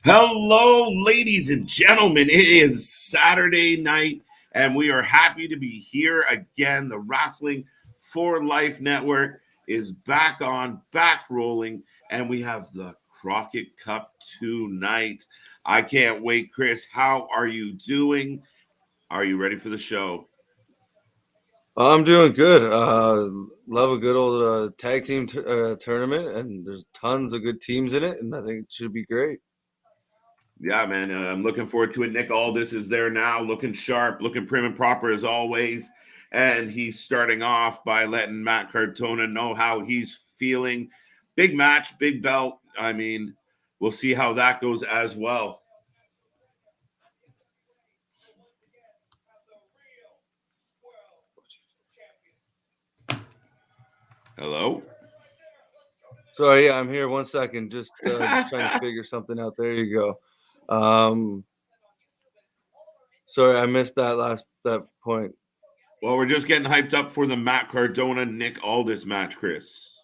Hello, ladies and gentlemen. It is Saturday night, and we are happy to be here again. The Wrestling for Life Network is back on, back rolling, and we have the Crockett Cup tonight. I can't wait, Chris. How are you doing? Are you ready for the show? I'm doing good. Love a good old tag team tournament, and there's tons of good teams in it, and I think it should be great. Yeah, man. I'm looking forward to it. Nick Aldis is there now, looking sharp, looking prim and proper as always. And he's starting off by letting Matt Cardona know how he's feeling. Big match, big belt. I mean, we'll see how that goes as well. Hello? So yeah, I'm here. 1 second, just trying to figure something out. There you go. Um, Sorry, I missed that point. Well, we're just getting hyped up for the Matt Cardona Nick Aldis match, Chris.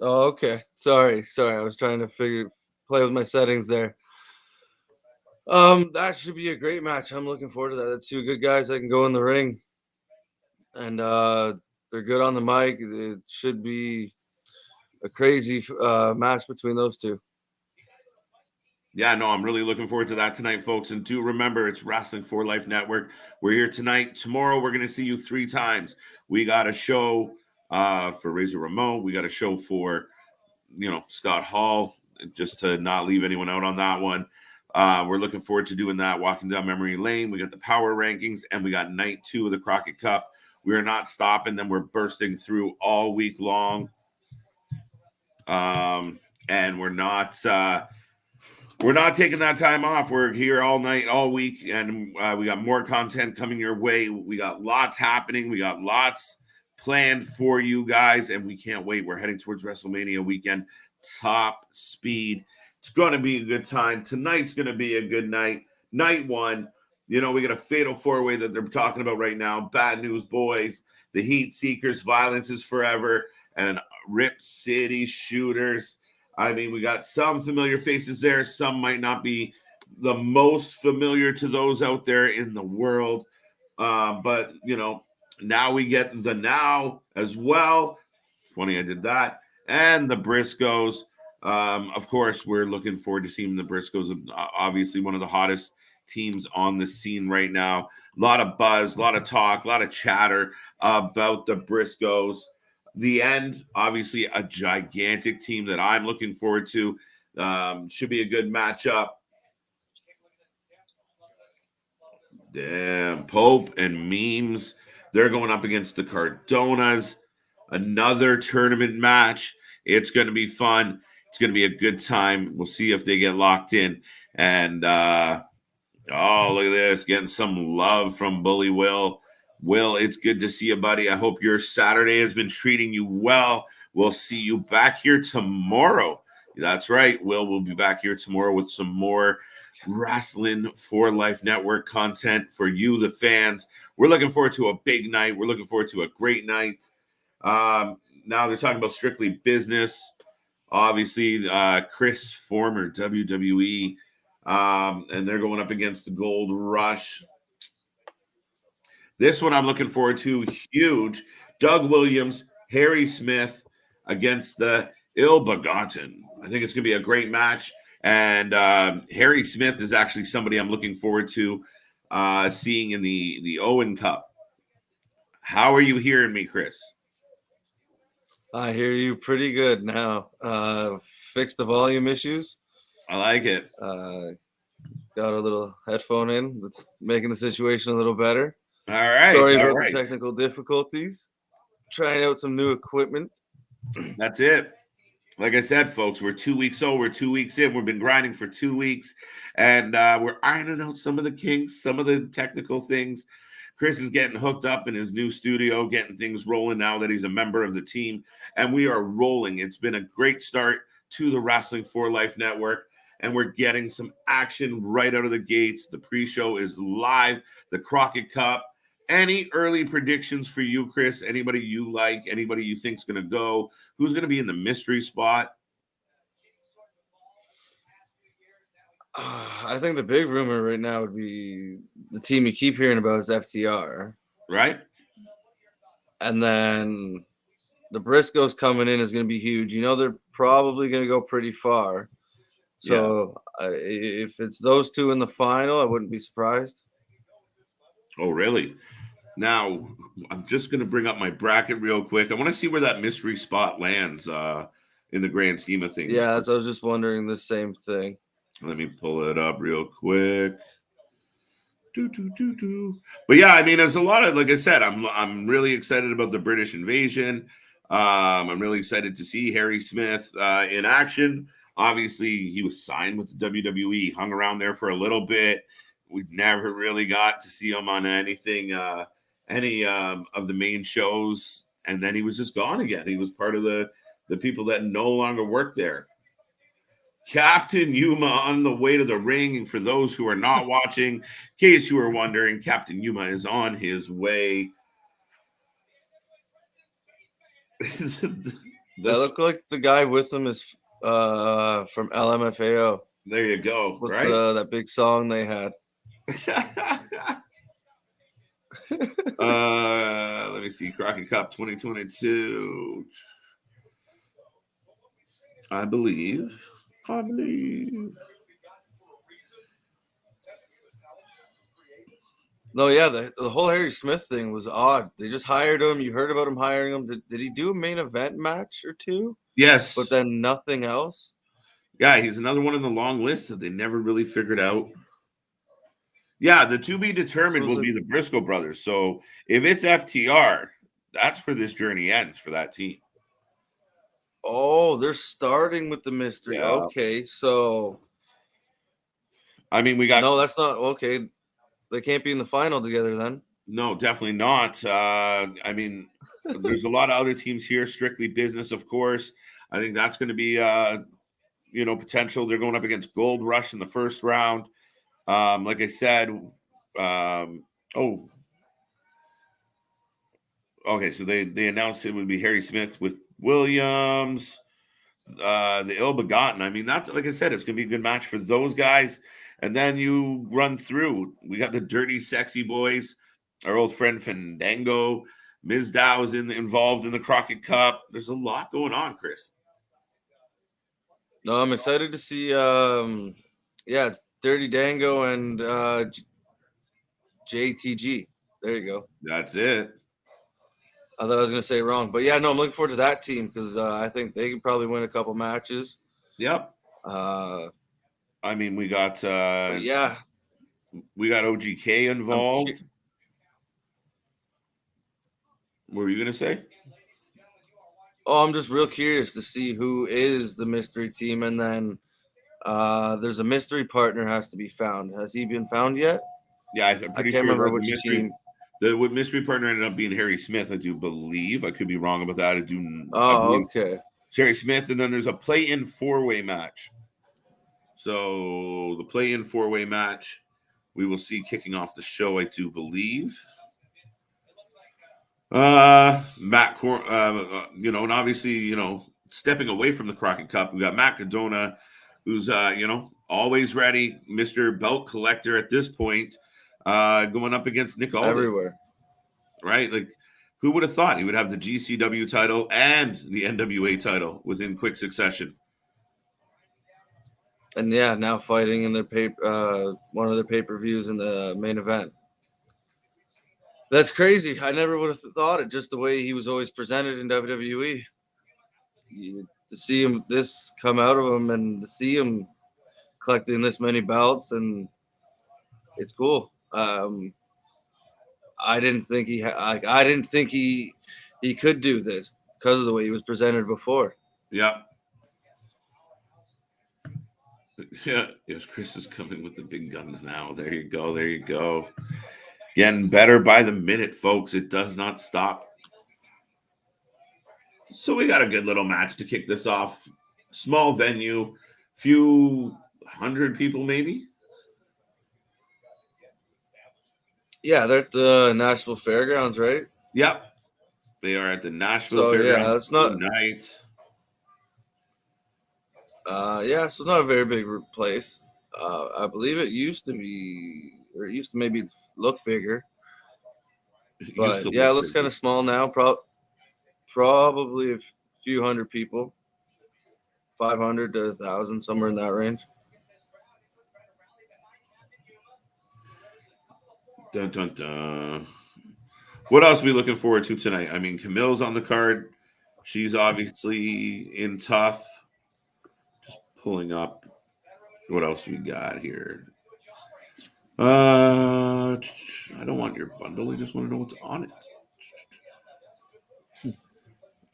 Oh, okay. Sorry. I was trying to play with my settings there. That should be a great match. I'm looking forward to that. That's two good guys that can go in the ring, and they're good on the mic. It should be a crazy match between those two. Yeah, no, I'm really looking forward to that tonight, folks. And do remember, it's Wrestling for Life Network. We're here tonight. Tomorrow, we're going to see you 3 times. We got a show for Razor Ramon. We got a show for, Scott Hall, just to not leave anyone out on that one. We're looking forward to doing that, walking down memory lane. We got the power rankings, and we got night 2 of the Crockett Cup. We are not stopping them. We're bursting through all week long. And we're not taking that time off. We're here all night, all week, and we got more content coming your way. We got lots happening. We got lots planned for you guys, and we can't wait. We're heading towards WrestleMania weekend. Top speed. It's going to be a good time. Tonight's going to be a good night. Night 1. We got a fatal 4-way that they're talking about right now. Bad News Boys, the Heat Seekers, Violence is Forever, and Rip City Shooters. I mean, we got some familiar faces there. Some might not be the most familiar to those out there in the world. But, now we get the Now as well. Funny I did that. And the Briscoes. Of course, we're looking forward to seeing the Briscoes. Obviously, one of the hottest teams on the scene right now. A lot of buzz, a lot of talk, a lot of chatter about the Briscoes. The End, obviously, a gigantic team that I'm looking forward to. Should be a good matchup. Damn, Pope and Memes. They're going up against the Cardonas. Another tournament match. It's going to be fun. It's going to be a good time. We'll see if they get locked in. And oh, look at this. Getting some love from Bully Will. Will, it's good to see you, buddy. I hope your Saturday has been treating you well. We'll see you back here tomorrow. That's right. Will be back here tomorrow with some more Wrestling for Life Network content for you, the fans. We're looking forward to a big night. We're looking forward to a great night. Now they're talking about strictly business. Obviously, Chris, former WWE, and they're going up against the Gold Rush. This one I'm looking forward to. Huge. Doug Williams, Harry Smith against the Ill Begotten. I think it's going to be a great match. And Harry Smith is actually somebody I'm looking forward to seeing in the Owen Cup. How are you hearing me, Chris? I hear you pretty good now. Fixed the volume issues. I like it. Got a little headphone in. That's making the situation a little better. All right. Sorry All about the right. technical difficulties. Trying out some new equipment. That's it. Like I said, folks, we're 2 weeks old. We're 2 weeks in. We've been grinding for 2 weeks, and we're ironing out some of the kinks, some of the technical things. Chris is getting hooked up in his new studio, getting things rolling now that he's a member of the team, and we are rolling. It's been a great start to the Wrestling for Life Network, and we're getting some action right out of the gates. The pre-show is live. The Crockett Cup. Any early predictions for you, Chris? Anybody you like? Anybody you think's going to go? Who's going to be in the mystery spot? I think the big rumor right now would be the team you keep hearing about is FTR. Right? And then the Briscoes coming in is going to be huge. You know, they're probably going to go pretty far. So if it's those two in the final, I wouldn't be surprised. Oh, really? Now, I'm just going to bring up my bracket real quick. I want to see where that mystery spot lands in the grand scheme of things. Yeah, so I was just wondering the same thing. Let me pull it up real quick. But yeah, I mean, there's a lot of, like I said, I'm really excited about the British invasion. I'm really excited to see Harry Smith in action. Obviously, he was signed with the WWE, hung around there for a little bit. We never really got to see him on anything, any of the main shows, and then he was just gone again. He was part of the people that no longer work there. Captain Yuma on the way to the ring. And for those who are not watching, in case you are wondering, Captain Yuma is on his way. That look like the guy with him is from LMFAO. There you go. What's right? That big song they had? Let me see. CROCKETT Cup 2022. I believe. No, yeah, the whole Harry Smith thing was odd. They just hired him. You heard about him hiring him. Did he do a main event match or two? Yes. But then nothing else? Yeah, he's another one in the long list that they never really figured out. Yeah, the to be determined will be the Briscoe brothers. So if it's FTR, that's where this journey ends for that team. Oh, they're starting with the mystery. Yeah. Okay, so I mean, we got no, that's not okay. They can't be in the final together then. No, definitely not. I mean, there's a lot of other teams here. Strictly Business, of course. I think that's going to be, potential. They're going up against Gold Rush in the first round. Like I said, okay. So they announced it would be Harry Smith with Williams, the Ill Begotten. I mean, that, like I said, it's going to be a good match for those guys. And then you run through. We got the Dirty Sexy Boys, our old friend Fandango. Ms. Dow is involved in the CROCKETT Cup. There's a lot going on, Chris. No, I'm excited to see. It's Dirty Dango and JTG. There you go. That's it. I thought I was going to say it wrong. But yeah, no, I'm looking forward to that team because I think they can probably win a couple matches. Yep. I mean, we got we got OGK involved. What were you gonna say? Oh, I'm just real curious to see who is the mystery team, and then there's a mystery partner has to be found. Has he been found yet? Yeah, I'm pretty sure. Remember which team. The mystery partner ended up being Harry Smith, I do believe. I could be wrong about that. Okay. It's Harry Smith, and then there's a play-in four-way match. So the play-in four-way match, we will see kicking off the show, I do believe. And obviously, stepping away from the CROCKETT Cup, we got Matt Cardona, who's always ready, Mr. Belt Collector at this point, going up against Nick Aldis. Everywhere. Right? Like, who would have thought he would have the GCW title and the NWA title within quick succession? And yeah, now fighting in their one of their pay-per-views in the main event. That's crazy. I never would have thought it, just the way he was always presented in WWE. To see him this come out of him and to see him collecting this many belts, and it's cool. I didn't think he could do this because of the way he was presented before. Yeah. Yeah, yes, Chris is coming with the big guns now. There you go. Getting better by the minute, folks. It does not stop. So we got a good little match to kick this off. Small venue, few hundred people maybe. Yeah, they're at the Nashville Fairgrounds, right? Yep. They are at the Nashville Fairgrounds. Yeah, it's not tonight. So it's not a very big place. I believe it used to be, or it used to maybe look bigger. It used But to yeah, look it looks big. kind of small now. Probably a few hundred people, 500 to 1,000, somewhere in that range. Dun, dun, dun. What else are we looking forward to tonight? I mean, Camille's on the card. She's obviously in tough. Just pulling up. What else we got here? I don't want your bundle. I just want to know what's on it.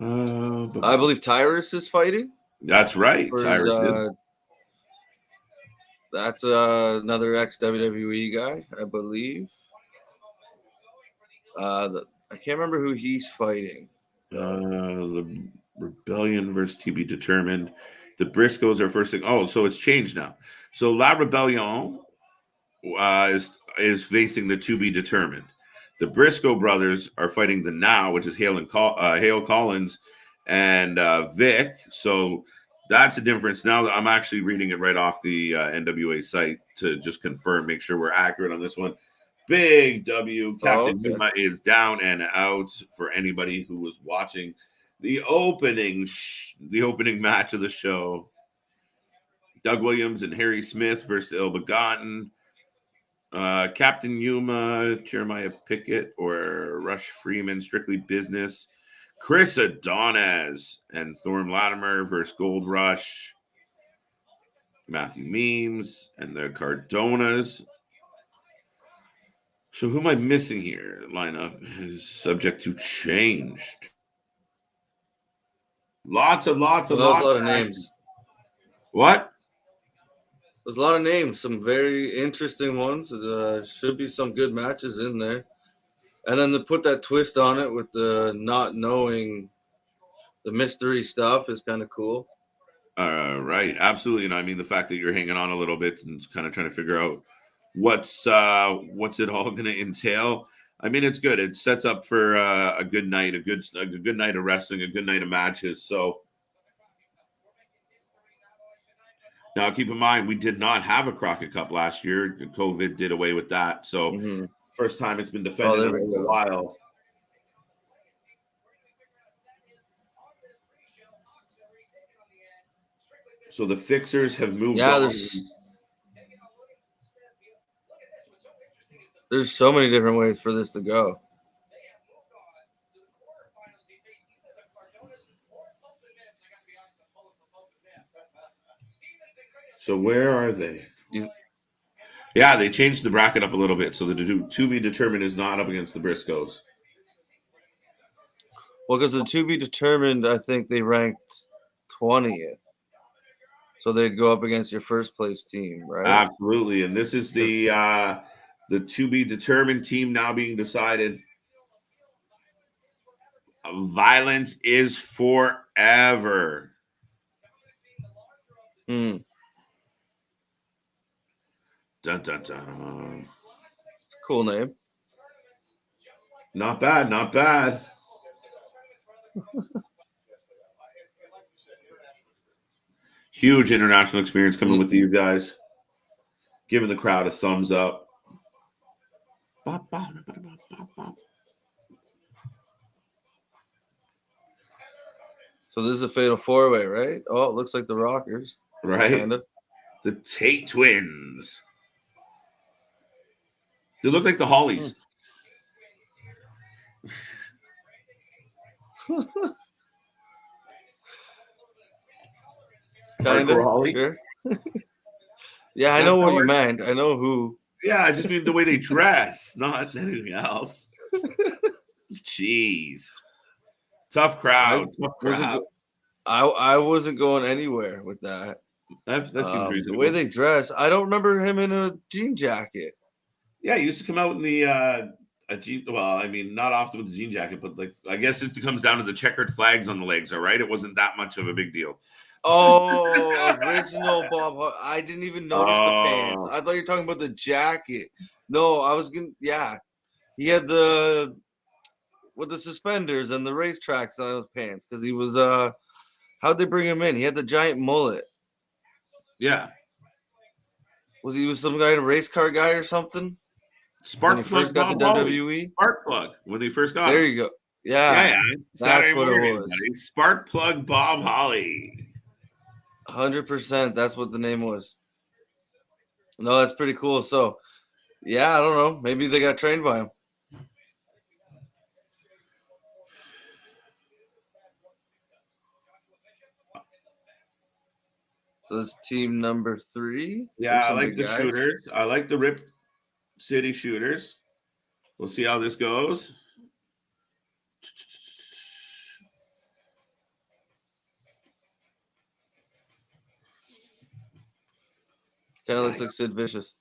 I believe Tyrus is fighting That's right. for his. Tyrus is. That's another ex WWE guy, I believe. I can't remember who he's fighting. The Rebellion versus TB Determined. The Briscoes are first thing. Oh, so it's changed now. So La Rebellion is facing the To Be Determined. The Briscoe brothers are fighting the Now, which is Hale Collins and Vic. So that's a difference. Now I'm actually reading it right off the NWA site to just confirm, make sure we're accurate on this one. Big W. Captain Yuma is down and out for anybody who was watching the opening match of the show. Doug Williams and Harry Smith versus Ill Begotten. Captain Yuma, Jeremiah Pickett, or Rush Freeman, Strictly Business. Chris Adonis and Thorne Latimer versus Gold Rush. Matthew Memes and the Cardonas. So who am I missing here? Lineup is subject to change. Lots of There's a lot of names. What? There's a lot of names. Some very interesting ones. Should be some good matches in there. And then to put that twist on it with the not knowing the mystery stuff is kind of cool. Right, absolutely. And I mean the fact that you're hanging on a little bit and kind of trying to figure out what's it all going to entail. I mean, it's good. It sets up for a good night, a good night of wrestling, a good night of matches. So now keep in mind, we did not have a Crockett Cup last year. COVID did away with that. So first time it's been defended in a while. So the fixers have moved on. There's so many different ways for this to go. So where are they? Yeah, they changed the bracket up a little bit. So the To Be Determined is not up against the Briscoes. Well, because the To Be Determined, I think they ranked 20th. So they'd go up against your first place team, right? Absolutely. And this is the To Be Determined team now being decided. Violence is forever. Dun, dun, dun. It's a cool name. Not bad, not bad. Huge international experience coming with these guys. Giving the crowd a thumbs up. So this is a fatal four-way, right? Oh, it looks like the Rockers. Right? Kinda. The Tate twins. They look like the Hollies. Kinda, sure. Yeah, I know what you meant. I know who. Yeah, I just mean the way they dress, not anything else. Jeez. Tough crowd. I wasn't going anywhere with that. That seems reasonable. The way they dress, I don't remember him in a jean jacket. Yeah, he used to come out in the a jean. Well, I mean, not often with the jean jacket, but like I guess it comes down to the checkered flags on the legs. All right, it wasn't that much of a big deal. Oh, original Bob. I didn't even notice the pants. I thought you were talking about the jacket. No, I was gonna. Yeah, he had with the suspenders and the racetrack style pants because he was. How'd they bring him in? He had the giant mullet. Yeah. Was he some guy in a race car guy or something? When he Spark first Plug got to Bob Holly. WWE? Spark Plug when they first got There him. you go. Yeah, Yeah, Saturday that's what it morning, was. buddy. Spark Plug Bob Holly. 100%. That's what the name was. No, that's pretty cool. So, yeah, I don't know. Maybe they got trained by him. So this team number 3. Yeah, There's I some like big the guys. shooters. I like the Rip City shooters. We'll see how this goes. Kind of looks like Sid Vicious.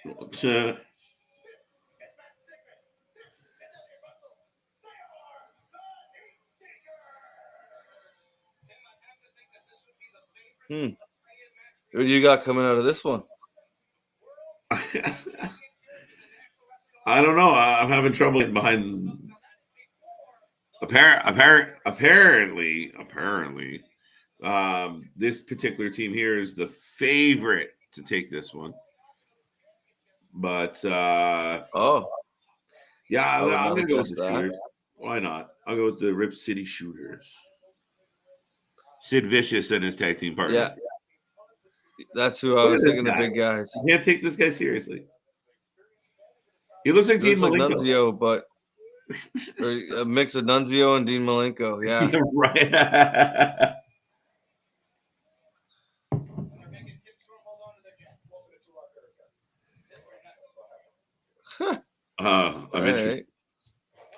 What do you got coming out of this one? I don't know. I'm having trouble getting behind. Apparently, this particular team here is the favorite to take this one. But yeah, I'm gonna go with the shooters. Why not? I'll go with the Rip City Shooters. Sid Vicious and his tag team partner. Yeah, that's who I was thinking. The big guys. You can't take this guy seriously. He looks like Dean Malenko. Nunzio, but a mix of Nunzio and Dean Malenko. Yeah. Right.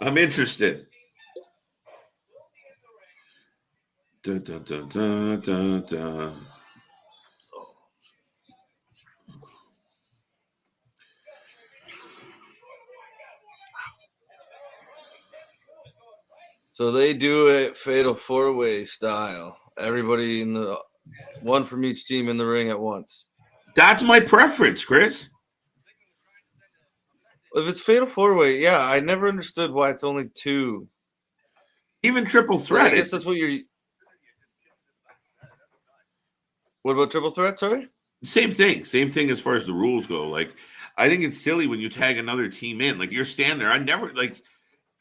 I'm interested. Dun, dun, dun, dun, dun, dun. So they do it fatal 4-way style. Everybody in the one from each team in the ring at once. That's my preference, Chris. If it's fatal 4-way, yeah, I never understood why it's only 2. Even triple threat. I guess that's what you're. What about triple threat? Sorry. Same thing as far as the rules go. Like, I think it's silly when you tag another team in. Like, you're standing there.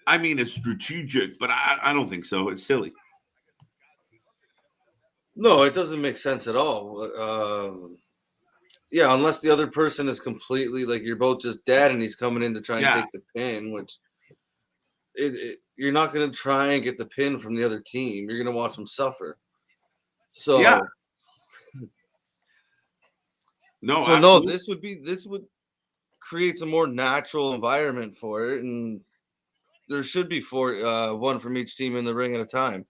I mean, it's strategic, but I don't think so. It's silly. No, it doesn't make sense at all. Yeah, unless the other person is completely like you're both just dead and he's coming in to try and take the pin, which you're not going to try and get the pin from the other team. You're going to watch them suffer. So, yeah. This would create a more natural environment for it, and there should be one from each team in the ring at a time.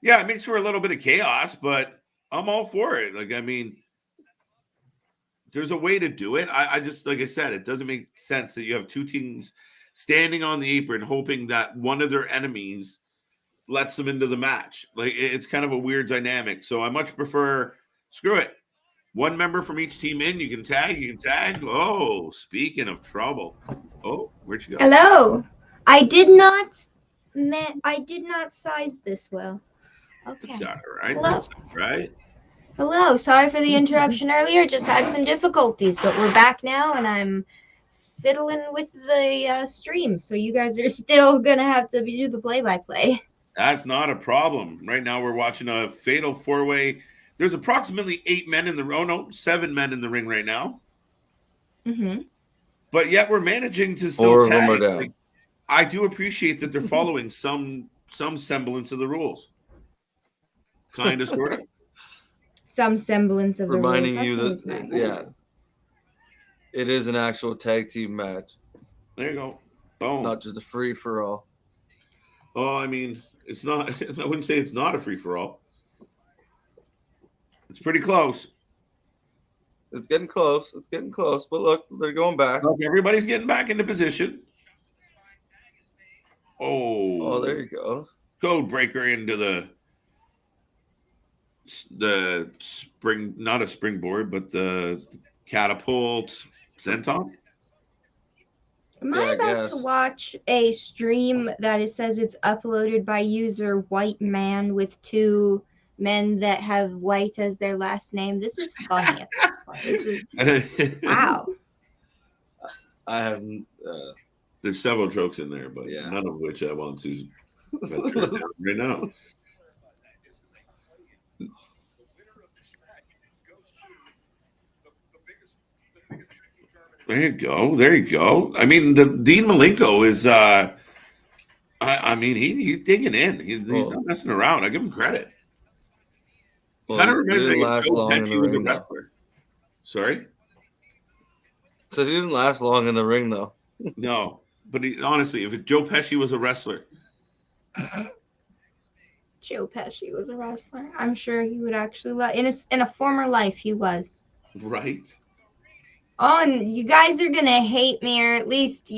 Yeah, it makes for a little bit of chaos, but I'm all for it. Like, I mean, there's a way to do it. I just, like I said, it doesn't make sense that you have two teams standing on the apron hoping that one of their enemies lets them into the match. Like, it's kind of a weird dynamic. So I much prefer, screw it. One member from each team in, you can tag. Oh, speaking of trouble. Oh, where'd you go? Hello. I did not size this well. Okay. That's all right. Hello. That's all right. Hello. Sorry for the interruption earlier. Just had some difficulties, but we're back now, and I'm fiddling with the stream. So you guys are still gonna have to do the play-by-play. That's not a problem. Right now, we're watching a fatal 4-way. There's approximately 7 men in the ring right now. Mm-hmm. But yet we're managing to still 4 of tag. them are down. Like, I do appreciate that they're following some semblance of the rules. Kind of, sort of. Some semblance of reminding the rules. you that it is an actual tag team match. There you go. Boom. Not just a free for all. Oh, I mean, it's not. I wouldn't say it's not a free for all. It's pretty close. It's getting close. But look, they're going back. Look, everybody's getting back into position. Oh, there you go. Code breaker into the spring, not a springboard, but the catapult senton. Am I about to watch a stream that it says it's uploaded by user White Man with 2 men that have white as their last name. This is funny at this point. This is wow. I haven't. There's several jokes in there, but Yeah. none of which I want to venture down right now. There you go. There you go. I mean, the Dean Malenko is. I mean, he's digging in. He's not messing around. I give him credit. Well, Kind of he reminds didn't me if last Joe long in Pesci the was a ring, though. wrestler. Sorry? So he didn't last long in the ring, though. No, but honestly, if Joe Pesci was a wrestler, Joe Pesci was a wrestler. I'm sure he would actually in a former life he was. right? Oh, and you guys are gonna hate me, or at least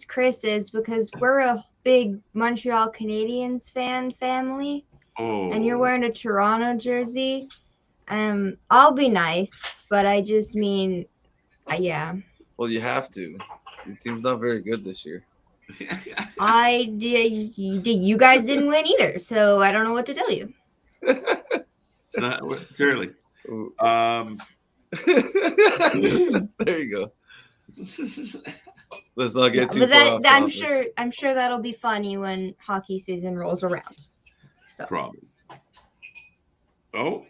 Chris is, because we're a big Montreal Canadiens family, and you're Oh, wearing a Toronto jersey. I'll be nice, but I just mean, yeah. Well, you have to. The team's not very good this year. I did. You guys didn't win either, so I don't know what to tell you. it's not certainly. There you go. Let's not get too but far off I'm sure that'll be funny when hockey season rolls around. So. Probably. Oh.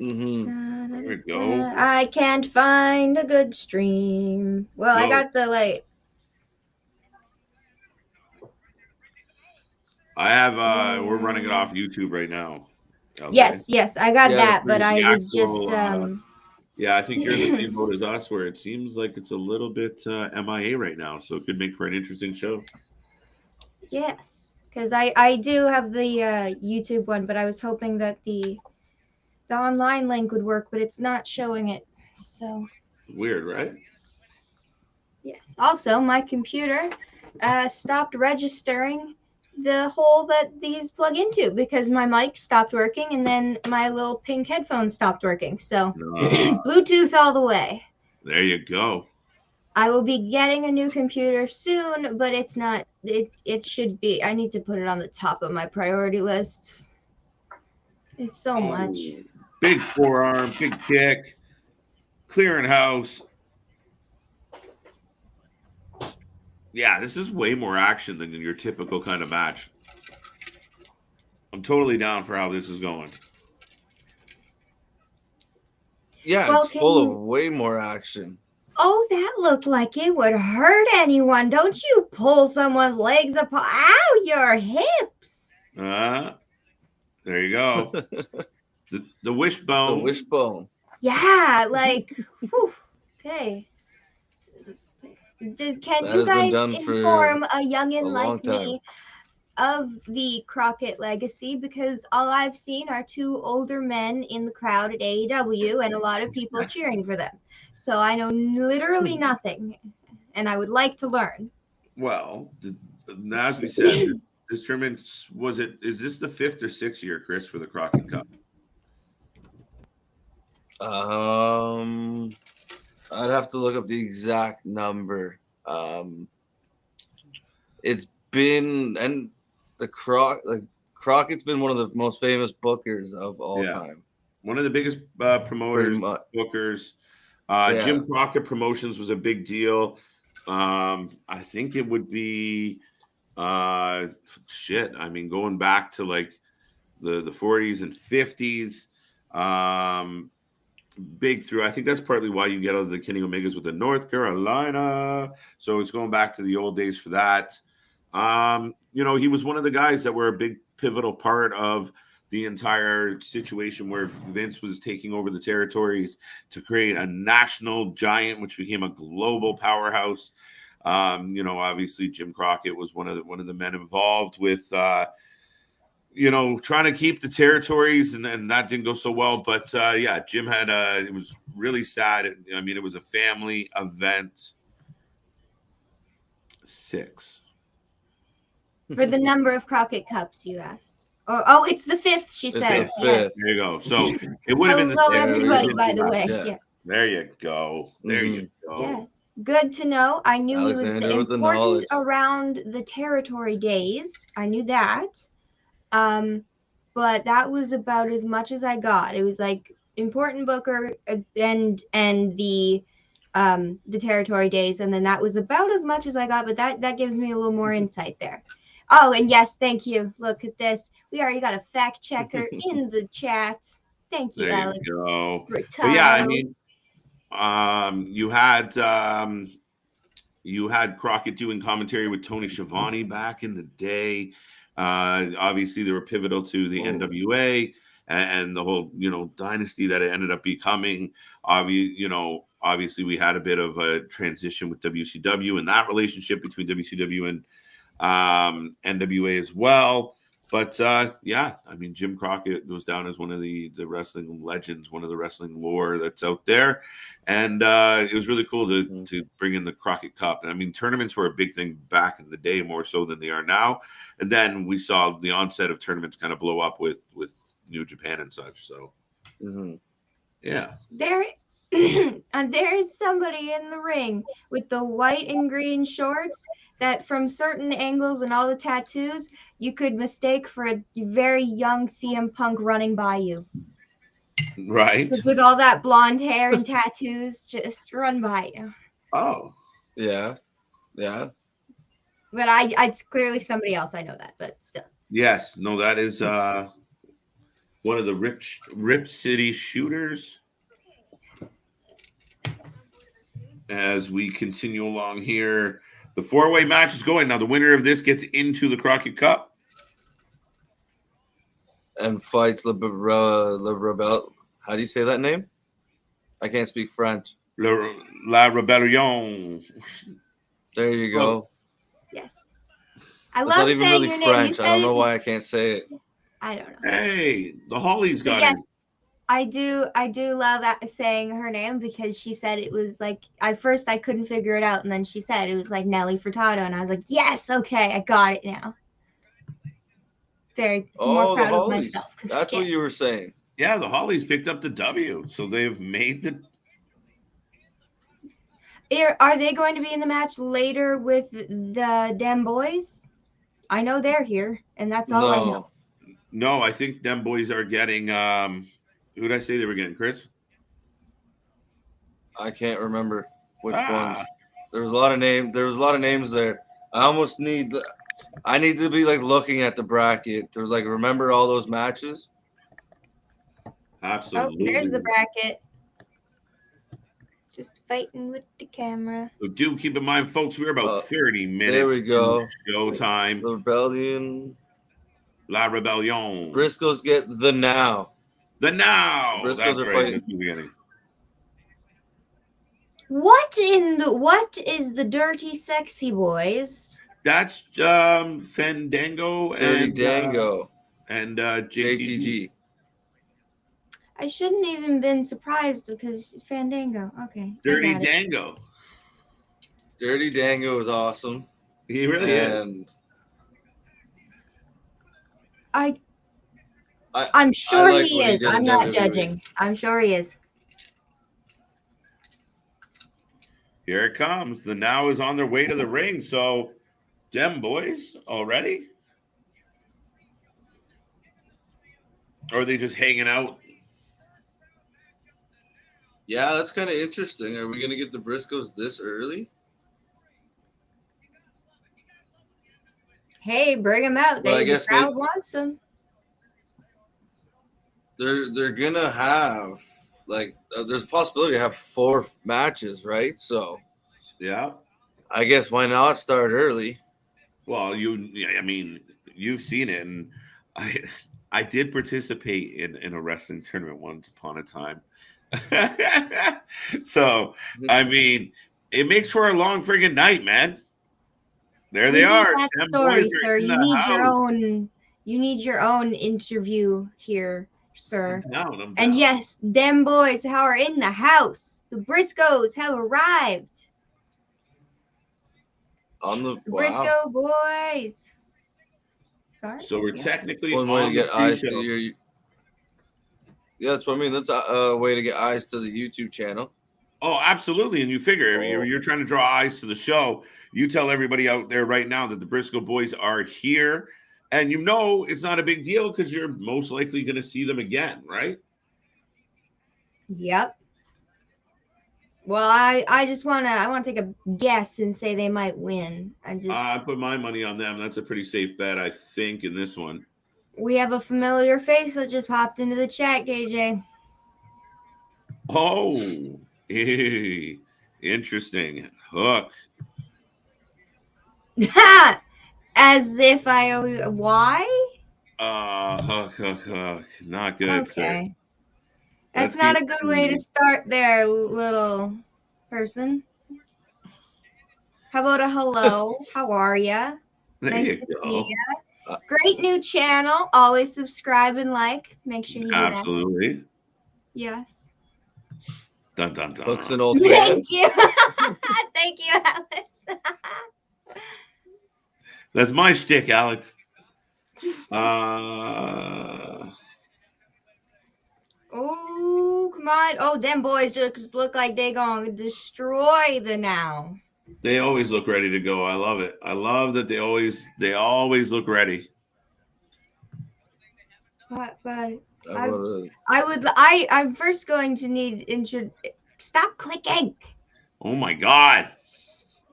Mm-hmm. There we go. I can't find a good stream. Well, I got the light. I have. We're running it off YouTube right now. Okay. Yes, I got that, but I was just. Yeah, I think you're in the same boat as us, where it seems like it's a little bit MIA right now, so it could make for an interesting show. Yes, because I do have the YouTube one, but I was hoping that the online link would work, but it's not showing it. So weird, right? Yes. Also, my computer stopped registering the hole that these plug into because my mic stopped working and then my little pink headphones stopped working. So Bluetooth all the way. There you go. I will be getting a new computer soon, but it's not. It should be. I need to put it on the top of my priority list. It's so much. Big forearm, big kick, clearing house. Yeah, this is way more action than your typical kind of match. I'm totally down for how this is going. Yeah, well, it's full of way more action. Oh, that looked like it would hurt anyone. Don't you pull someone's legs apart. Ow, your hips. There you go. the wishbone. The wishbone. Yeah, like, whew, okay. Can you guys inform a youngin' like me of the Crockett legacy? Because all I've seen are two older men in the crowd at AEW and a lot of people cheering for them. So I know literally nothing, and I would like to learn. Well, as we said, this tournament is this the 5th or 6th year, Chris, for the Crockett Cup? I'd have to look up the exact number. It's been, and Crockett's been one of the most famous bookers of all time. One of the biggest promoters, bookers. Jim Crockett Promotions was a big deal. I think it would be I mean, going back to like the 40s and 50s. Big through. I think that's partly why you get all the Kenny Omegas with the North Carolina. So it's going back to the old days for that. He was one of the guys that were a big pivotal part of the entire situation where Vince was taking over the territories to create a national giant, which became a global powerhouse. Obviously Jim Crockett was one of the men involved with trying to keep the territories, and that didn't go so well. But Jim had it was really sad. I mean, it was a family event. 6. For the number of Crockett Cups, you asked. It's the 5th, she said. Yes. There you go. So it would have been the 6th. Hello, everybody, by the way. Yeah. Yes. There you go. You go. Yes. Good to know. I knew Alexander he was important around the territory days. I knew that. but that was about as much as I got. It was like important booker and the territory days, and then that was about as much as I got, but that gives me a little more insight there. Oh, and yes, thank you. Look at this. We already got a fact checker in the chat. Thank you, There Alex. you go. Brutto. But yeah, I mean, you had Crockett doing commentary with Tony Schiavone back in the day. Obviously, they were pivotal to the NWA and the whole, dynasty that it ended up becoming. Obviously, we had a bit of a transition with WCW and that relationship between WCW and NWA as well. But yeah, I mean, Jim Crockett goes down as one of the wrestling legends, one of the wrestling lore that's out there. And it was really cool to bring in the Crockett Cup. I mean, tournaments were a big thing back in the day, more so than they are now. And then we saw the onset of tournaments kind of blow up with New Japan and such. So, yeah. There's somebody in the ring with the white and green shorts that from certain angles and all the tattoos, you could mistake for a very young CM Punk running by you. Right. With all that blonde hair and tattoos, just run by you. Oh. Yeah. Yeah. But it's clearly somebody else. I know that, but still. Yes. No, that is one of the Rip City Shooters. As we continue along here, the 4-way match is going. Now, the winner of this gets into the Crockett Cup. And fights Le Rebelle. How do you say that name? I can't speak French. La Rebellion. There you go. Yes. I It's love not even saying really your French. name. I don't know why I can't say it. I don't know. Hey, the Hollies got yes, it. I do love saying her name because she said it was like at first I couldn't figure it out, and then she said it was like Nelly Furtado, and I was like, yes, okay, I got it now. Very more proud of myself. That's what you were saying. Yeah, the Hollies picked up the W, so they've made the. Are they going to be in the match later with the Dem Boys? I know they're here, and that's all I know. No, I think Dem Boys are getting. Who did I say they were getting, Chris? I can't remember which ones. There was a lot of names. There was a lot of names there. I need to be like looking at the bracket to like remember all those matches. Absolutely. Oh, there's the bracket. Just fighting with the camera. So do keep in mind, folks, we're about 30 minutes. There we go. Show time. The Rebellion. La Rebellion. Briscoes get the now. The now. Briscoes That's are right. fighting. That's the beginning. What is the Dirty Sexy Boys? That's Fandango Dirty and Dango and JTG. I shouldn't even been surprised because Fandango. Okay. Dirty Dango. Dirty Dango is awesome. He really is. I'm sure he is. I'm not judging. I'm sure he is. Here it comes. The now is on their way to the ring. So, Dem Boys already? Or are they just hanging out? Yeah, that's kind of interesting. Are we going to get the Briscoes this early? Hey, bring them out. The crowd wants them. They're going to have, there's a possibility to have 4 matches, right? So, yeah. I guess why not start early? Well, you've seen it, and I did participate in a wrestling tournament once upon a time. So, I mean, it makes for a long friggin' night, man. There they are. That story, sir. You need your own interview here, sir. I'm down. And yes, Dem Boys are in the house. The Briscoes have arrived. Briscoe Boys. Sorry. So we're technically one way to get eyes to your. Yeah, that's what I mean. That's a way to get eyes to the YouTube channel. Oh, absolutely. And you figure you're trying to draw eyes to the show. You tell everybody out there right now that the Briscoe Boys are here. And it's not a big deal because you're most likely going to see them again, right? Yep. Well, I just want to take a guess and say they might win. I put my money on them. That's a pretty safe bet, I think, in this one. We have a familiar face that just popped into the chat, KJ. Oh, interesting. Hook. As if I owe. Why? Hook. Not good, sir. Okay. That's not a good way to start there, little person. How about a hello? How are ya? Nice to see ya. Great new channel. Always subscribe and like. Make sure you do that. Absolutely. Yes. Dun, dun, dun. Looks an old Thank you. Thank you, Alex. That's my shtick, Alex. Oh, come on. Oh, them boys just look like they gonna destroy the now. They always look ready to go. I love it. I love that they always look ready. But I'm first going to need stop clicking. Oh my god.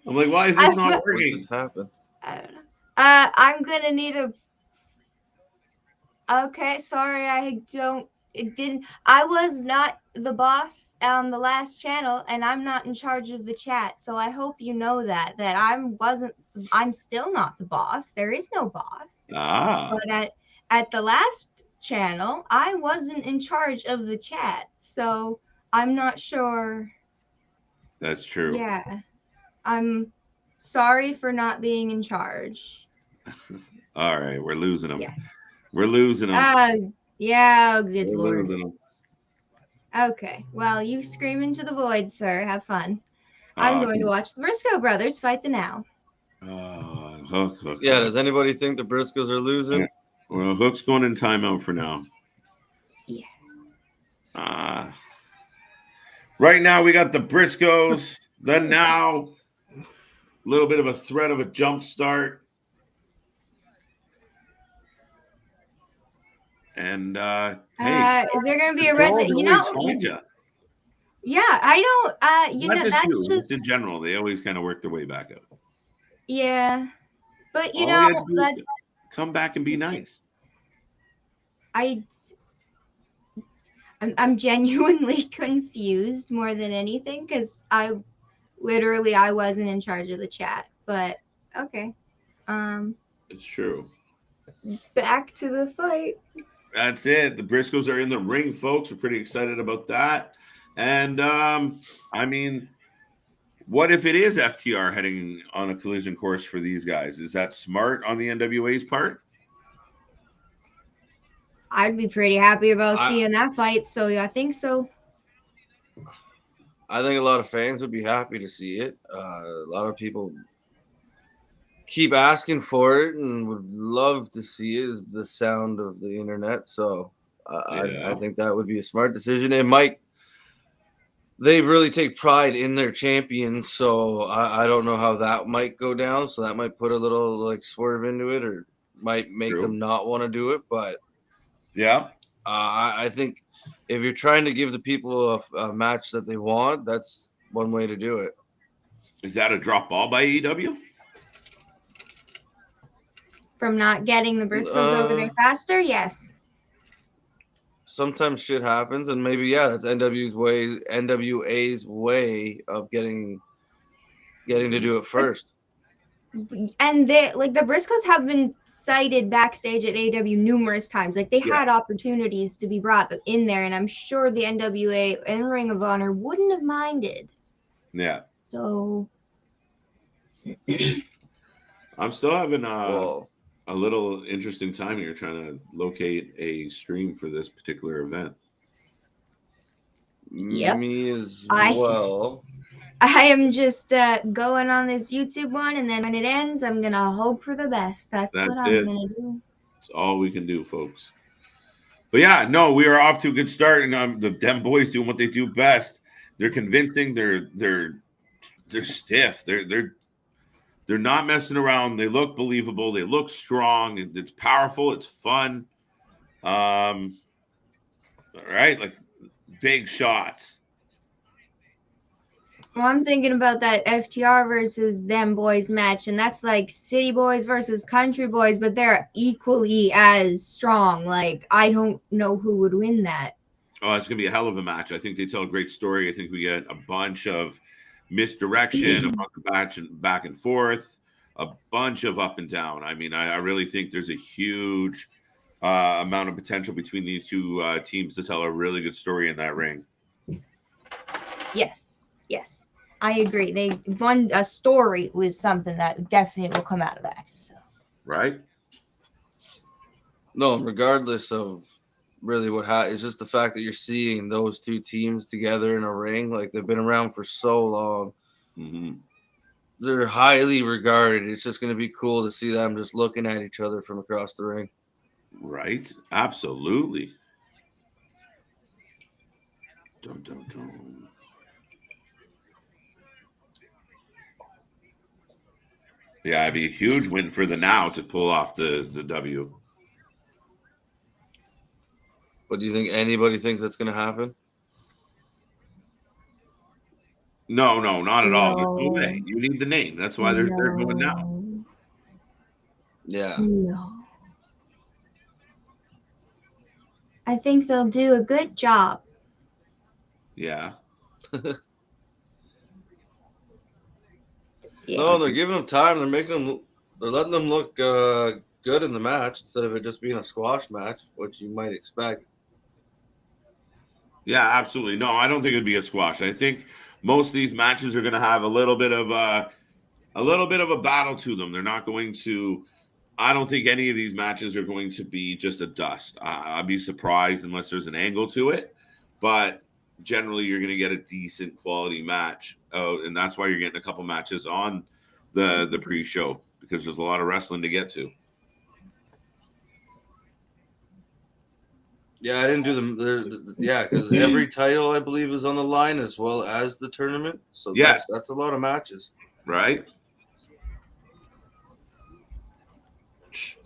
I'm like, why is this not working? What just happened? I don't know. I'm gonna need a. Okay, sorry, I was not the boss on the last channel, and I'm not in charge of the chat. So I hope you know that I'm still not the boss. There is no boss. But at the last channel, I wasn't in charge of the chat, so I'm not sure. That's true. Yeah, I'm sorry for not being in charge. All right, we're losing them. Yeah. We're losing them. Yeah, good we're lord. losing them. Okay, well, you scream into the void, sir. Have fun. I'm going to watch the Briscoe brothers fight the now. Hook. Yeah, does anybody think the Briscoes are losing? Yeah. Well, Hook's going in timeout for now. Yeah. Right now, we got the Briscoes. Then now, a little bit of a threat of a jump start. And hey, is there going to be a resident? Yeah, I don't. That's just in general. They always kind of work their way back up. Yeah, but come back and be nice. I'm genuinely confused more than anything because I wasn't in charge of the chat. But okay, it's true. Back to the fight. That's it. The Briscoes are in the ring, folks. We're pretty excited about that. And I mean, what if it is FTR heading on a collision course for these guys? Is that smart on the NWA's part? I'd be pretty happy about seeing that fight. So yeah, I think so. I think a lot of fans would be happy to see it. A lot of people keep asking for it and would love to see it, the sound of the internet. So I think that would be a smart decision. They really take pride in their champion. So I don't know how that might go down. So that might put a little swerve into it, or might make them not want to do it. But yeah, I think if you're trying to give the people a match that they want, that's one way to do it. Is that a drop ball by AEW? From not getting the Briscoes over there faster? Yes. Sometimes shit happens, and maybe that's NWA's way of getting to do it first. And the Briscoes have been cited backstage at AEW numerous times. They had opportunities to be brought in there, and I'm sure the NWA and Ring of Honor wouldn't have minded. Yeah. So I'm still having a little interesting time here trying to locate a stream for this particular event. Yep. Me as well. I am just going on this YouTube one, and then when it ends, I'm going to hope for the best. That's what I'm going to do. That's all we can do, folks. But yeah, no, we are off to a good start, and the Dem boys doing what they do best. They're convincing. They're stiff. They're They're not messing around. They look believable. They look strong. It's powerful. It's fun. All right, like big shots. Well, I'm thinking about that FTR versus them boys match, and that's like city boys versus country boys, but they're equally as strong. Like, I don't know who would win that. Oh, it's going to be a hell of a match. I think they tell a great story. I think we get a bunch of misdirection, a bunch of back and forth, a bunch of up and down. I mean, I really think there's a huge amount of potential between these two teams to tell a really good story in that ring. Yes. I agree. They won a story was something that definitely will come out of that. So. Right? No, regardless of really it's just the fact that you're seeing those two teams together in a ring. Like, they've been around for so long. Mm-hmm. They're highly regarded. It's just going to be cool to see them just looking at each other from across the ring. Right? Absolutely. Dun, dun, dun. Yeah, it'd be a huge win for the Now to pull off the W. But do you think anybody thinks that's going to happen? No, not at all. There's no No. way. You need the name. That's why they're going Now. Yeah. No. I think they'll do a good job. Yeah. Yeah. No, they're giving them time. They're letting them look good in the match instead of it just being a squash match, which you might expect. Yeah, absolutely. No, I don't think it'd be a squash. I think most of these matches are going to have a little bit of a battle to them. They're not going to. I don't think any of these matches are going to be just a dust. I'd be surprised unless there's an angle to it. But generally, you're going to get a decent quality match. Oh, and that's why you're getting a couple matches on the pre-show, because there's a lot of wrestling to get to. Yeah, I didn't do because every title I believe is on the line as well as the tournament. So Yes. that's a lot of matches. Right?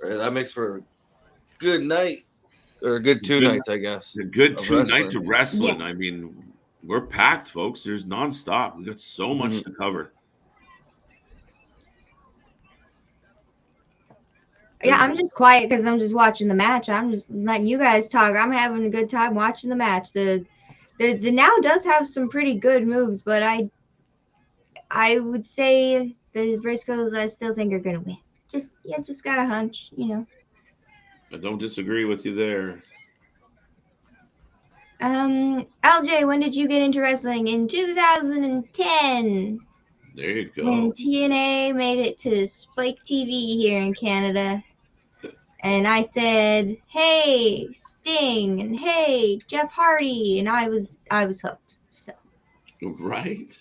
Right, that makes for a good night or a good two nights, I guess. A good of 2 wrestling. nights of wrestling. Yeah. I mean, we're packed, folks. There's nonstop. We got so much to cover. Yeah, I'm just quiet because I'm just watching the match. I'm just letting you guys talk. I'm having a good time watching the match. The Now does have some pretty good moves, but I would say the Briscoes I still think are gonna win. Just got a hunch, you know. I don't disagree with you there. LJ, when did you get into wrestling? In 2010. There you go. When TNA made it to Spike TV here in Canada. And I said, "Hey, Sting," and "Hey, Jeff Hardy," and I was hooked. So. Right?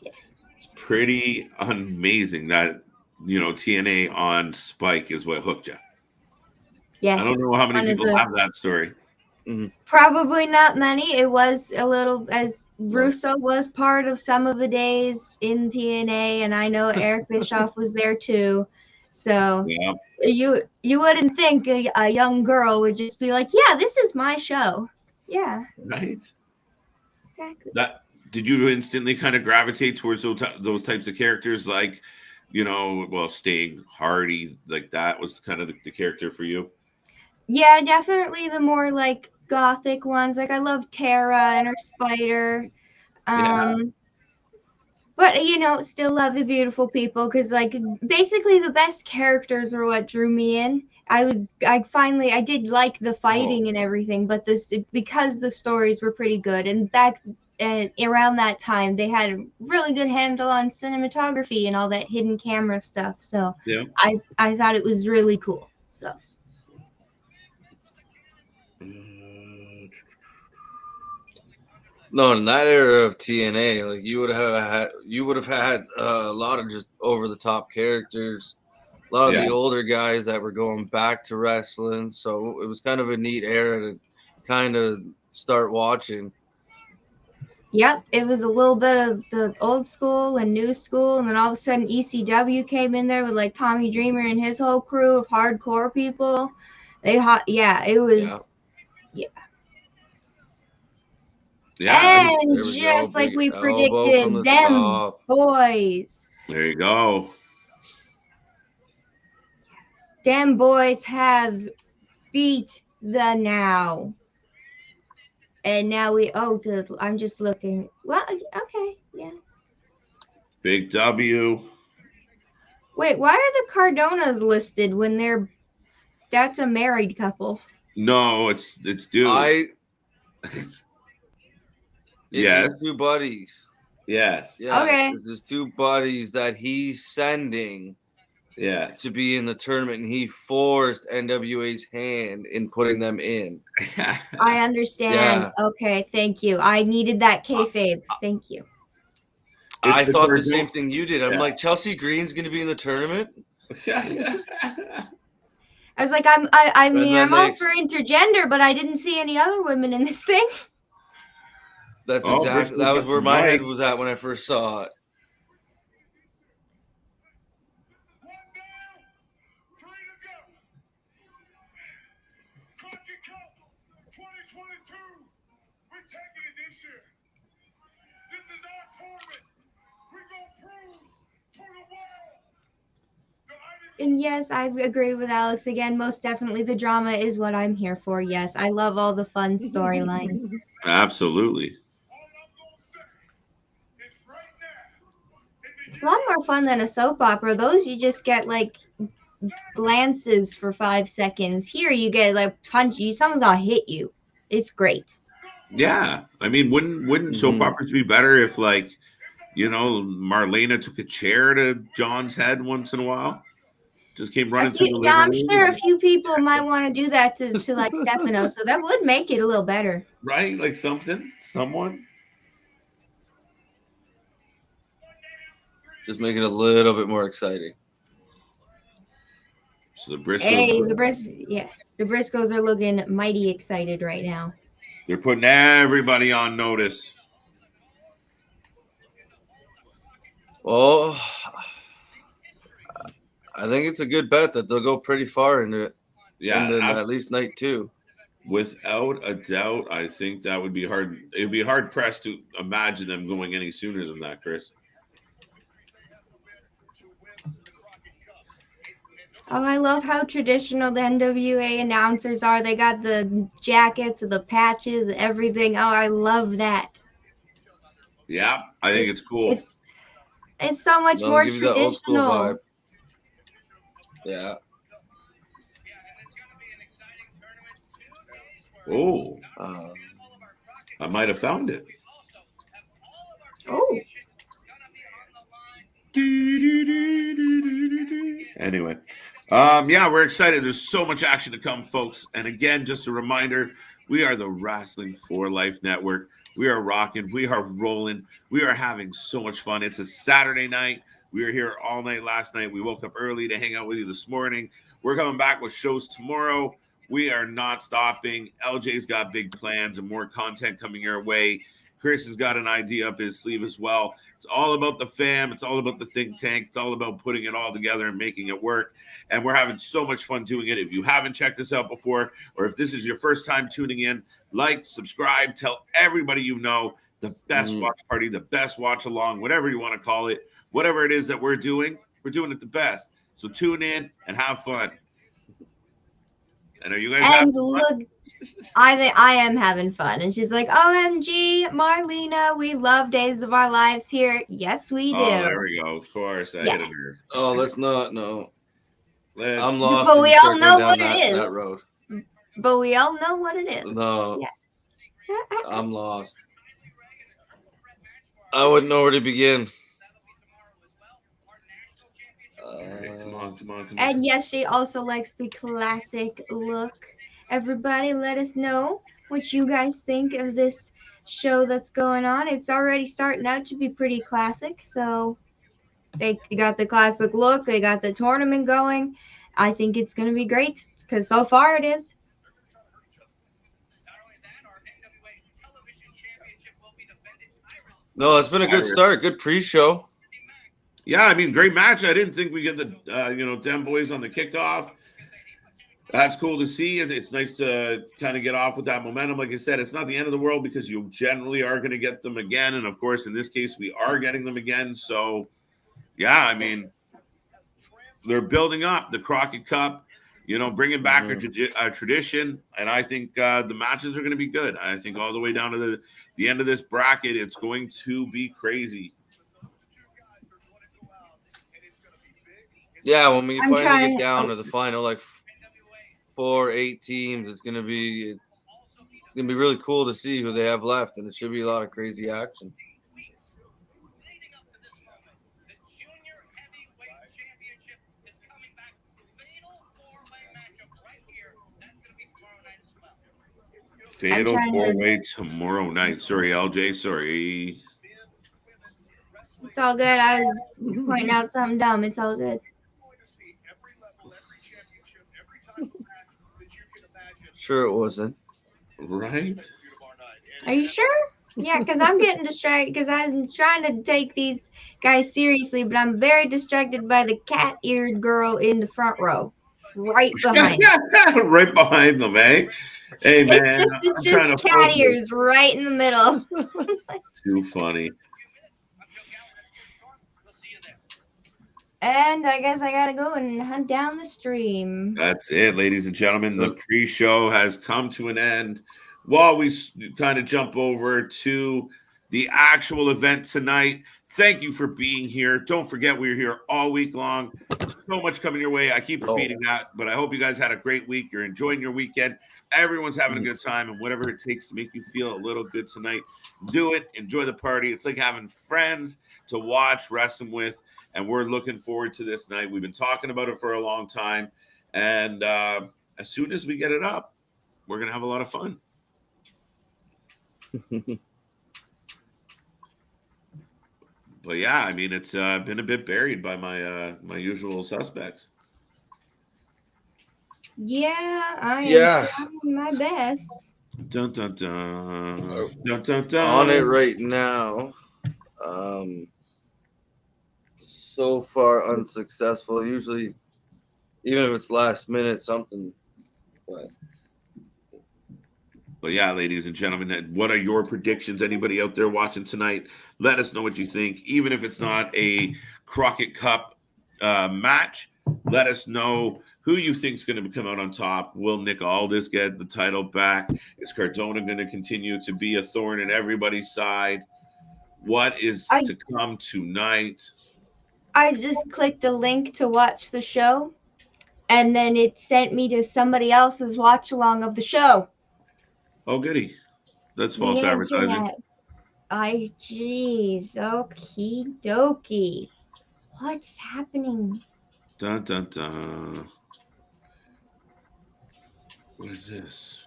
Yes. It's pretty amazing that, TNA on Spike is what hooked you. Yes. I don't know how many people have that story. Probably not many. It was a little, as Russo was part of some of the days in TNA, and I know Eric Bischoff was there too. So Yeah. You wouldn't think a young girl would just be like, "Yeah, this is my show." Yeah. Right? Exactly. Did you instantly kind of gravitate towards those types of characters, like, Sting, Hardy, like that was kind of the character for you? Yeah, definitely the more like gothic ones. Like I love Tara and her spider. But still love the beautiful people because like basically the best characters were what drew me in. I did like the fighting and everything, but because the stories were pretty good, and back around that time they had a really good handle on cinematography and all that hidden camera stuff. So yeah. I thought it was really cool. So. No, in that era of TNA, like you would have had a lot of just over the top characters, a lot of the older guys that were going back to wrestling. So it was kind of a neat era to kind of start watching. Yep, it was a little bit of the old school and new school, and then all of a sudden ECW came in there with like Tommy Dreamer and his whole crew of hardcore people. Yeah, it was. Yeah. Yeah. And There we go. just like Big we elbow from predicted, the them top. boys. There you go. Them boys have beat the Now. And now good. I'm just looking. Well, okay, yeah. Big W. Wait, why are the Cardonas listed when that's a married couple? No, it's dudes. Yes. It's two buddies. Yes. Yes. Okay. It's his two buddies that he's sending Yes. to be in the tournament, and he forced NWA's hand in putting them in. I understand. Yeah. Okay, thank you. I needed that kayfabe. Thank you. I thought the same thing you did. I'm Yeah. like, Chelsea Green's going to be in the tournament? I was like, I'm all for intergender, but I didn't see any other women in this thing. That Bristol's was got where the my head mic. was at when I first saw it. CROCKETT CUP 2022. We're taking it this year. This is our tournament. We're going to prove to the world. And yes, I agree with Alex again. Most definitely, the drama is what I'm here for. Yes, I love all the fun storylines. Absolutely. All I'm going to say is right now. It's a lot more fun than a soap opera. Those you just get like glances for 5 seconds. Here you get like punch you. Someone's gonna hit you. It's great. Yeah. I mean, wouldn't soap operas be better if, like, you know, Marlena took a chair to John's head once in a while? Just came running through the living I'm room. sure a few people might want to do that to like Stefano, so that would make it a little better. Right? Like someone. Just make it a little bit more exciting. So the Briscoes. Hey, the Briscoes are looking mighty excited right now. They're putting everybody on notice. Well, I think it's a good bet that they'll go pretty far into it. Yeah. And then at least night 2. Without a doubt, I think that would be hard. It would be hard pressed to imagine them going any sooner than that, Chris. Oh, I love how traditional the NWA announcers are. They got the jackets, the patches, everything. Oh, I love that. Yeah, I think it's cool. It's so much They'll more give you that old school traditional. vibe. Yeah. Oh, I might have found it. Oh. Anyway, yeah, we're excited. There's so much action to come, folks. And again, just a reminder, we are the Wrestling for Life Network. We are rocking. We are rolling. We are having so much fun. It's a Saturday night. We were here all night last night. We woke up early to hang out with you this morning. We're coming back with shows tomorrow. We are not stopping. LJ's got big plans and more content coming your way. Chris has got an idea up his sleeve as well. It's all about the fam. It's all about the think tank. It's all about putting it all together and making it work. And we're having so much fun doing it. If you haven't checked this out before, or if this is your first time tuning in, like, subscribe, tell everybody you know, the best watch party, the best watch along, whatever you want to call it, whatever it is that we're doing it the best. So tune in and have fun. And are you guys having fun? I am having fun. And she's like, OMG, Marlena, we love Days of Our Lives here. Yes, we do. Oh, there we go. Of course. I hit a nerve. Oh, let's not. No. I'm lost. But we all know what it is. That road. But we all know what it is. No. Yes. I'm lost. I wouldn't know where to begin. Come on. And yes, she also likes the classic look. Everybody, let us know what you guys think of this show that's going on. It's already starting out to be pretty classic. So they got the classic look. They got the tournament going. I think it's going to be great because so far it is. No, it's been a good start. Good pre-show. Yeah, I mean, great match. I didn't think we get the Dem Boys on the kickoff. That's cool to see. It's nice to kind of get off with that momentum. Like I said, it's not the end of the world because you generally are going to get them again, and of course, in this case, we are getting them again. So, yeah, I mean, they're building up the Crockett Cup. Bringing back a tradition, and I think the matches are going to be good. I think all the way down to the end of this bracket, it's going to be crazy. Yeah, when we finally get down to the final, like 4-8 teams, it's gonna be really cool to see who they have left, and it should be a lot of crazy action. Fatal 4-way tomorrow night. Sorry, LJ. Sorry. It's all good. I was pointing out something dumb. It's all good. Sure, it wasn't. Right? Are you sure? Yeah, because I'm getting distracted because I'm trying to take these guys seriously, but I'm very distracted by the cat-eared girl in the front row, right behind them. Right behind them, eh? Hey, man. It's just cat ears right in the middle. Too funny. And I guess I gotta go and hunt down the stream. That's it, ladies and gentlemen. The pre-show has come to an end. While we kind of jump over to the actual event tonight, thank you for being here. Don't forget, we're here all week long. So much coming your way. I keep repeating that, but I hope you guys had a great week. You're enjoying your weekend. Everyone's having a good time, and whatever it takes to make you feel a little good tonight, do it. Enjoy the party. It's like having friends to watch wrestling with, and we're looking forward to this night. We've been talking about it for a long time, and as soon as we get it up, we're going to have a lot of fun. But yeah, I mean, it's been a bit buried by my usual suspects. Yeah, I am trying my best. Dun, dun, dun. Dun, dun, dun. On it right now. So far unsuccessful. Usually, even if it's last minute, something. But yeah, ladies and gentlemen, what are your predictions? Anybody out there watching tonight? Let us know what you think. Even if it's not a Crockett Cup match, let us know who you think is going to come out on top. Will Nick Aldis get the title back? Is Cardona going to continue to be a thorn in everybody's side? What is to come tonight? I just clicked a link to watch the show, and then it sent me to somebody else's watch along of the show. Oh, goody. That's false advertising. Jeez. Okie dokie. What's happening? Dun, dun, dun. What is this?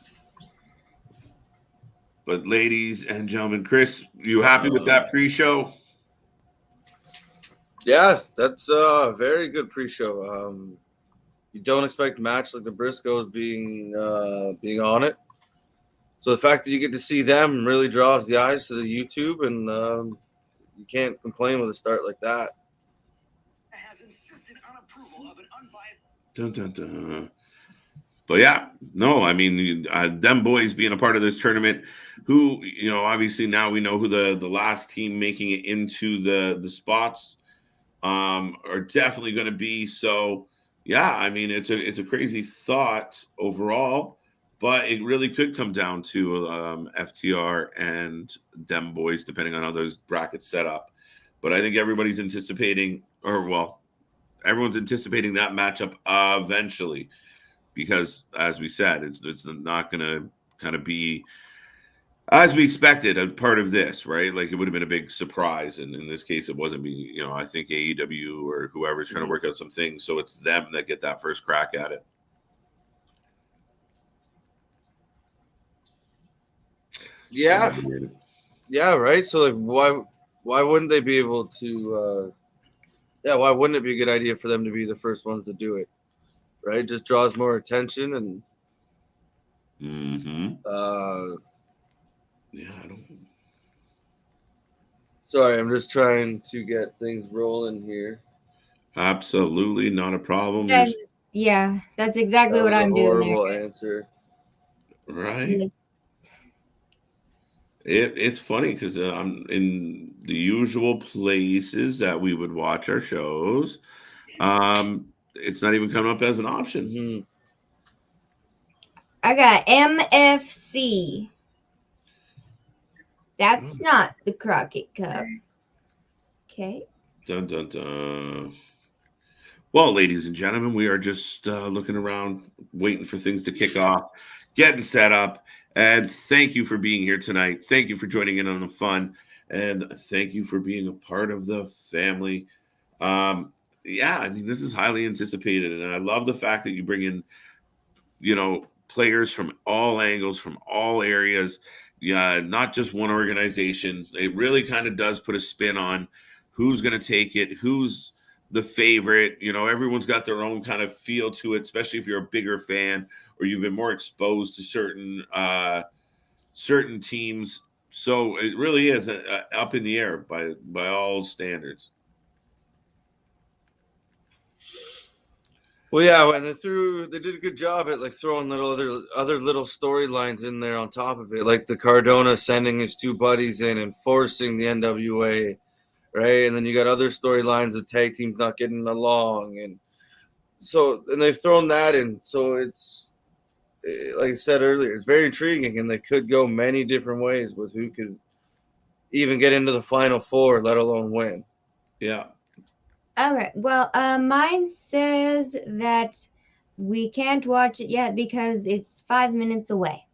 But ladies and gentlemen, Chris, you happy with that pre-show? Yeah, that's a very good pre-show. You don't expect a match like the Briscoes being on it. So the fact that you get to see them really draws the eyes to the YouTube, and you can't complain with a start like that. Has insisted on approval of an unbiased. Dun, dun, dun. But yeah, no, I mean, them boys being a part of this tournament, who, obviously now we know who the last team making it into the spots are definitely going to be. So yeah, I mean, it's a crazy thought overall. But it really could come down to FTR and them boys, depending on how those brackets set up. But I think everybody's anticipating, everyone's anticipating that matchup eventually, because as we said, it's not going to kind of be as we expected a part of this, right? Like, it would have been a big surprise, and in this case, it wasn't. I think AEW or whoever's trying to work out some things, so it's them that get that first crack at it. Yeah, right. So like, why wouldn't they be able to? Why wouldn't it be a good idea for them to be the first ones to do it? Right, just draws more attention and. Mm-hmm. I Sorry, I'm just trying to get things rolling here. Absolutely not a problem. That's exactly That what was a I'm doing there. horrible answer. Right. It's funny because I'm in the usual places that we would watch our shows. It's not even coming up as an option. Hmm. I got MFC. That's not the Crockett Cup. Okay. Dun dun dun. Well, ladies and gentlemen, we are just looking around, waiting for things to kick off, getting set up. And thank you for being here tonight. Thank you for joining in on the fun. And thank you for being a part of the family. Yeah, I mean, this is highly anticipated. And I love the fact that you bring in, players from all angles, from all areas. Yeah, not just one organization. It really kind of does put a spin on who's going to take it, who's the favorite. Everyone's got their own kind of feel to it, especially if you're a bigger fan or you've been more exposed to certain teams. So it really is up in the air by all standards. Well, yeah, when they did a good job at like throwing other little storylines in there on top of it, like the Cardona sending his two buddies in and forcing the NWA, right? And then you got other storylines of tag teams not getting along, and they've thrown that in. So it's like I said earlier, it's very intriguing, and they could go many different ways with who could even get into the final four, let alone win. Yeah. Okay. Well, mine says that we can't watch it yet because it's 5 minutes away.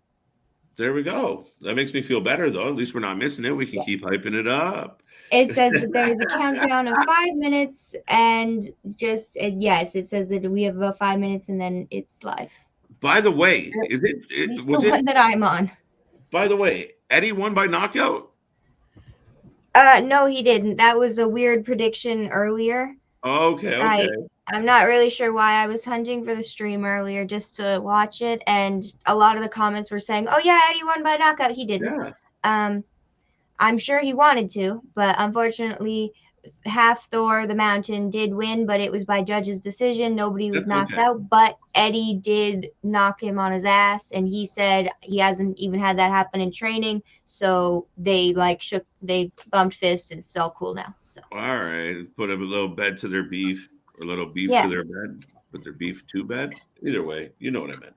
There we go. That makes me feel better, though. At least we're not missing it. We can keep hyping it up. It says that there's a countdown of 5 minutes, and yes, it says that we have about 5 minutes, and then it's live. By the way, It's the one that I'm on. By the way, Eddie won by knockout? No, he didn't. That was a weird prediction earlier. Okay. I'm not really sure why. I was hunting for the stream earlier just to watch it, and a lot of the comments were saying, "Oh yeah, Eddie won by knockout." He didn't. Yeah. I'm sure he wanted to, but unfortunately, Half Thor the Mountain did win, but it was by judge's decision. Nobody was knocked out, but Eddie did knock him on his ass, and he said he hasn't even had that happen in training. So they bumped fists, and it's all cool now. So all right, put a little bed to their beef, or a little beef to their bed, put their beef to bed. Either way, you know what I meant.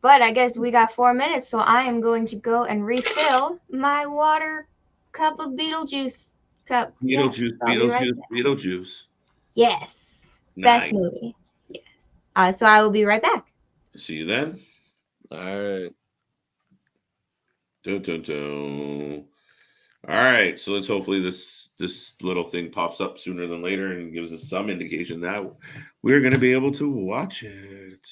But I guess we got 4 minutes, so I am going to go and refill my water cup of Beetlejuice cup. Beetlejuice. Yes. Nice. Best movie. Yes. So I will be right back. See you then. All right. Dun, dun, dun. All right. So let's hopefully this little thing pops up sooner than later and gives us some indication that we're going to be able to watch it.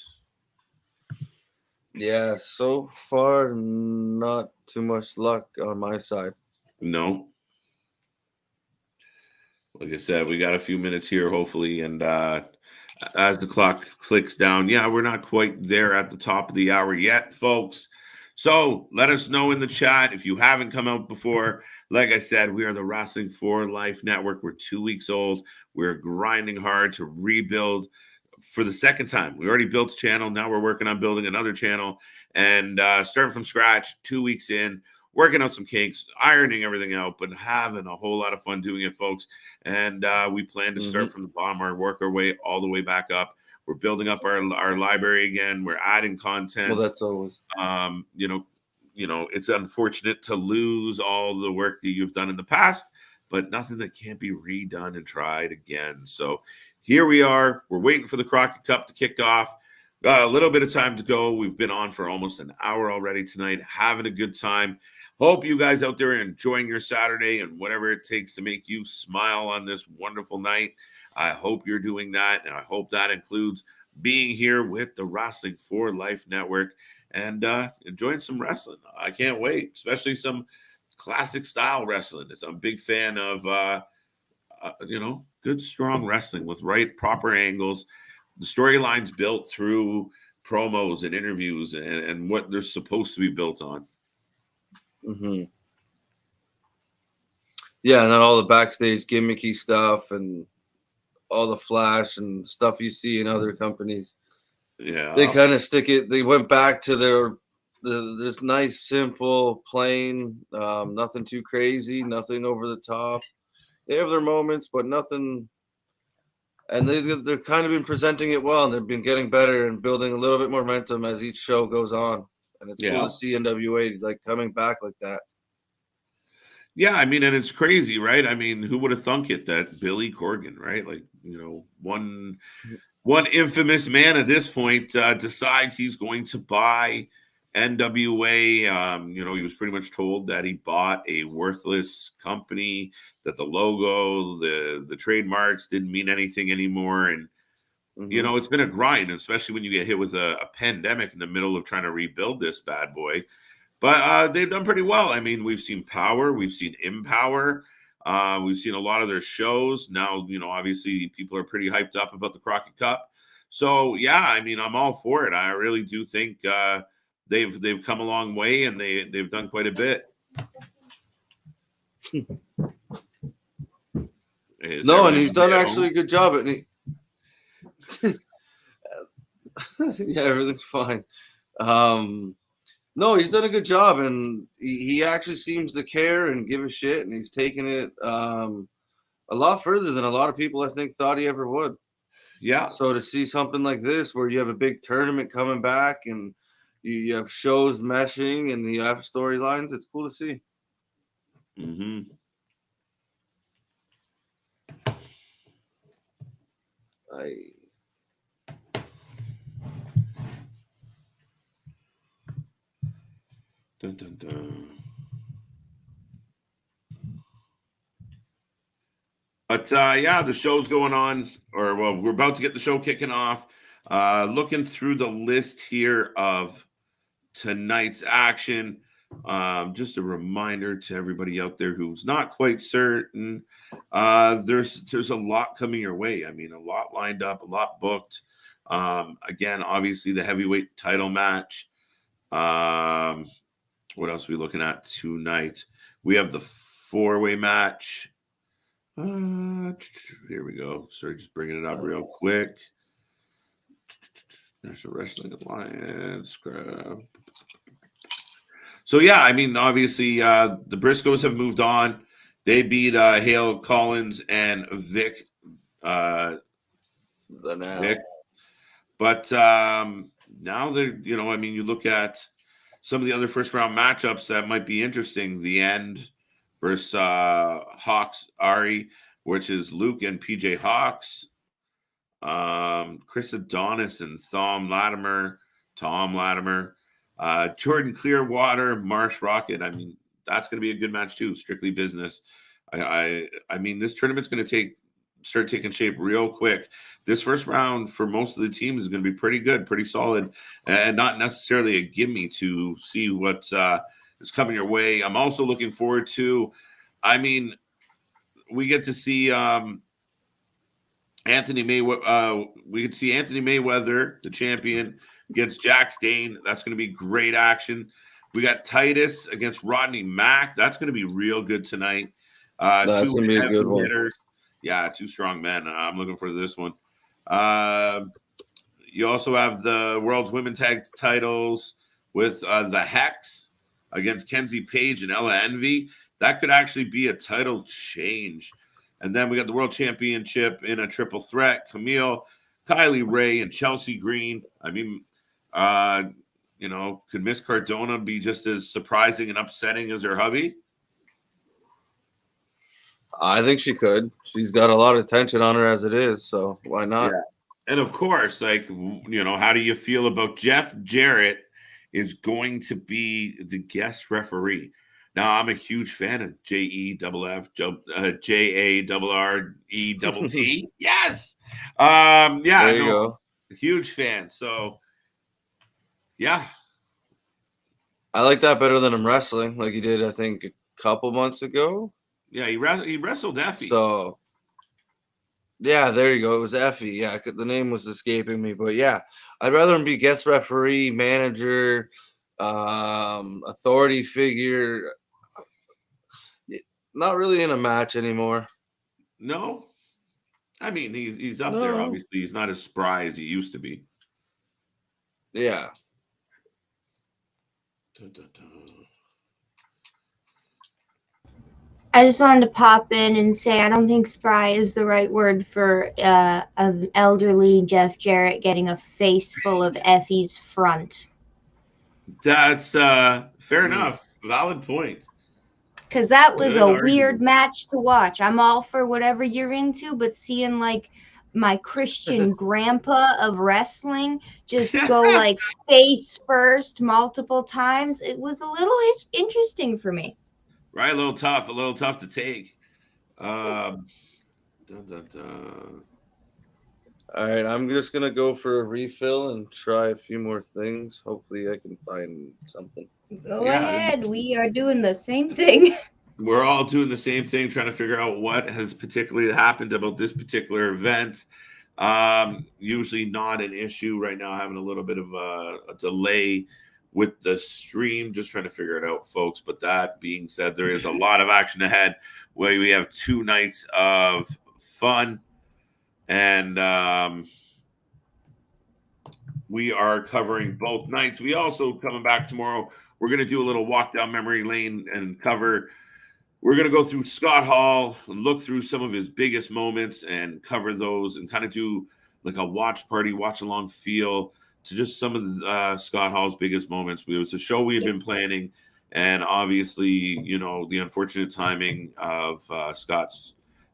Yeah, so far, not too much luck on my side. No. Like I said, we got a few minutes here, hopefully. And as the clock clicks down, we're not quite there at the top of the hour yet, folks. So let us know in the chat if you haven't come out before. Like I said, we are the Wrestling for Life Network. We're 2 weeks old. We're grinding hard to rebuild for the second time. We already built a channel. Now we're working on building another channel and starting from scratch 2 weeks in, working out some kinks, ironing everything out, but having a whole lot of fun doing it, folks. And we plan to start from the bottom and work our way all the way back up. We're building up our library again. We're adding content. Well, that's always, it's unfortunate to lose all the work that you've done in the past, but nothing that can't be redone and tried again. So here we are. We're waiting for the Crockett Cup to kick off. Got a little bit of time to go. We've been on for almost an hour already tonight, having a good time. Hope you guys out there are enjoying your Saturday and whatever it takes to make you smile on this wonderful night. I hope you're doing that, and I hope that includes being here with the Wrestling for Life Network and enjoying some wrestling. I can't wait, especially some classic style wrestling. I'm a big fan of, good, strong wrestling with proper angles. The storylines built through promos and interviews and what they're supposed to be built on. Yeah, and then all the backstage gimmicky stuff and all the flash and stuff you see in other companies. Yeah. They kind of stick it. They went back to this nice, simple, plain, nothing too crazy, nothing over the top. They have their moments, but nothing. And they've kind of been presenting it well, and they've been getting better and building a little bit more momentum as each show goes on. And it's cool Yeah. to see NWA like coming back like that. Yeah, I mean, and it's crazy, right? I mean, who would have thunk it that Billy Corgan, right? Like, one infamous man at this point decides he's going to buy NWA. He was pretty much told that he bought a worthless company, that the logo, the trademarks didn't mean anything anymore. And, it's been a grind, especially when you get hit with a pandemic in the middle of trying to rebuild this bad boy. But they've done pretty well. I mean, we've seen Power, we've seen Empower, we've seen a lot of their shows. Now, obviously people are pretty hyped up about the Crockett Cup. So yeah, I mean, I'm all for it. I really do think they've come a long way, and they've done quite a bit. No, and he's done actually a good job. And yeah, everything's fine. No, he's done a good job, and he actually seems to care and give a shit, and he's taken it a lot further than a lot of people I think thought he ever would. Yeah. So to see something like this, where you have a big tournament coming back, and you have shows meshing, and you have storylines, it's cool to see. Mm-hmm. Dun, dun, dun. But yeah, the show's going on, we're about to get the show kicking off. Looking through the list here of tonight's action. Just a reminder to everybody out there who's not quite certain. There's a lot coming your way. I mean, a lot lined up, a lot booked. Again, obviously the heavyweight title match. What else are we looking at tonight? We have the 4-way match. Here we go. Sorry, just bringing it up real quick. National Wrestling Alliance. So yeah, I mean, obviously, the Briscoes have moved on. They beat Hale Collins and Vic. Vic. But now they're, I mean, you look at some of the other first round matchups that might be interesting. The End versus Hawks Ari, which is Luke and PJ Hawks. Chris Adonis and Tom Latimer. Jordan Clearwater, Marsh Rocket. I mean, that's going to be a good match too. Strictly business. I mean, this tournament's going to start taking shape real quick. This first round for most of the teams is going to be pretty good, pretty solid, and not necessarily a gimme to see what is coming your way. I'm also looking forward to, I mean, we get to see Anthony Mayweather. We could see Anthony Mayweather, the champion, against Jack Stane. That's going to be great action. We got Titus against Rodney Mack. That's going to be real good tonight. That's going to be a good one. Hitters. Yeah, 2 strong men. I'm looking for this one. You also have the World's Women Tag titles with the Hex against Kenzie Page and Ella Envy. That could actually be a title change. And then we got the World Championship in a triple threat. Camille, Kylie Ray, and Chelsea Green. I mean, could Miss Cardona be just as surprising and upsetting as her hubby? I think she could. She's got a lot of tension on her as it is, so why not? Yeah. And of course, how do you feel about Jeff Jarrett is going to be the guest referee? Now, I'm a huge fan of JARRETT. Yes. There you go. Huge fan. So, yeah. I like that better than him wrestling, like he did, I think, a couple months ago. Yeah, he wrestled Effie. So, yeah, there you go. It was Effie. Yeah, the name was escaping me. But, yeah, I'd rather him be guest referee, manager, authority figure. Not really in a match anymore. No, I mean he's up there. No. Obviously, he's not as spry as he used to be. Yeah. Dun, dun, dun. I just wanted to pop in and say I don't think spry is the right word for an elderly Jeff Jarrett getting a face full of Effie's front. That's fair enough. Valid point. Because that was Good a argument. weird match to watch. I'm all for whatever you're into, but seeing like my Christian grandpa of wrestling just go like face first multiple times, it was a little interesting for me. Right, a little tough to take. Dun, dun, dun. All right, I'm just gonna go for a refill and try a few more things. Hopefully, I can find something. Go Yeah. ahead. We are doing the same thing. We're all doing the same thing, trying to figure out what has particularly happened about this particular event. Usually not an issue right now, having a little bit of a delay with the stream, just trying to figure it out, folks. But that being said, there is a lot of action ahead where we have 2 nights of fun, and we are covering both nights. We also coming back tomorrow. We're going to do a little walk down memory lane and cover. We're going to go through Scott Hall, look through some of his biggest moments and cover those and kind of do like a watch party, watch along feel to just some of Scott Hall's biggest moments. It was a show we had been planning. And obviously, you know, the unfortunate timing of Scott's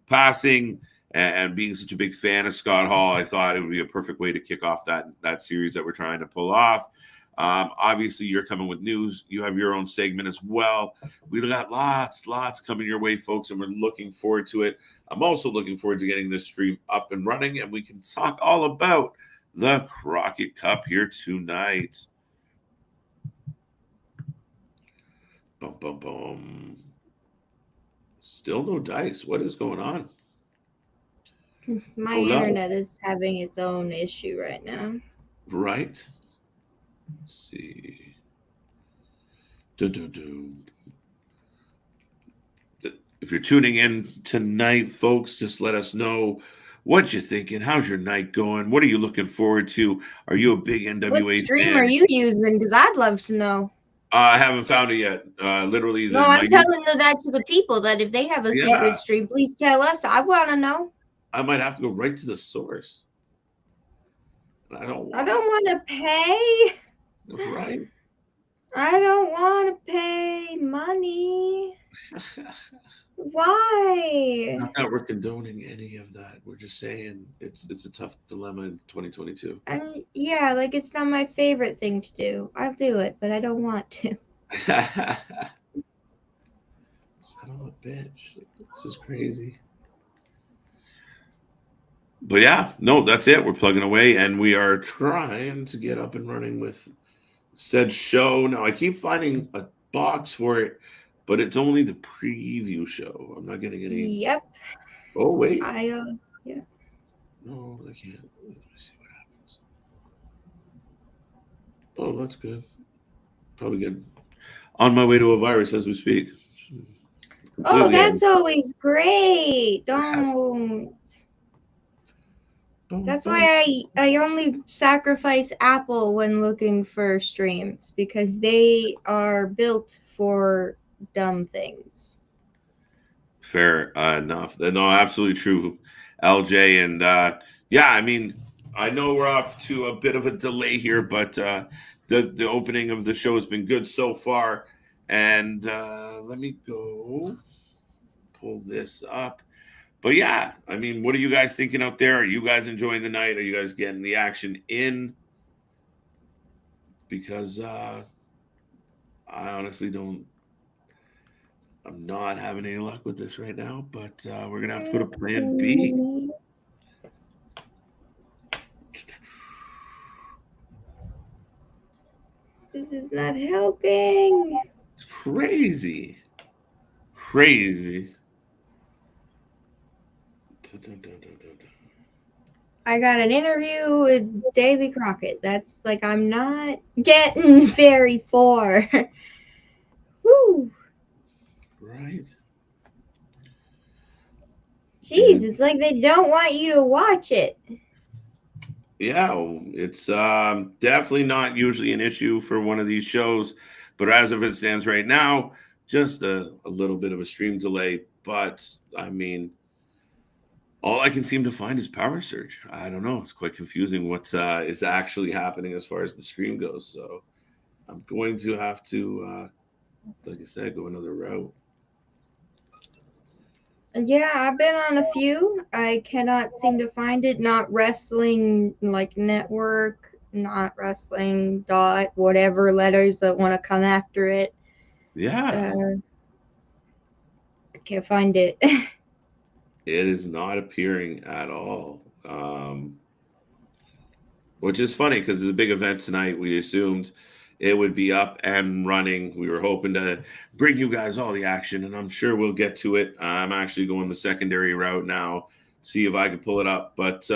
passing and being such a big fan of Scott Hall, I thought it would be a perfect way to kick off that series that we're trying to pull off. Obviously, you're coming with news. You have your own segment as well. We've got lots coming your way, folks, and we're looking forward to it. I'm also looking forward to getting this stream up and running, and we can talk all about the Crockett Cup here tonight. Bum, bum, bum. Still no dice. What is going on? My Oh, no. internet is having its own issue right now. Right. Let's see. If you're tuning in tonight, folks, just let us know what you're thinking. How's your night going? What are you looking forward to? Are you a big NWA What stream fan? are you using? Because I'd love to know. I haven't found it yet. Literally. No, I'm telling that to the people that if they have a Yeah. secret stream, please tell us. I want to know. I might have to go right to the source. I don't want to pay. Right. I don't want to pay money. Why? Not that we're condoning any of that. We're just saying it's a tough dilemma in 2022. Yeah, like it's not my favorite thing to do. I'll do it, but I don't want to. Son of a bitch. This is crazy. But yeah, no, that's it. We're plugging away and we are trying to get up and running with said show. Now I keep finding a box for it, but it's only the preview show. I'm not getting any. Yep. Oh, wait. Yeah. No, I can't. Let me see what happens. Oh, that's good. Probably good. On my way to a virus as we speak. Oh, that's always great. Don't. That's why I only sacrifice Apple when looking for streams, because they are built for dumb things. Fair enough. No, absolutely true, LJ. And yeah, I mean, I know we're off to a bit of a delay here, but the opening of the show has been good so far. And let me go pull this up. But yeah, I mean, what are you guys thinking out there? Are you guys enjoying the night? Are you guys getting the action in? Because I honestly don't. I'm not having any luck with this right now, but we're going to have to go to plan B. This is not helping. It's crazy. Crazy. I got an interview with Davy Crockett. That's like I'm not getting very far. Woo. Right. Jeez, it's like they don't want you to watch it. Yeah, it's definitely not usually an issue for one of these shows, but as of it stands right now, just a little bit of a stream delay. But I mean, all I can seem to find is Power Surge. I don't know. It's quite confusing what is actually happening as far as the stream goes. So I'm going to have to, like I said, go another route. Yeah, I've been on a few. I cannot seem to find it. Not wrestling like network, not wrestling dot whatever letters that want to come after it. Yeah, I can't find it. it is not appearing at all. Which is funny because it's a big event tonight. We assumed it would be up and running. We were hoping to bring you guys all the action, and I'm sure we'll get to it. I'm actually going the secondary route now, see if I can pull it up. But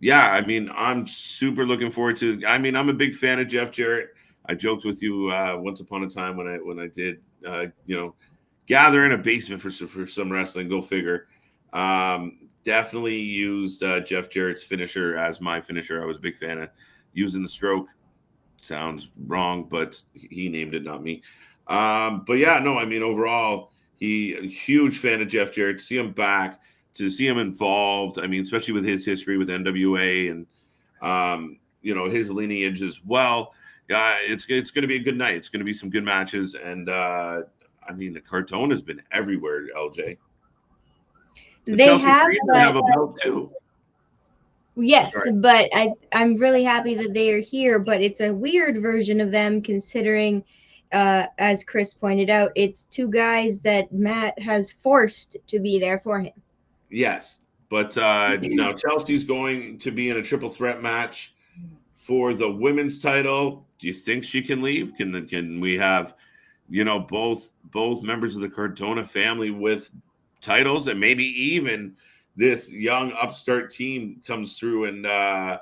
yeah, I mean, I'm super looking forward to. I mean, I'm a big fan of Jeff Jarrett. I joked with you once upon a time when I did, gather in a basement for some wrestling. Go figure. Definitely used Jeff Jarrett's finisher as my finisher. I was a big fan of using the stroke. Sounds wrong, but he named it, not me. But yeah, no, I mean, overall, a huge fan of Jeff Jarrett. To see him back, to see him involved, I mean, especially with his history with NWA and, his lineage as well. Yeah, it's going to be a good night. It's going to be some good matches. And, I mean, the Cartone has been everywhere, LJ. They Chelsea have, Green but, have a belt too. yes, Sorry. but I'm really happy that they are here. But it's a weird version of them considering, as Chris pointed out, it's two guys that Matt has forced to be there for him. Yes, but now Chelsea's going to be in a triple threat match for the women's title. Do you think she can leave? Can we have, both members of the Cardona family with titles, and maybe even this young upstart team comes through and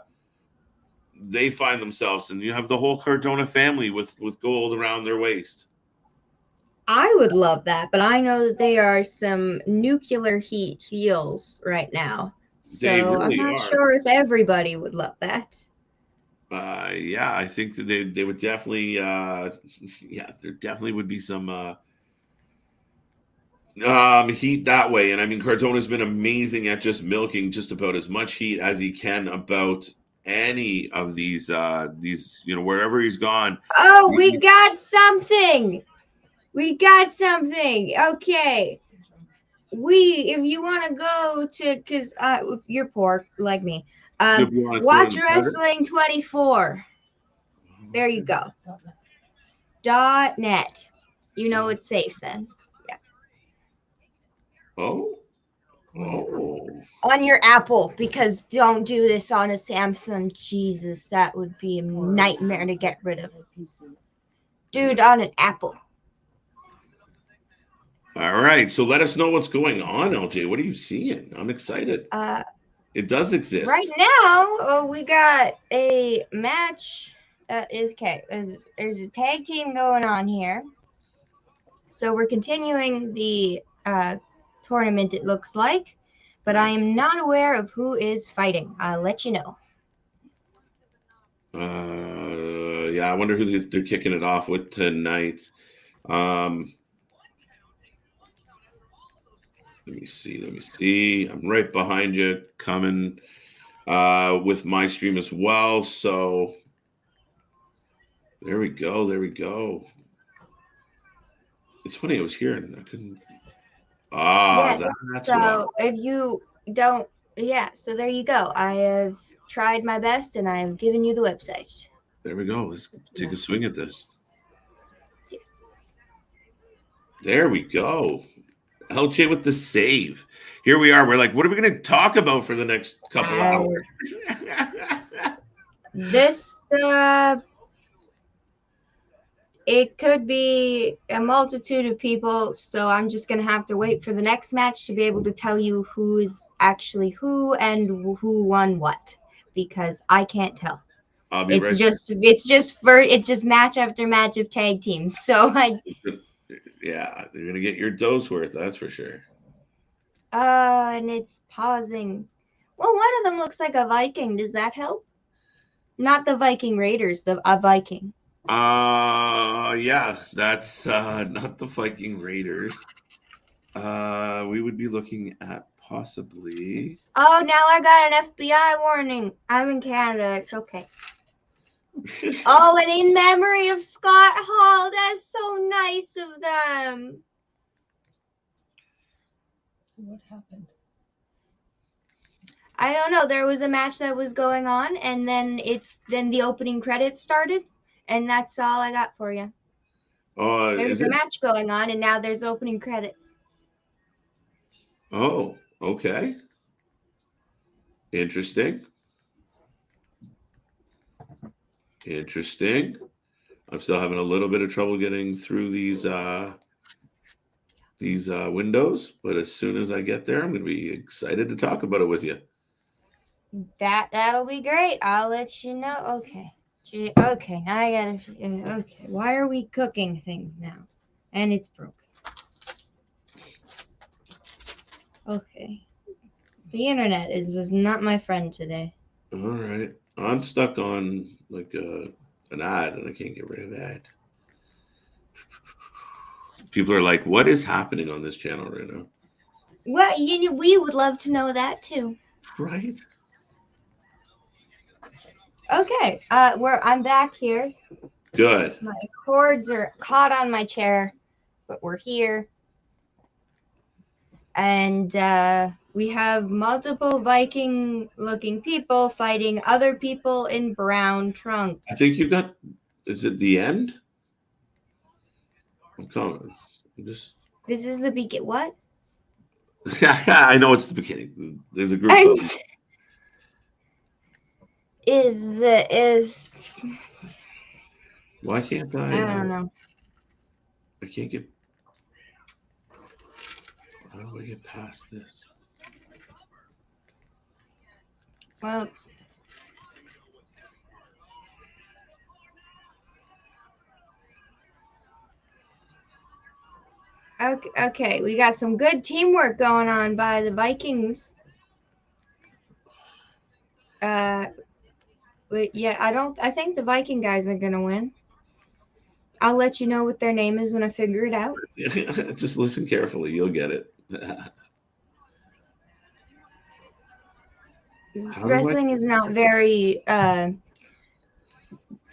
they find themselves, and you have the whole Cardona family with gold around their waist. I would love that, but I know that they are some nuclear heat heels right now. They So I'm really not are. sure if everybody would love that. Yeah, I think that they would definitely, there definitely would be some heat that way. And I mean, Cardona's been amazing at just milking just about as much heat as he can about any of these, wherever he's gone. Oh, we got something. We got something. Okay. If you want to go to, because if you're poor like me, If you wanna throw watch in the powder. Wrestling 24. There you go. .net. You know it's safe then. Oh. On your Apple, because don't do this on a Samsung. Jesus, that would be a nightmare to get rid of. Dude, on an Apple. All right. So let us know what's going on, LJ. What are you seeing? I'm excited. It does exist. Right now, we got a match. There's a tag team going on here. So we're continuing the tournament, it looks like. But I am not aware of who is fighting. I'll let you know. Yeah, I wonder who they're kicking it off with tonight. Let me see. I'm right behind you, coming with my stream as well. So there we go. It's funny, I was here and I couldn't. That's so if you don't, so there you go. I have tried my best and I have given you the website. There we go. Let's take a swing at this. There we go. LJ with the save. Here we are. We're like, what are we going to talk about for the next couple hours? This, it could be a multitude of people, so I'm just going to have to wait for the next match to be able to tell you who is actually who and who won what, because I can't tell. I'll be right. It's just match after match of tag teams. So yeah, you're going to get your dose worth, that's for sure. And it's pausing. Well, one of them looks like a Viking. Does that help? Not the Viking Raiders, a Viking. Yeah, that's not the Viking Raiders. We would be looking at possibly. Oh, now I got an FBI warning. I'm in Canada. It's okay. Oh, and in memory of Scott Hall. That's so nice of them. So what happened? I don't know. There was a match that was going on, and then the opening credits started, and that's all I got for you. There was a match going on, and now there's opening credits. Oh, okay. Interesting. I'm still having a little bit of trouble getting through these windows, but as soon as I get there, I'm going to be excited to talk about it with you. That'll be great. I'll let you know. Okay. Okay, now I gotta. Okay, why are we cooking things now? And it's broken. Okay. The internet is not my friend today. All right. I'm stuck on like an ad and I can't get rid of that. People are like, what is happening on this channel right now? Well, we would love to know that too. Right. Okay. I'm back here. Good. My cords are caught on my chair, but we're here. And we have multiple Viking-looking people fighting other people in brown trunks. I think you got. Is it the end? I'm coming. This is the begin. What? I know it's the beginning. There's a group of. Is. Why can't I? I don't know. I can't get. How do I get past this? Well. Okay, we got some good teamwork going on by the Vikings. But yeah, I think the Viking guys are gonna win. I'll let you know what their name is when I figure it out. Just listen carefully, you'll get it. Wrestling is not very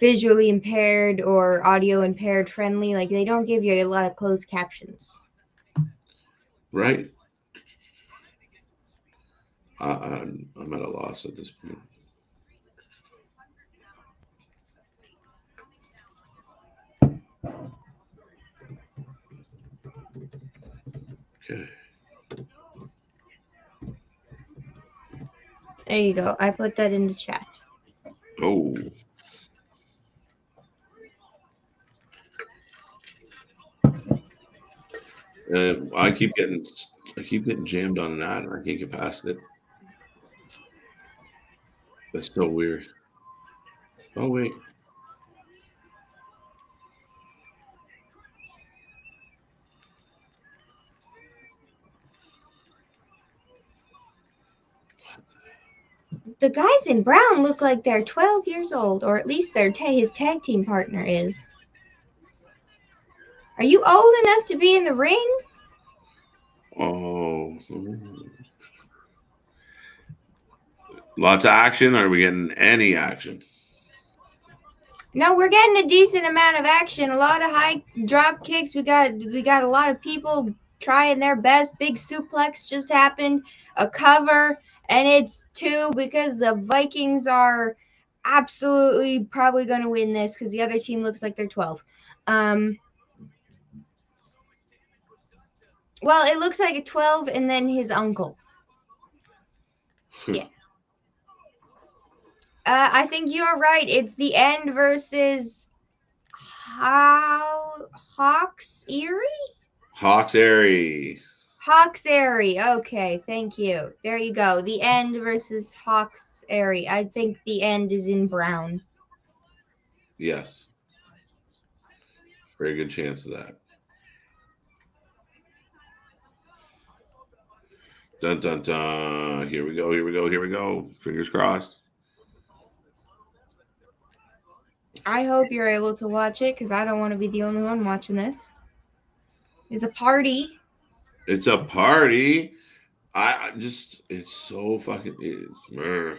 visually impaired or audio impaired friendly. Like they don't give you a lot of closed captions. Right. I'm at a loss at this point. Okay. There you go. I put that in the chat. Oh. I keep getting jammed on an ad and I can't get past it. That's so weird. Oh wait. The guys in brown look like they're 12 years old, or at least his tag team partner is. Are you old enough to be in the ring? Oh. Lots of action. Are we getting any action? No, we're getting a decent amount of action. A lot of high drop kicks. We got a lot of people trying their best. Big suplex just happened. A cover, and it's 2 because the Vikings are absolutely probably going to win this because the other team looks like they're 12. Well, it looks like a 12 and then his uncle. Yeah. I think you're right. It's the End versus Hawks Erie? Hawks Airy. Hawks Airy. Okay, thank you. There you go. The End versus Hawks Airy. I think the End is in brown. Yes. Very good chance of that. Dun dun dun. Here we go. Here we go. Here we go. Fingers crossed. I hope you're able to watch it because I don't want to be the only one watching this. It's a party. It's a party. I just, it's so fucking. It's,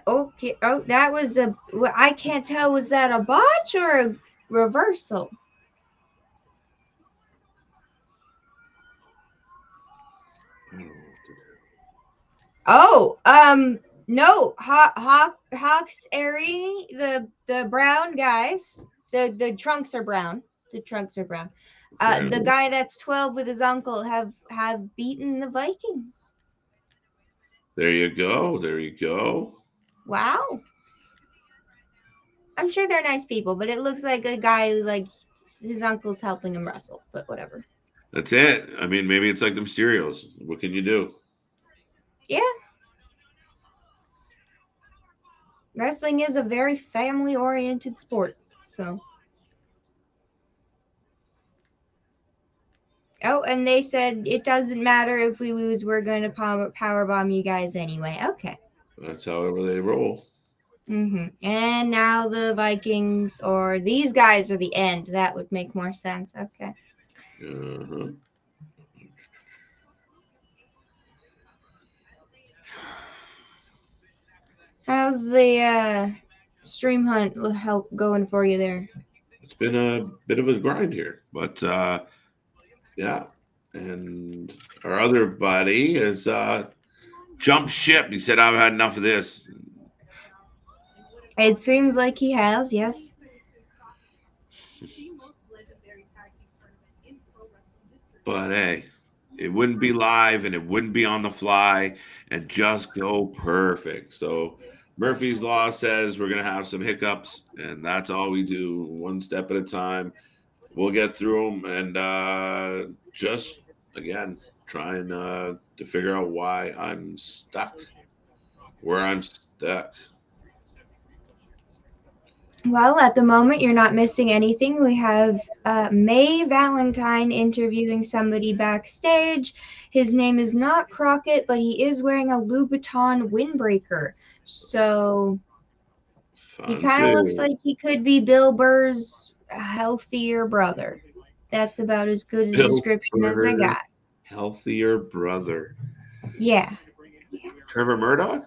Okay. Oh, that was a. I can't tell. Was that a botch or a reversal? Oh, no. Hawks, Airy, the brown guys. The trunks are brown. The trunks are brown. The guy that's 12 with his uncle have beaten the Vikings. There you go. There you go. Wow. I'm sure they're nice people, but it looks like a guy like his uncle's helping him wrestle, but whatever. That's it. I mean, maybe it's like the Mysterios. What can you do? Yeah. Wrestling is a very family-oriented sport, so. Oh, and they said it doesn't matter if we lose, we're going to powerbomb you guys anyway. Okay. That's however they roll. And now the Vikings or these guys are the end. That would make more sense. Okay. Uh-huh. How's the stream hunt help going for you there? It's been a bit of a grind here, but yeah. And our other buddy is jumped ship. He said, I've had enough of this. It seems like he has, yes. But hey, it wouldn't be live and it wouldn't be on the fly and just go perfect. So Murphy's Law says we're going to have some hiccups, and that's all we do, one step at a time. We'll get through them and just, again, trying to figure out why I'm stuck, where I'm stuck. Well, at the moment, you're not missing anything. We have May Valentine interviewing somebody backstage. His name is not Crockett, but he is wearing a Louboutin windbreaker. So he kind of looks like he could be Bill Burr's healthier brother. That's about as good a description as I got. Healthier brother. Yeah. Trevor Murdoch?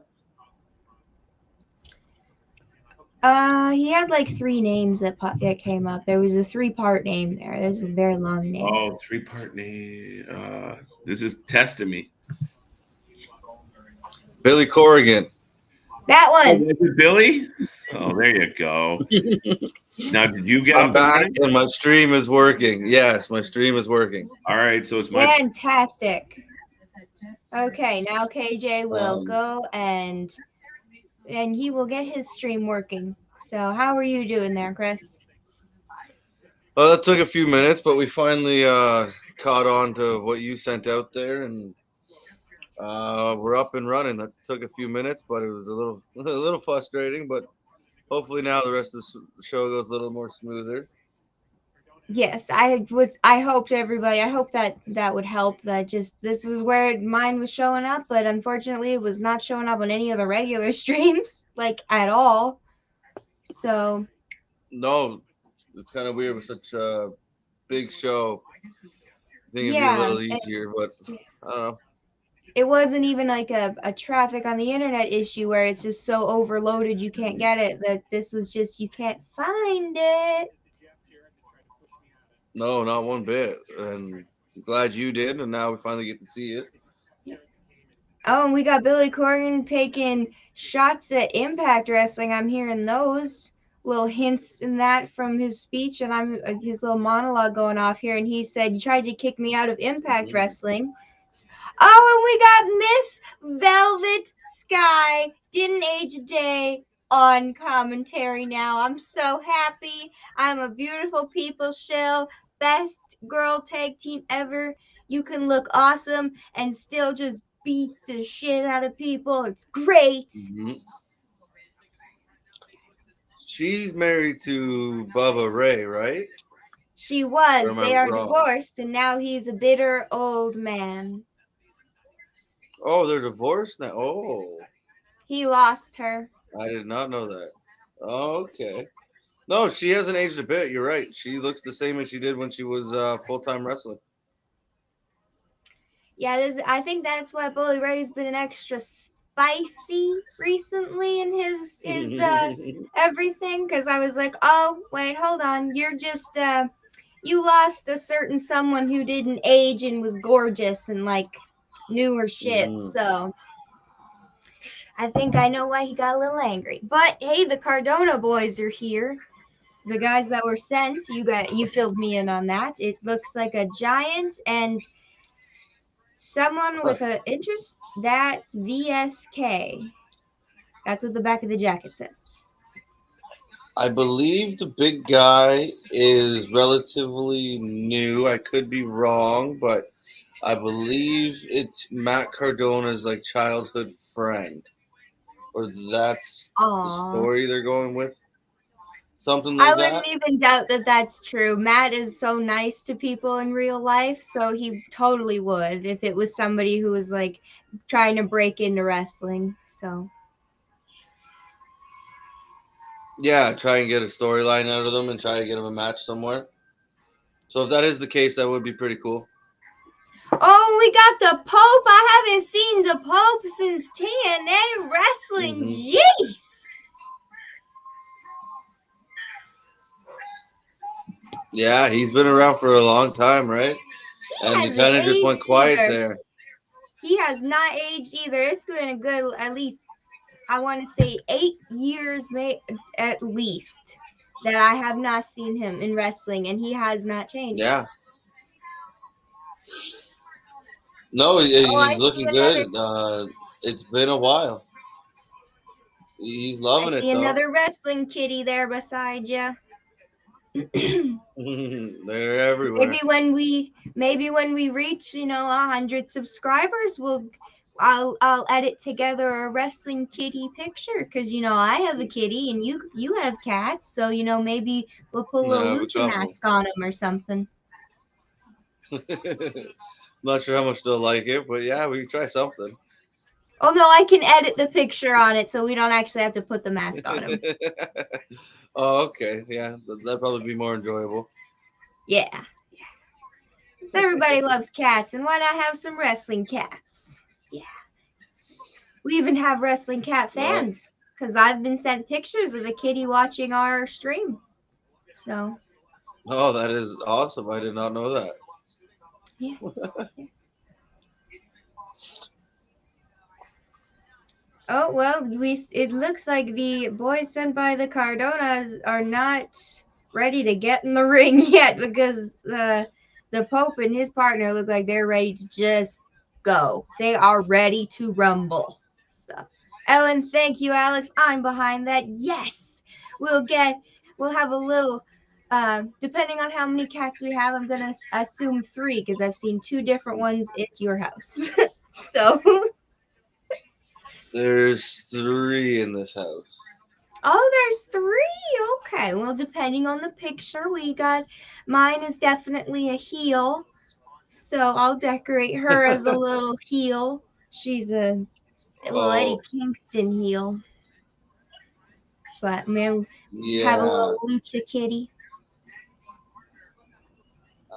He had like 3 names that came up. There was a 3-part name there. There's a very long name. Oh, 3-part name. This is testing me. Billy Corrigan. That one. Oh, is it Billy? Oh, there you go. Now, did you get I'm up back and and my stream is working. Yes, my stream is working. all right, so it's my Fantastic. Okay, now KJ will go and he will get his stream working. So how are you doing there, Chris? Well, that took a few minutes, but we finally caught on to what you sent out there, and we're up and running. That took a few minutes, but it was a little frustrating. But hopefully now the rest of the show goes a little more smoother. Yes, I hoped everybody. I hope that would help. This is where mine was showing up, but unfortunately, it was not showing up on any of the regular streams, like at all. So. No, it's kind of weird with such a big show. I think it'd be a little easier, but I don't know. It wasn't even like a traffic on the internet issue where it's just so overloaded you can't get it. That this was just you can't find it. No, not one bit. And I'm glad you did, and now we finally get to see it. Oh, and we got Billy Corgan taking shots at Impact Wrestling. I'm hearing those little hints in that from his speech, and I'm his little monologue going off here. And he said, "You tried to kick me out of Impact Wrestling." Oh, and we got Miss Velvet Sky. Didn't age a day on commentary now. I'm so happy. I'm a beautiful people shill. Best girl tag team ever. You can look awesome and still just beat the shit out of people. It's great. Mm-hmm. She's married to Bubba Ray, right? She Or was. am I They are wrong? divorced, and now he's a bitter old man. Oh, they're divorced now. Oh, He lost her. I did not know that. Okay. No, she hasn't aged a bit. You're right. She looks the same as she did when she was full-time wrestling. Yeah, I think that's why Bully Ray's been an extra spicy recently in his everything. Because I was like, oh wait, hold on, you're just you lost a certain someone who didn't age and was gorgeous and like newer shit. Mhm. So I think I know why he got a little angry. But hey, the Cardona boys are here. The guys that were sent, you filled me in on that. It looks like a giant and someone with an interest. That's VSK. That's what the back of the jacket says. I believe the big guy is relatively new. I could be wrong, but I believe it's Matt Cardona's like childhood friend, or that's the Aww. story they're going with. Something I like wouldn't that. even doubt that that's true. Matt is so nice to people in real life, so he totally would if it was somebody who was like trying to break into wrestling. So Yeah, try and get a storyline out of them and try to get them a match somewhere. So if that is the case, that would be pretty cool. oh, we got the Pope. I haven't seen the Pope since TNA wrestling. Mhm. Jeez. Yeah, he's been around for a long time, right? And he hasn't kind of just went aged quiet either. there. He has not aged either. It's been a good, at least, I want to say 8 years, at least, that I have not seen him in wrestling, and he has not changed. Yeah. No, Oh, I he's see looking another. good. It's been a while. He's loving I it see though. another wrestling kitty there beside you. They're everywhere. maybe when we reach 100 subscribers, I'll edit together a wrestling kitty picture because I have a kitty and you have cats, so maybe we'll put a I little have a lucha couple. mask on them or something. Not sure how much they'll like it, but yeah, we can try something. Oh no, I can edit the picture on it so we don't actually have to put the mask on him. Oh, okay. Yeah, that'd probably be more enjoyable. Yeah. So everybody loves cats, and why not have some wrestling cats? Yeah. We even have wrestling cat fans because I've been sent pictures of a kitty watching our stream. So. Oh, that is awesome. I did not know that. Yeah. Oh well, it looks like the boys sent by the Cardonas are not ready to get in the ring yet because the Pope and his partner look like they're ready to just go. They are ready to rumble. So, Ellen, thank you, Alex. I'm behind that. Yes, we'll have a little. Depending on how many cats we have, I'm gonna assume 3 because I've seen 2 different ones at your house. So. There's 3 in this house. Oh, there's 3. Okay. Well, depending on the picture, mine is definitely a heel. So I'll decorate her as a little heel. She's a little Eddie Kingston heel. But man, have a Yeah. little lucha kitty.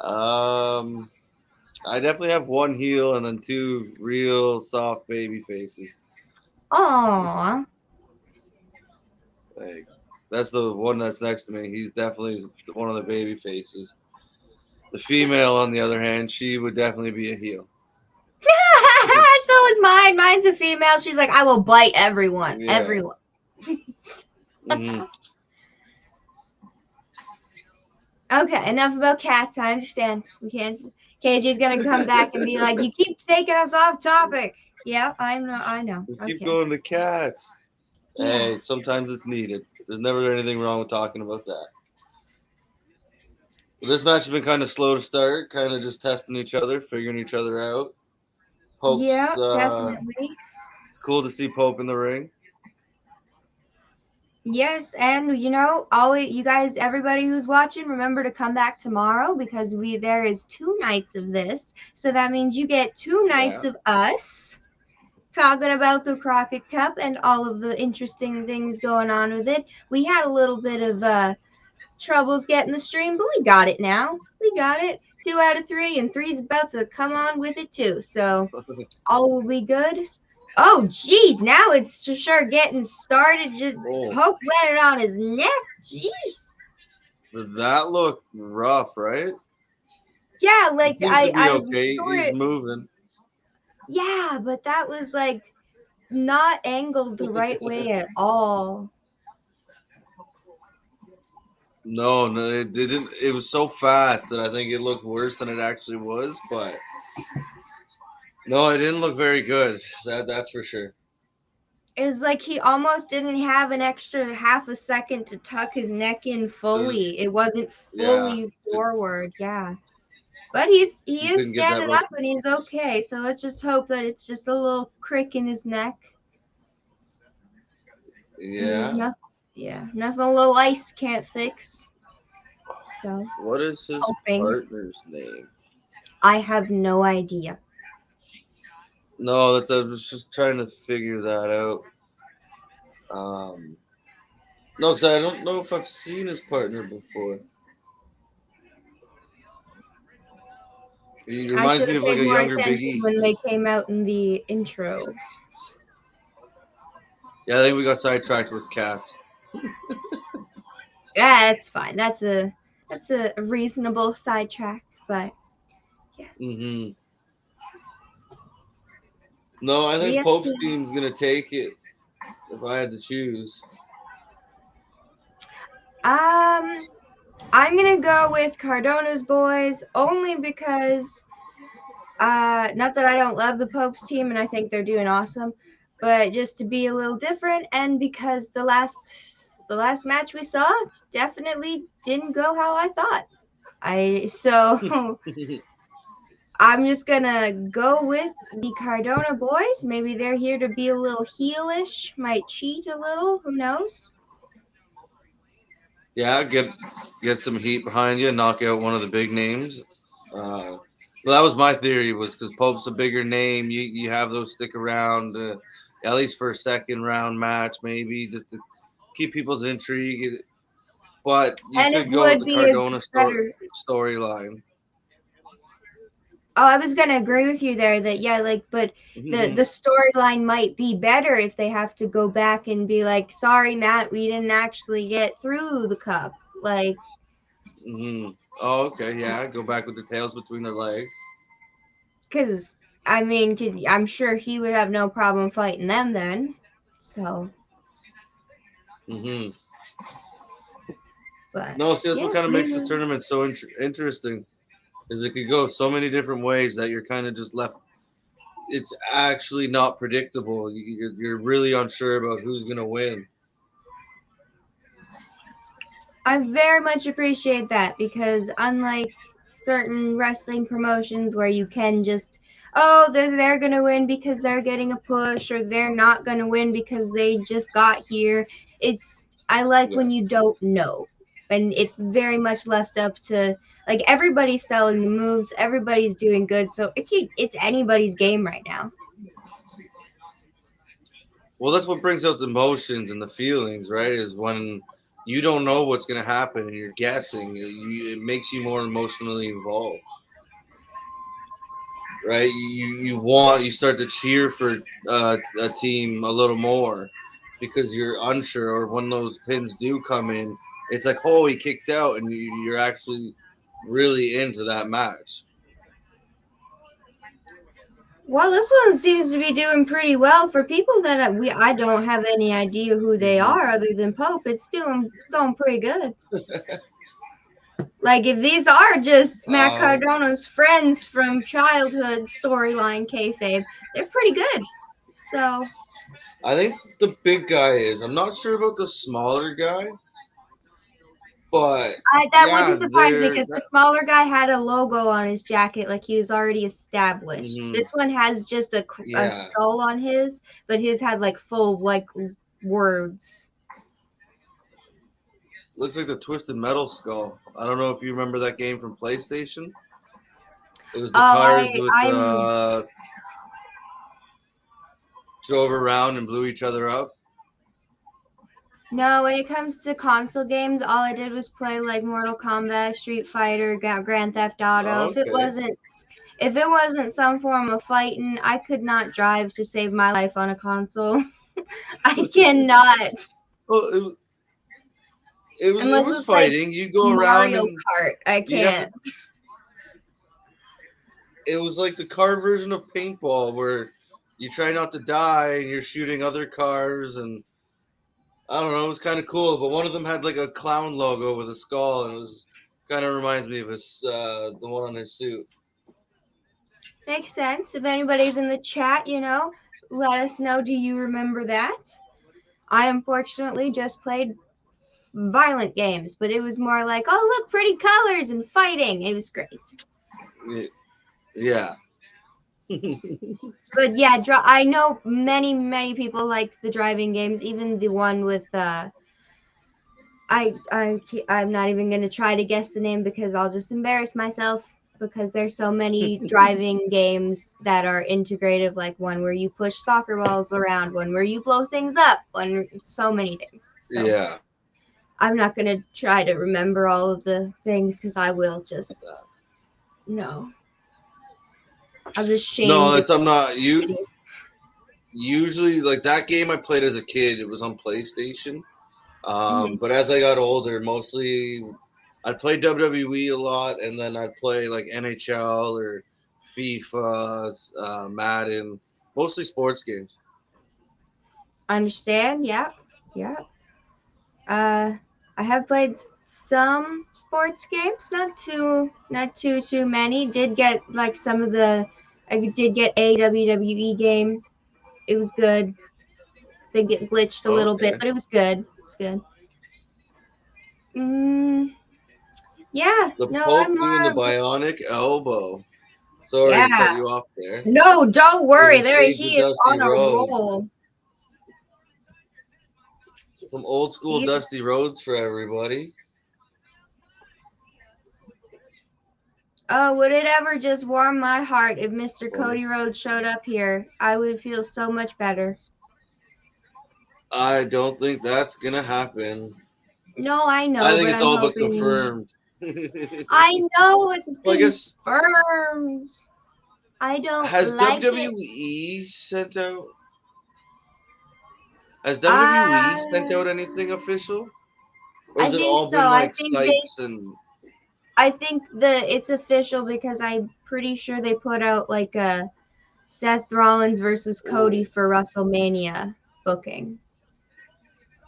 I definitely have 1 heel and then 2 real soft baby faces. Aww. Like, that's the one that's next to me. He's definitely one of the baby faces. The female, on the other hand, she would definitely be a heel. So is mine. Mine's a female. She's like, I will bite everyone. Yeah. Everyone. Mm-hmm. Okay, enough about cats. I understand. We can't. KJ's gonna come back and be like, "You keep taking us off topic." Yeah, I know. We Okay. keep going to cats. Yeah. Hey, sometimes it's needed. There's never anything wrong with talking about that. But this match has been kind of slow to start, kind of just testing each other, figuring each other out. Pope's, Yeah, definitely. It's cool to see Pope in the ring. Yes, and always you guys, everybody who's watching, remember to come back tomorrow because there is 2 nights of this. So that means you get 2 nights Yeah. of us talking about the Crockett Cup and all of the interesting things going on with it. We had a little bit of troubles getting the stream, but we got it now. We got it. 2 out of 3, and 3's about to come on with it too. So all will be good. Oh, geez, now it's just sure getting started. Just Oh, Poke landed on his neck. Jeez. that looked rough, right? Yeah, He like seems to be I okay. saw He's it. moving. Yeah, but that was like not angled the right way at all. No, it didn't. It was so fast that I think it looked worse than it actually was. But no, it didn't look very good. That's for sure. It's like he almost didn't have an extra half a second to tuck his neck in So, fully. It wasn't yeah, fully forward. Yeah. But he he is couldn't get that standing much. up and he's okay. So let's just hope that it's just a little crick in his neck. Yeah. Nothing a little ice can't fix. So What is his hoping. partner's name? I have no idea. No, I was just trying to figure that out. No, because I don't know if I've seen his partner before. He I reminds should me have of like paid a more younger attention Biggie. when they came out in the intro. Yeah, I think we got sidetracked with cats. Yeah, that's fine. That's a reasonable sidetrack, but Mm-hmm. No, I think yes. Pope's team's gonna take it. If I had to choose. I'm gonna go with Cardona's boys only because not that I don't love the Pope's team and I think they're doing awesome, but just to be a little different and because the last match we saw definitely didn't go how I thought. I'm just gonna go with the Cardona boys. Maybe they're here to be a little heelish, might cheat a little, who knows? Yeah, get some heat behind you, knock out one of the big names. Well, that was my theory, was because Pope's a bigger name. You have those stick around, at least for a second round match, maybe just to keep people's intrigue. But you And it could go with would the be a Cardona better. storyline. Oh, I was gonna agree with you there that but the storyline might be better if they have to go back and be like, sorry, Matt, we didn't actually get through the cup. Like, Oh, okay, yeah. Go back with the tails between their legs. because I'm sure he would have no problem fighting them then. So, but No, see, that's yeah, what kind of makes this tournament so interesting. Is it could go so many different ways that you're kind of just left. It's actually not predictable. You're really unsure about who's gonna win. I very much appreciate that because unlike certain wrestling promotions where you can just, oh, they're going to win because they're getting a push or they're not going to win because they just got here. I like when you don't know. And it's very much left up to, like, everybody's selling the moves, everybody's doing good. So it's anybody's game right now. Well, that's what brings out the emotions and the feelings, right? Is when you don't know what's going to happen and you're guessing. It makes you more emotionally involved, right? You start to cheer for a team a little more because you're unsure, or when those pins do come in, it's like, oh, he kicked out, and you're actually really into that match. Well, this one seems to be doing pretty well for people that I don't have any idea who they are other than Pope. It's going pretty good. Like if these are just Matt Cardona's friends from childhood storyline kayfabe, they're pretty good. So I think the big guy is. I'm not sure about the smaller guy, but that wouldn't surprise me because the smaller guy had a logo on his jacket, like he was already established. This one has just a skull on his, but his had like full like words. Looks like the Twisted Metal Skull. I don't know if you remember that game from PlayStation. It was the cars with drove around and blew each other up. No, when it comes to console games, all I did was play like Mortal Kombat, Street Fighter, Grand Theft Auto. Oh, okay. If it wasn't some form of fighting, I could not drive to save my life on a console. I cannot. Well, it Unless was it's like fighting. You go around Mario and Kart. I can't. it was like the car version of paintball where you try not to die and you're shooting other cars, and I don't know, it was kind of cool. But one of them had like a clown logo with a skull, and it was kind of reminds me of the one on his suit. Makes sense. If anybody's in the chat, let us know. Do you remember that? I unfortunately just played violent games, but it was more like, oh, look, pretty colors and fighting. It was great. Yeah. But yeah, I know many people like the driving games, even the one with I'm not even going to try to guess the name because I'll just embarrass myself, because there's so many driving games that are integrative, like one where you push soccer balls around, one where you blow things up, so many things. So Yeah. I'm not going to try to remember all of the things because I will just I'll just shame. No, I'm not. Usually, like that game I played as a kid, it was on PlayStation. But as I got older, mostly I'd play WWE a lot, and then I'd play like NHL or FIFA, Madden, mostly sports games. Understand? Yep. I have played some sports games, not too many. Did get like I did get a WWE game. It was good. They get glitched a little bit, but it was good. Yeah. The No, Pope I'm doing the more. bionic elbow. Sorry to cut you off there. No, don't worry. Even He is on a roll. Some old school Dusty Rhodes for everybody. Oh, would it ever just warm my heart if Mr. Cody Rhodes showed up here? I would feel so much better. I don't think that's going to happen. No, I know. I think it's all but confirmed. I know it's confirmed. I don't Has like WWE sent out? Has WWE sent out anything official? Or has it all been like sites and? I think it's official because I'm pretty sure they put out like a Seth Rollins versus Cody for WrestleMania booking.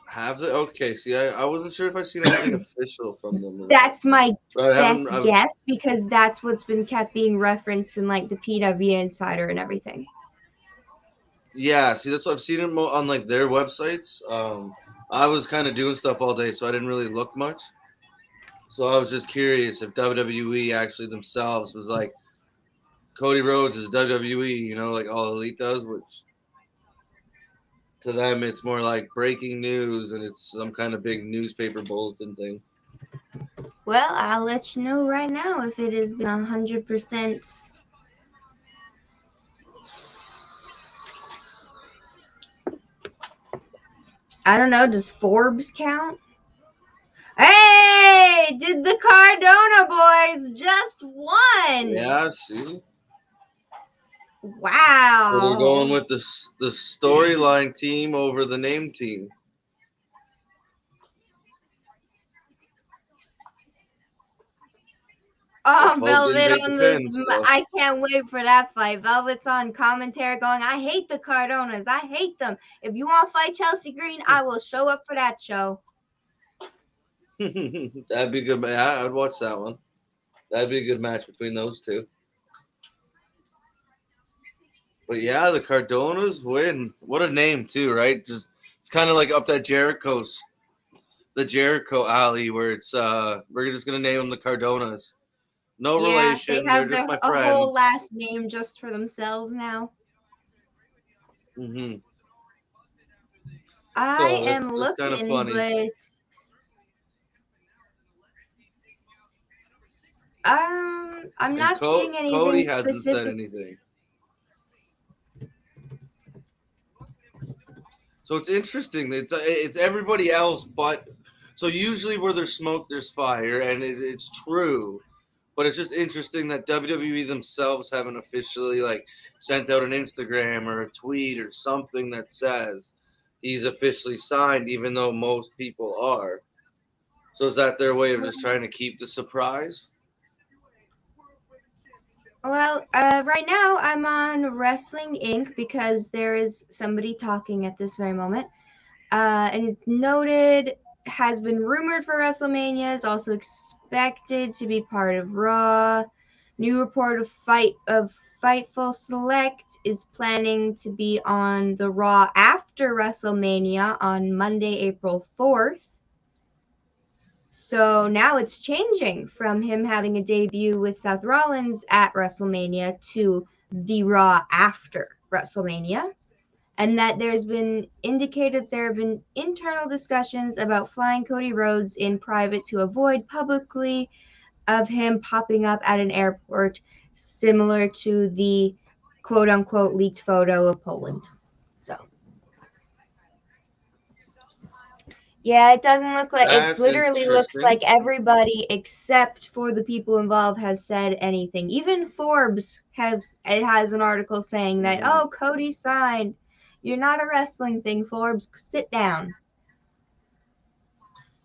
Have they? Okay, see, I wasn't sure if I've seen anything official from them. That's my best guess because that's what's been kept being referenced in like the PW Insider and everything. Yeah, see, that's what I've seen it on like their websites. I was kind of doing stuff all day, so I didn't really look much. So I was just curious if WWE actually themselves was like, Cody Rhodes is WWE, like All Elite does, which to them it's more like breaking news and it's some kind of big newspaper bulletin thing. Well, I'll let you know right now if it has been 100%. I don't know. Does Forbes count? Hey, did the Cardona boys just won? Yeah, see. Wow. So they're going with the storyline team over the name team. Oh, Velvet on I can't wait for that fight. Velvet's on commentary going, I hate the Cardonas. I hate them. If you want to fight Chelsea Green, I will show up for that show. That'd be good. I'd watch that one. That'd be a good match between those two. But yeah, the Cardonas win. What a name too, right? Just it's kind of like up that the Jericho alley where it's we're just gonna name them the Cardonas. No relation. They're just my friends. A whole last name just for themselves now. Mm-hmm. I am looking, but I'm And not seeing anything Cody hasn't said specific. anything. So it's interesting. It's everybody else, but so usually where there's smoke, there's fire, and it's true. But it's just interesting that WWE themselves haven't officially like sent out an Instagram or a tweet or something that says he's officially signed, even though most people are. So is that their way of just trying to keep the surprise? Well, right now I'm on Wrestling Inc. because there is somebody talking at this very moment. And it's noted, has been rumored for WrestleMania, is also expected to be part of Raw. New report of Fightful Select is planning to be on the Raw after WrestleMania on Monday, April 4th. So now it's changing from him having a debut with Seth Rollins at WrestleMania to the Raw after WrestleMania. And that there's been indicated there have been internal discussions about flying Cody Rhodes in private to avoid publicly of him popping up at an airport, similar to the quote-unquote leaked photo of Poland. So yeah, it doesn't look like That's it literally looks interesting. like everybody except for the people involved has said anything. Even Forbes has an article saying that, oh, Cody signed. You're not a wrestling thing, Forbes. Sit down.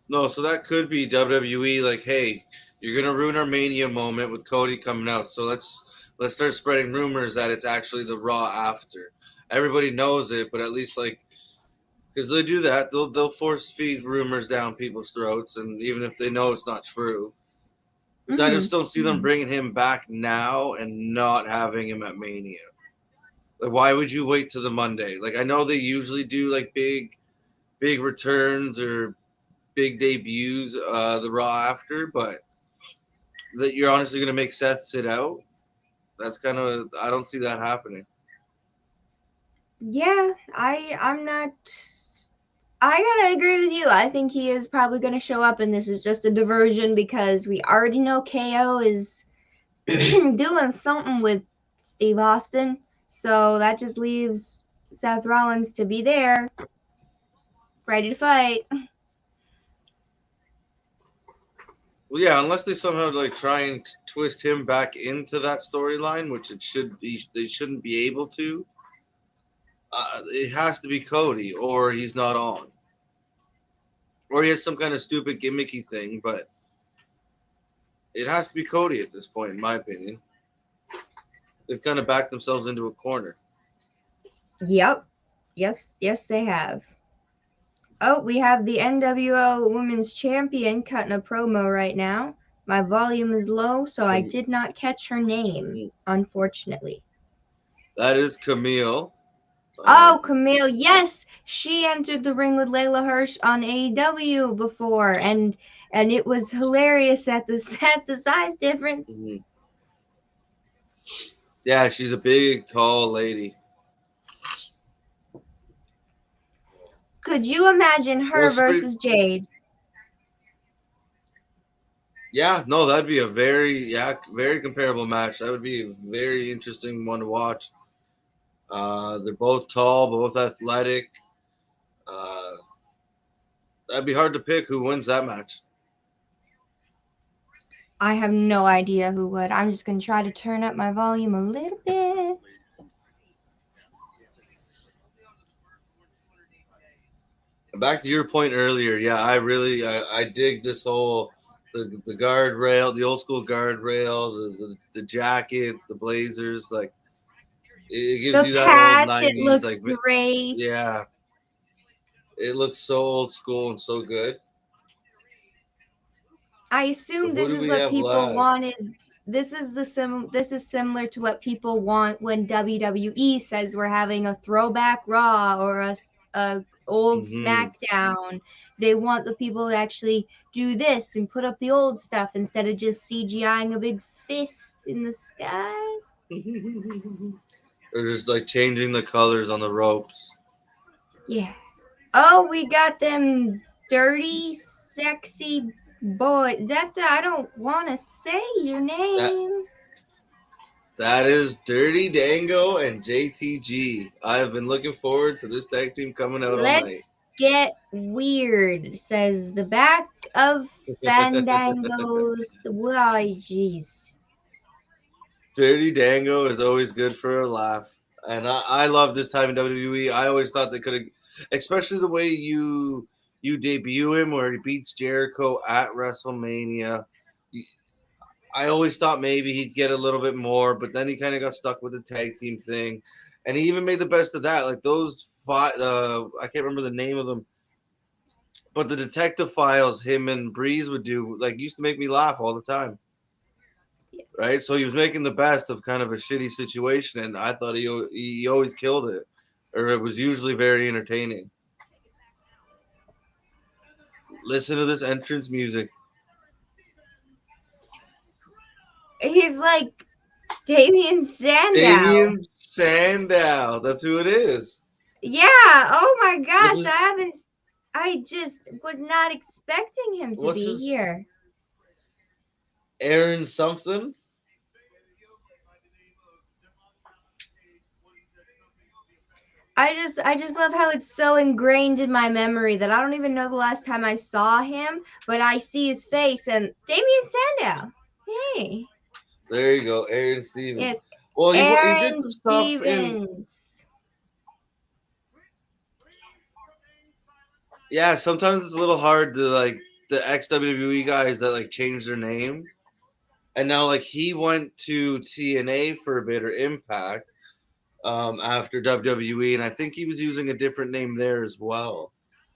No, so that could be WWE like, hey, you're gonna ruin our Mania moment with Cody coming out. So let's start spreading rumors that it's actually the Raw after. Everybody knows it, but at least like, because they do that, they'll force feed rumors down people's throats, and even if they know it's not true. Because I just don't see them bringing him back now and not having him at Mania. Like, why would you wait to the Monday? Like, I know they usually do like big returns or big debuts the Raw after, but that you're honestly going to make Seth sit out? That's kind of, I don't see that happening. Yeah, I'm not. I gotta agree with you. I think he is probably gonna show up, and this is just a diversion because we already know KO is doing something with Steve Austin, so that just leaves Seth Rollins to be there, ready to fight. Well, yeah, unless they somehow like try and twist him back into that storyline, which they shouldn't be able to. It has to be Cody, or he's not on, or he has some kind of stupid gimmicky thing. But it has to be Cody at this point, in my opinion. They've kind of backed themselves into a corner. Yep. Yes, they have. Oh, we have the NWO Women's Champion cutting a promo right now. My volume is low, so I did not catch her name, unfortunately. That is Camille. Oh, Camille, yes! She entered the ring with Layla Hirsch on AEW before, and it was hilarious at the size difference. Mm-hmm. Yeah, she's a big, tall lady. Could you imagine her versus Jade? Yeah, no, that'd be a very comparable match. That would be a very interesting one to watch. They're both tall, both athletic. That'd be hard to pick who wins that match. I have no idea who would. I'm just going to try to turn up my volume a little bit. Back to your point earlier, yeah, I dig this whole the guardrail, the old school guardrail, the jackets, the blazers, like it gives you that old 90s, it looks like great. Yeah, it looks so old school and so good. I assume this is what people wanted. This is similar to what people want when WWE says we're having a throwback Raw or a old SmackDown. They want the people to actually do this and put up the old stuff instead of just CGIing a big fist in the sky. They're just like changing the colors on the ropes. Yeah. Oh, we got them dirty, sexy Boy, that I don't want to say your name. That is Dirty Dango and JTG. I have been looking forward to this tag team coming out all night. Let's get weird, says the back of Fandango's. Why, jeez. Dirty Dango is always good for a laugh. And I love this time in WWE. I always thought they could have, especially the way you debut him where he beats Jericho at WrestleMania. I always thought maybe he'd get a little bit more, but then he kind of got stuck with the tag team thing. And he even made the best of that. Like those five, I can't remember the name of them, but the detective files him and Breeze would do, like, used to make me laugh all the time. Right? So he was making the best of kind of a shitty situation, and I thought he always killed it, or it was usually very entertaining. Listen to this entrance music. He's like Damien Sandow. Damien Sandow. That's who it is. Yeah. Oh my gosh. I just was not expecting him to be here. Aaron something? I just love how it's so ingrained in my memory that I don't even know the last time I saw him, but I see his face and Damien Sandow. Hey. There you go, Aaron Stevens. Yes. Well, he Aaron did some stuff Stevens. Yeah, sometimes it's a little hard to, like, the ex-WWE guys that, like, change their name. And now, like, he went to TNA for a bit, or Impact, after WWE, and I think he was using a different name there as well.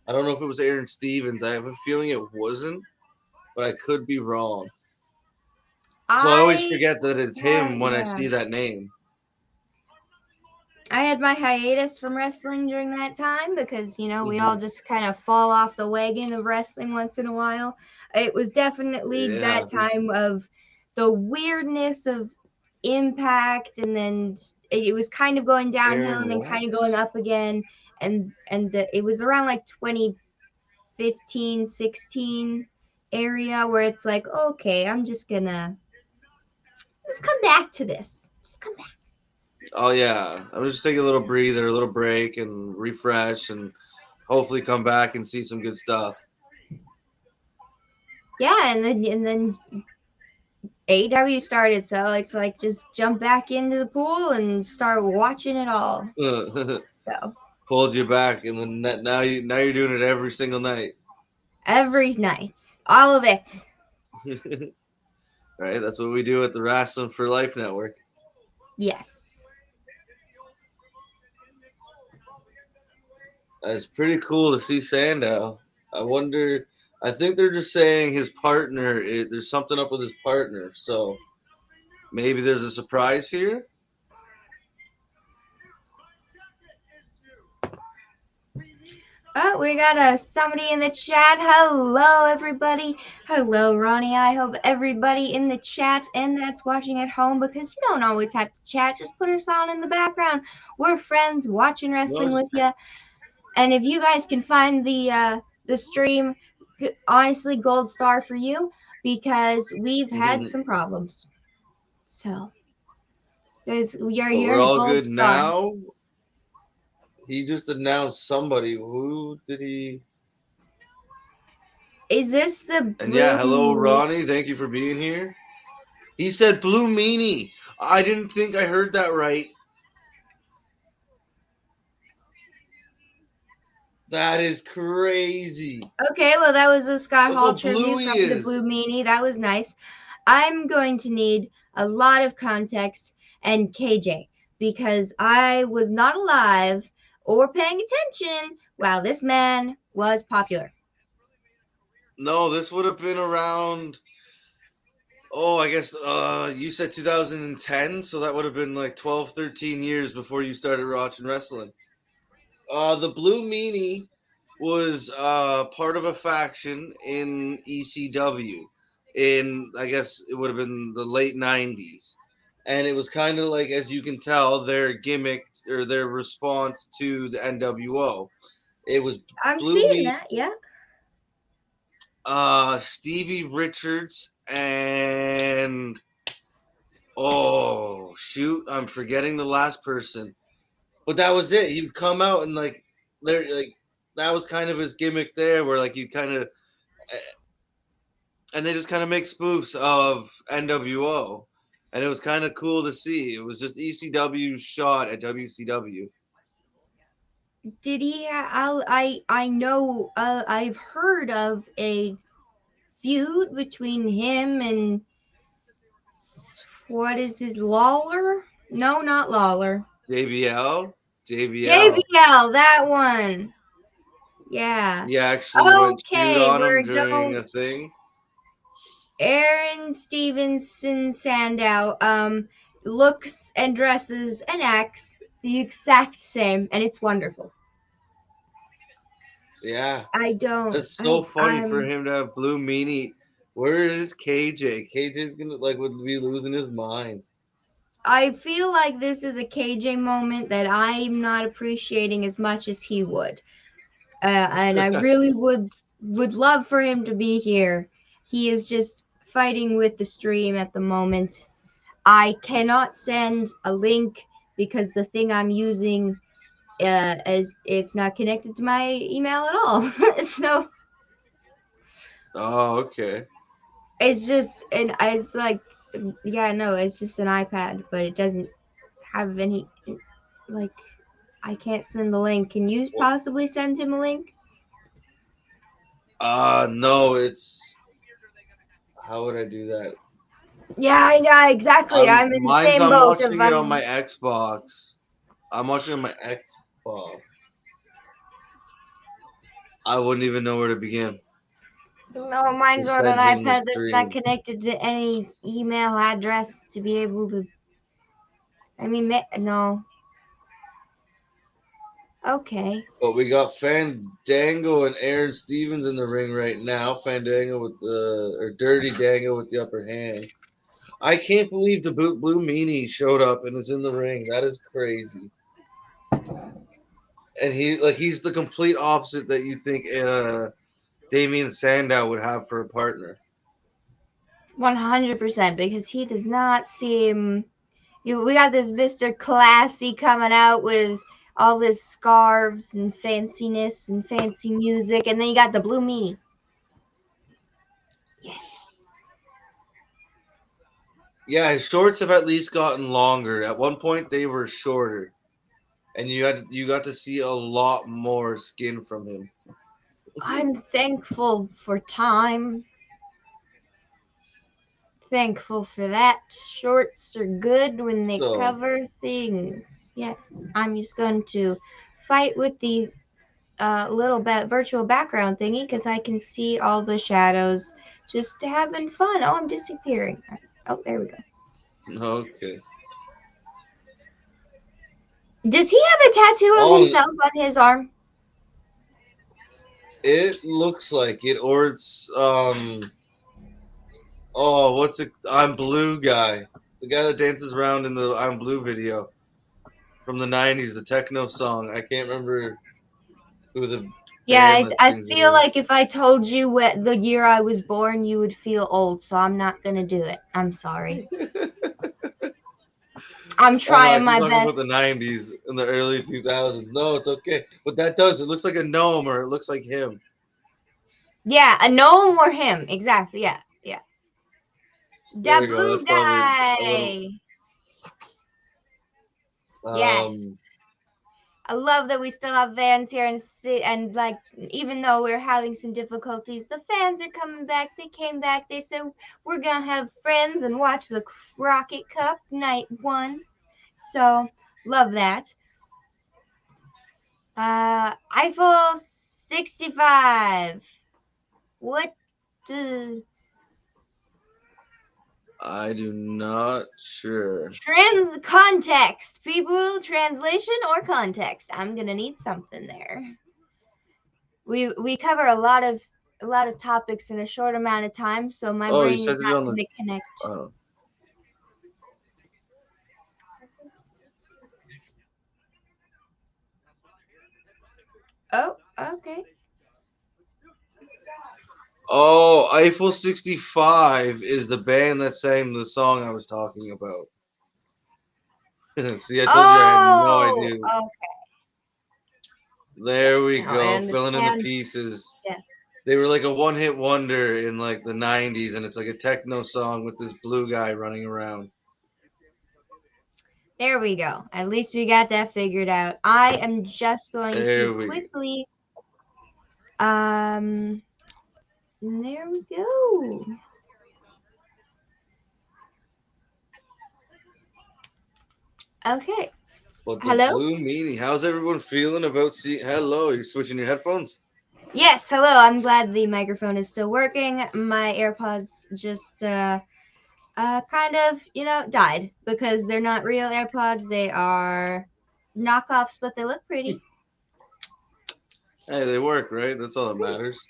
I don't know if it was Aaron Stevens. I have a feeling it wasn't, but I could be wrong. So I always forget that it's him when I see that name. I had my hiatus from wrestling during that time because, we all just kind of fall off the wagon of wrestling once in a while. It was definitely that time of the weirdness of Impact, and then it was kind of going downhill and then kind of going up again. And it was around like 2015, 16 area where it's like, okay, I'm just gonna come back to this. Just come back. Oh, yeah. I'm just taking a little breather, a little break, and refresh, and hopefully come back and see some good stuff. Yeah, and then AEW started, so it's like just jump back into the pool and start watching it all. So pulled you back, and then now you're doing it every single night. Every night, all of it. Right, that's what we do at the Wrasslin for Life Network. Yes. It's pretty cool to see Sandow. I think they're just saying his partner, there's something up with his partner, so maybe there's a surprise here? Oh, we got somebody in the chat. Hello, everybody. Hello, Ronnie. I hope everybody in the chat and that's watching at home, because you don't always have to chat. Just put us on in the background. We're friends watching wrestling with you. And if you guys can find the stream, honestly, gold star for you, because we've had some problems. So, we're all good now. He just announced somebody. Who did he? Is this the? And yeah, hello, Ronnie. Thank you for being here. He said Blue Meanie. I didn't think I heard that right. That is crazy. Okay, well, that was a Scott Hall tribute from the Blue Meanie. That was nice. I'm going to need a lot of context and KJ, because I was not alive or paying attention while this man was popular. No, this would have been around, I guess you said 2010, so that would have been like 12, 13 years before you started watching wrestling. The Blue Meanie was part of a faction in ECW in, I guess it would have been the late 90s. And it was kind of like, as you can tell, their gimmick or their response to the NWO. It was I'm Blue seeing Meanie. that, yeah. Stevie Richards and oh shoot, I'm forgetting the last person. But that was it. He'd come out and like there like that was kind of his gimmick there, where like you kind of and they just kind of make spoofs of NWO, and it was kind of cool to see. It was just ECW's shot at WCW. Did he? I know. I've heard of a feud between him and what is his Lawler? No, not Lawler. JBL. JBL, that one. Yeah. He actually went shoot Okay, on him we're during don't. a thing. Aaron Stevenson Sandow looks and dresses and acts the exact same, and it's wonderful. Yeah, I don't. it's so funny for I'm him to have Blue Meanie. Where is KJ? KJ's gonna would be losing his mind. I feel like this is a KJ moment that I'm not appreciating as much as he would, and I really would love for him to be here. He is just fighting with the stream at the moment. I cannot send a link because the thing I'm using is it's not connected to my email at all. So Oh, okay. it's just and it's like yeah, no, it's just an iPad, but it doesn't have any like I can't send the link. Can you possibly send him a link? No, it's how would I do that? Yeah, I know exactly. I'm in the same I'm boat watching it on my Xbox. I'm watching on my Xbox. I wouldn't even know where to begin. No, mine's To on an send him the iPad that's not stream. connected to any email address to be able to. I mean, no. Okay. But we got Fandango and Aaron Stevens in the ring right now. Fandango with Dirty Dango with the upper hand. I can't believe the Blue Meanie showed up and is in the ring. That is crazy. And he's the complete opposite that you think Damian Sandow would have for a partner. 100% because he does not seem. We got this Mr. Classy coming out with all this scarves and fanciness and fancy music, and then you got the Blue Meanie. Yeah. Yeah, his shorts have at least gotten longer. At one point, they were shorter, and you got to see a lot more skin from him. I'm thankful for time. Thankful for that. Shorts are good when they So cover things. Yes, I'm just going to fight with the little virtual background thingy because I can see all the shadows. Just having fun. Oh, I'm disappearing. Oh, there we go. okay. Does he have a tattoo of himself on his arm? It looks like it, or it's oh, what's it? I'm Blue guy, the guy that dances around in the I'm Blue video from the '90s, the techno song. I can't remember who the Yeah, band that I sings it feel is. like if I told you what the year I was born, you would feel old. So I'm not gonna do it. I'm sorry. I'm Oh no, trying my you're talking best. about the '90s and the early 2000s. No, it's okay. But that does. It looks like a gnome, or it looks like him. Yeah, a gnome or him. Exactly. Yeah, yeah. There The we go. blue That's probably a little. guy. Yes. I love that we still have fans here and like even though we're having some difficulties, the fans are coming back. They came back. They said we're gonna have friends and watch the CROCKETT Cup night 1. So love that. Eiffel 65. What do I do not sure. context, people, translation or context? I'm gonna need something there. We cover a lot of topics in a short amount of time, so my Oh, you brain is said it not on going the. to connect. Oh. Oh, okay. Oh, Eiffel 65 is the band that sang the song I was talking about. See, I told you I had no Oh, idea. okay. There we Now I go, filling in the understand. pieces. Yes. They were like a one-hit wonder in like the 90s, and it's like a techno song with this blue guy running around. There we go. At least we got that figured out. I am just going There to we go. quickly. There we go. Okay. But the Hello? blue meanie, how's everyone feeling about hello, you're switching your headphones? Yes, hello. I'm glad the microphone is still working. My AirPods just kind of, died because they're not real AirPods. They are knockoffs, but they look pretty. Hey, they work, right? That's all that matters.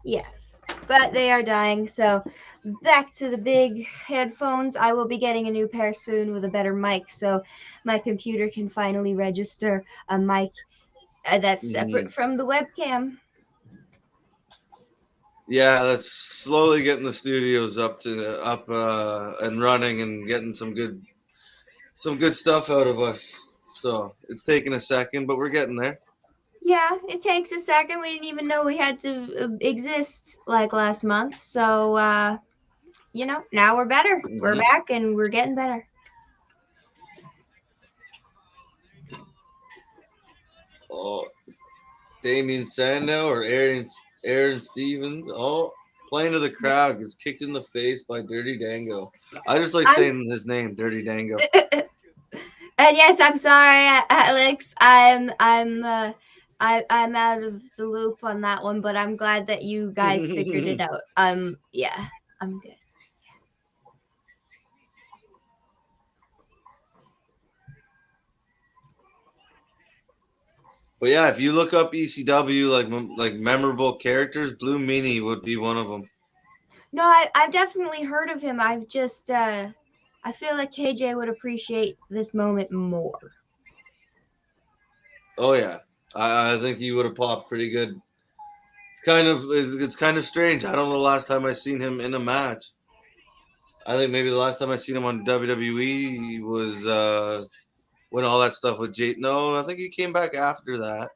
Yes, but they are dying. So back to the big headphones. I will be getting a new pair soon with a better mic, so my computer can finally register a mic that's separate from the webcam. Yeah, that's slowly getting the studios up and running and getting some good stuff out of us. So it's taking a second, but we're getting there. Yeah, it takes a second. We didn't even know we had to exist like last month. So, now we're better. We're back and we're getting better. Oh, Damien Sandow or Aaron Stevens. Oh, playing to the crowd gets kicked in the face by Dirty Dango. I just like saying his name, Dirty Dango. And yes, I'm sorry, Alex. I'm out of the loop on that one, but I'm glad that you guys figured it out. Yeah, I'm good. But yeah, if you look up ECW like memorable characters, Blue Meanie would be one of them. No, I've definitely heard of him. I've just I feel like KJ would appreciate this moment more. Oh yeah, I think he would have popped pretty good. It's kind of strange. I don't know the last time I seen him in a match. I think maybe the last time I seen him on WWE was when all that stuff with Jay. No, I think he came back after that.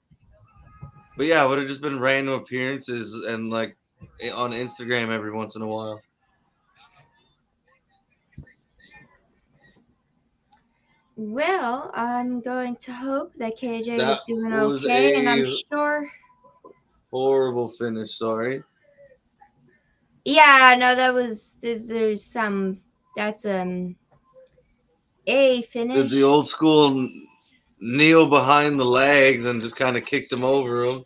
But yeah, it would have just been random appearances and like on Instagram every once in a while. Well, I'm going to hope that KJ That was doing was okay, and I'm a sure. horrible finish. Sorry. Yeah, no, there's some. That's a finish. The old school kneel behind the legs and just kind of kicked him over him.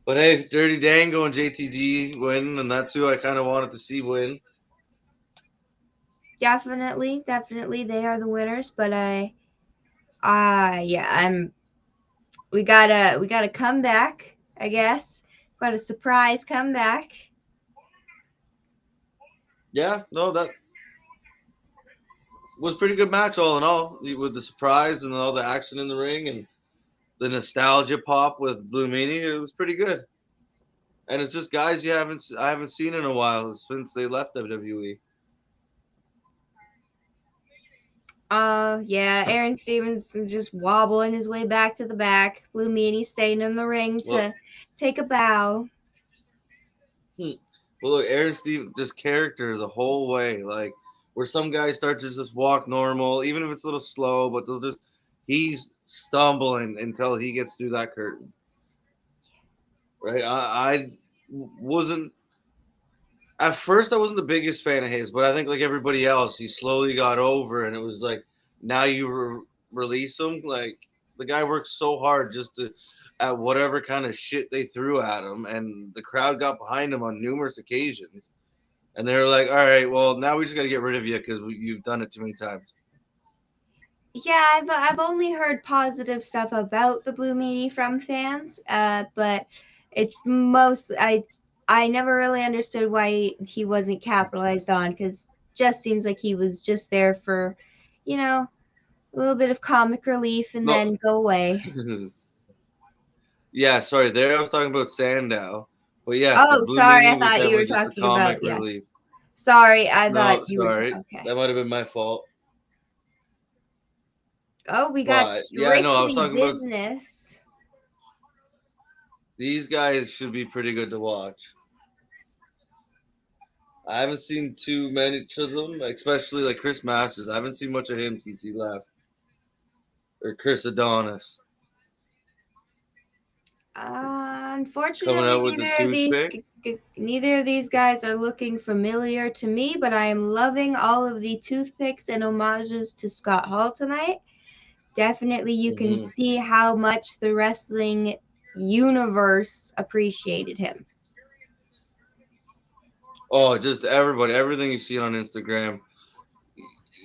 But hey, Dirty Dango and JTG win, and that's who I kind of wanted to see win. Definitely, they are the winners. But we gotta come back. I guess got a surprise comeback. Yeah, no, that was a pretty good match all in all, with the surprise and all the action in the ring and the nostalgia pop with Blue Meanie. It was pretty good. And it's just guys I haven't seen in a while since they left WWE. Yeah, Aaron Stevens is just wobbling his way back to the back. Blue Meanie staying in the ring to take a bow. Well, look, Aaron Stevens, this character the whole way, like where some guys start to just walk normal, even if it's a little slow, but he's stumbling until he gets through that curtain. Right? I wasn't at first I wasn't the biggest fan of his, but I think like everybody else, he slowly got over, and it was like now you release him. Like the guy worked so hard just to at whatever kind of shit they threw at him, and the crowd got behind him on numerous occasions, and they were like, "All right, well now we just got to get rid of you because you've done it too many times." Yeah, I've only heard positive stuff about the Blue Meanie from fans, but it's I never really understood why he wasn't capitalized on, because just seems like he was just there for, a little bit of comic relief and No. then go away. Yeah, sorry. There I was talking about Sandow, But yes, the Oh, blue sorry. I meanie was thought you were definitely just a talking comic about, yes. relief. Sorry, I No, thought you were sorry. okay. That might have been my fault. Oh, we got But yeah, no, I was strictly talking about business. these guys should be pretty good to watch. I haven't seen too many to them, especially like Chris Masters. I haven't seen much of him since he left. Or Chris Adonis. Coming Unfortunately, out with the toothpick. neither of these guys are looking familiar to me, but I am loving all of the toothpicks and homages to Scott Hall tonight. Definitely, you can Mhm. see how much the wrestling universe appreciated him. Oh, just everybody, everything you see on Instagram.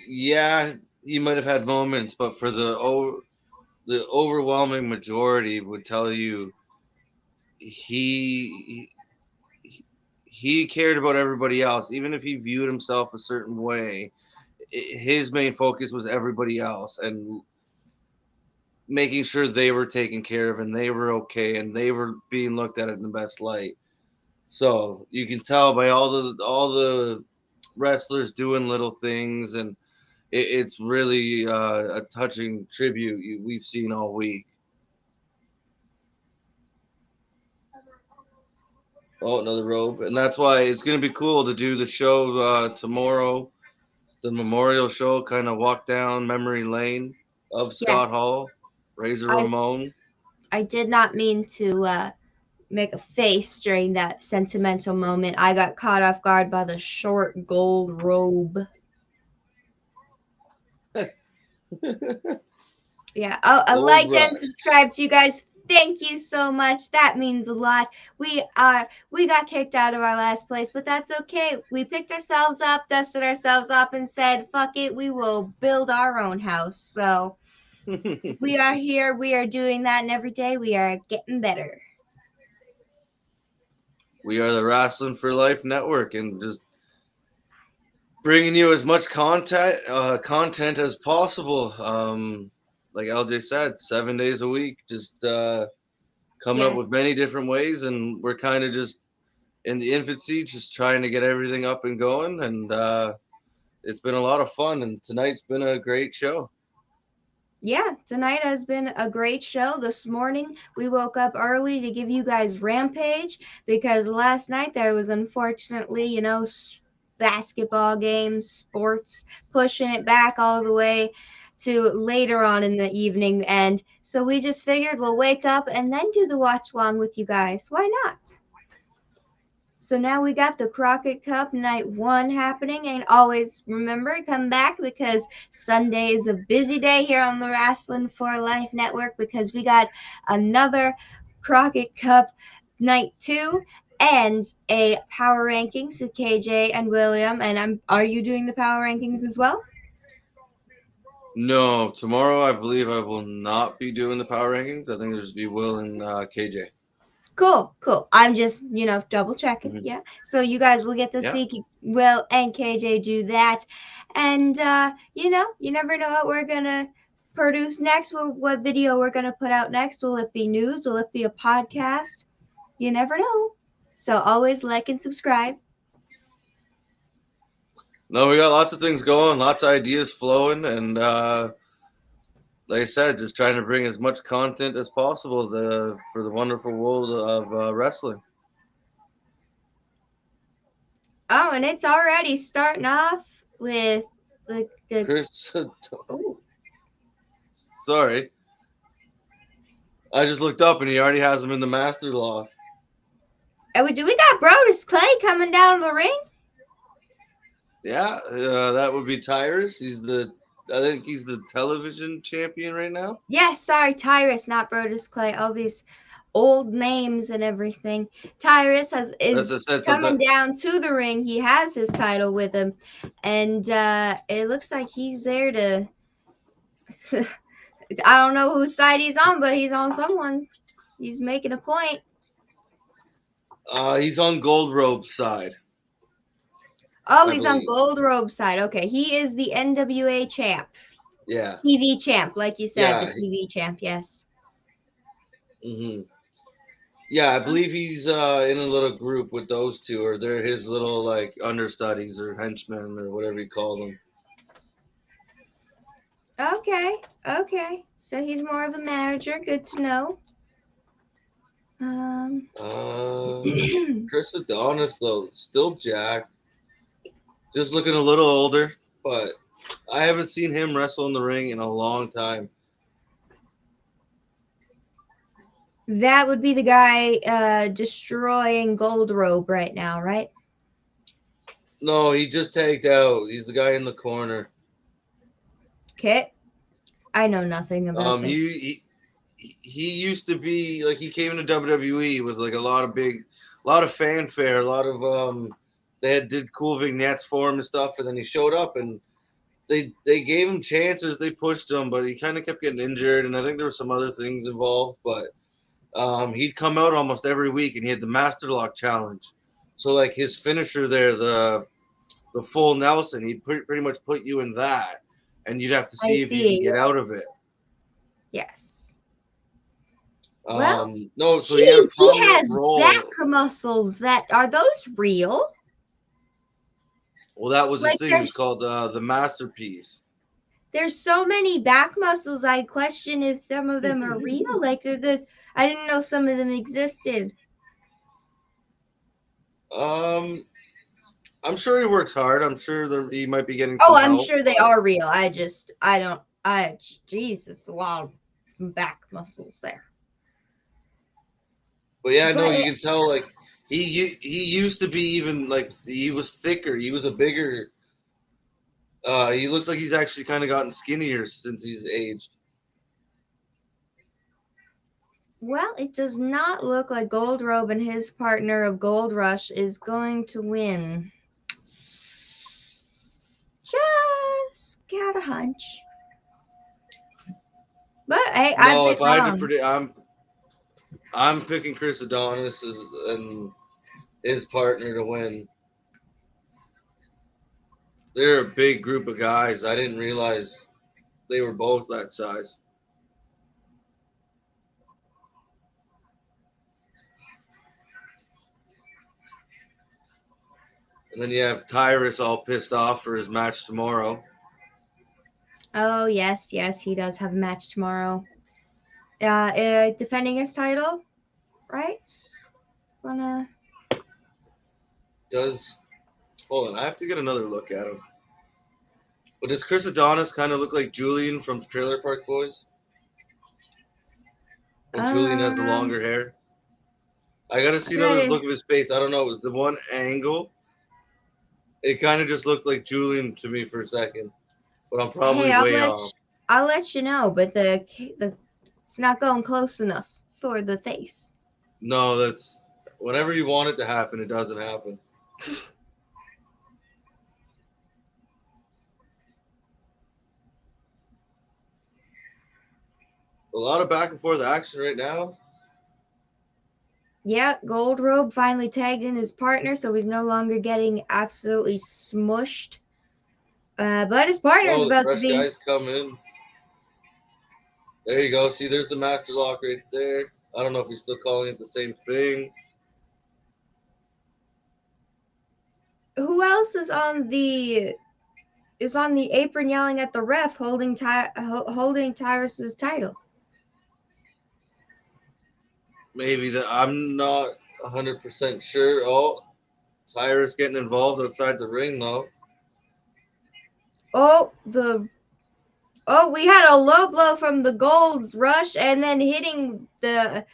Yeah, he might have had moments, but for the overwhelming majority would tell you he he cared about everybody else, even if he viewed himself a certain way. His main focus was everybody else and making sure they were taken care of and they were okay and they were being looked at in the best light. So you can tell by all the wrestlers doing little things, and it's really a touching tribute we've seen all week. Oh, another robe, and that's why it's going to be cool to do the show tomorrow, the memorial show, kind of walk down memory lane of Scott Yes. Hall, Razor I- Ramon. I did not mean to make a face during that sentimental moment. I got caught off guard by the short gold robe. Yeah. Oh, a Gold like rush. and subscribe to you guys. Thank you so much. That means a lot. We got kicked out of our last place, but that's okay. We picked ourselves up, dusted ourselves up, and said, "Fuck it, we will build our own house." So we are here. We are doing that, and every day we are getting better. We are the Wrasslin for Life Network, and just bringing you as much content as possible. Like LJ said, 7 days a week, just coming up Yes. with many different ways, and we're kind of just in the infancy, just trying to get everything up and going, and it's been a lot of fun, and tonight's been a great show. Yeah, tonight has been a great show. This morning we woke up early to give you guys Rampage because last night there was unfortunately, basketball games, sports, pushing it back all the way to later on in the evening. And so we just figured we'll wake up and then do the watch along with you guys. Why not? So now we got the Crockett Cup Night 1 happening. And always remember, come back because Sunday is a busy day here on the Wrasslin for Life Network because we got another Crockett Cup Night 2 and a Power Rankings with KJ and William. And are you doing the Power Rankings as well? No, tomorrow I believe I will not be doing the power rankings. I think it'll just be Will and KJ. Cool. I'm just, double checking. Mhm. Yeah. So you guys will get to Yeah. see Will and KJ do that. And, you never know what we're going to produce next, what video we're going to put out next. Will it be news? Will it be a podcast? You never know. So always like and subscribe. No, we got lots of things going, lots of ideas flowing, and like I said, just trying to bring as much content as possible for the wonderful world of wrestling. Oh, and it's already starting off with the Chris, oh. sorry, I just looked up and he already has him in the master law. Oh, we got Brodus Clay coming down the ring? Yeah, that would be Tyrus. I think he's the television champion right now. Yeah, sorry, Tyrus, not Brodus Clay. All these old names and everything. Tyrus is coming down to the ring. He has his title with him, and it looks like he's there to. I don't know whose side he's on, but he's on someone's. He's making a point. He's on Gold Robe's side. Oh, he's on Gold Robe side. Okay, he is the NWA champ. Yeah. TV champ, like you said, Yeah. the TV champ. Yes. Mm-hmm. Yeah, I believe he's in a little group with those two, or they're his little like understudies or henchmen or whatever you call them. Okay, okay. So he's more of a manager. Good to know. Chris Adonis though, still jacked, just looking a little older, but I haven't seen him wrestle in the ring in a long time. That would be the guy destroying Gold Robe right now, right? No, he just tagged out. He's the guy in the corner. Okay. I know nothing about this. He used to be like, he came into WWE with like a lot of fanfare, a lot of they did cool vignettes for him and stuff, and then he showed up and they gave him chances, they pushed him, but he kind of kept getting injured, and I think there were some other things involved, but he'd come out almost every week and he had the Master Lock challenge. So like his finisher there, the full Nelson, he'd pretty much put you in that, and you'd have to see if you can get out of it. Yes. Well, no, so geez, he had a he has role. back muscles. Are those real? Well, that was his Like, thing. It was called the Masterpiece. There's so many back muscles. I question if some of them are real. Like, I didn't know some of them existed. I'm sure he works hard. I'm sure he might be getting. Oh, some I'm help, sure they are real. Jesus, a lot of back muscles there. But yeah, no, you can tell like he used to be even like he was thicker. He was a bigger. He looks like he's actually kind of gotten skinnier since he's aged. Well, it does not look like Gold Robe and his partner of Gold Rush is going to win. Just got a hunch. But hey, No, I've if been I wrong. had to predict, I'm picking Chris Adonis and his partner to win. They're a big group of guys. I didn't realize they were both that size. And then you have Tyrus all pissed off for his match tomorrow. Oh, yes, he does have a match tomorrow. Defending his title, right? Hold on, I have to get another look at him. But does Chris Adonis kind of look like Julian from Trailer Park Boys? When Julian has the longer hair? I gotta see another look of his face. I don't know. It was the one angle. It kind of just looked like Julian to me for a second. But I'm probably way off. I'll let you know, but it's not going close enough for the face. No, that's whenever you want it to happen, it doesn't happen. A lot of back and forth action right now. Yeah, Gold Robe finally tagged in his partner, so he's no longer getting absolutely smushed. But his partner's about to be. Guys come in. There you go. See, there's the Master Lock right there. I don't know if he's still calling it the same thing. Who else is on the apron yelling at the ref, holding Tyrus's title? Maybe I'm not 100% sure. Oh, Tyrus getting involved outside the ring though. We had a low blow from the Gold Rush and then hitting the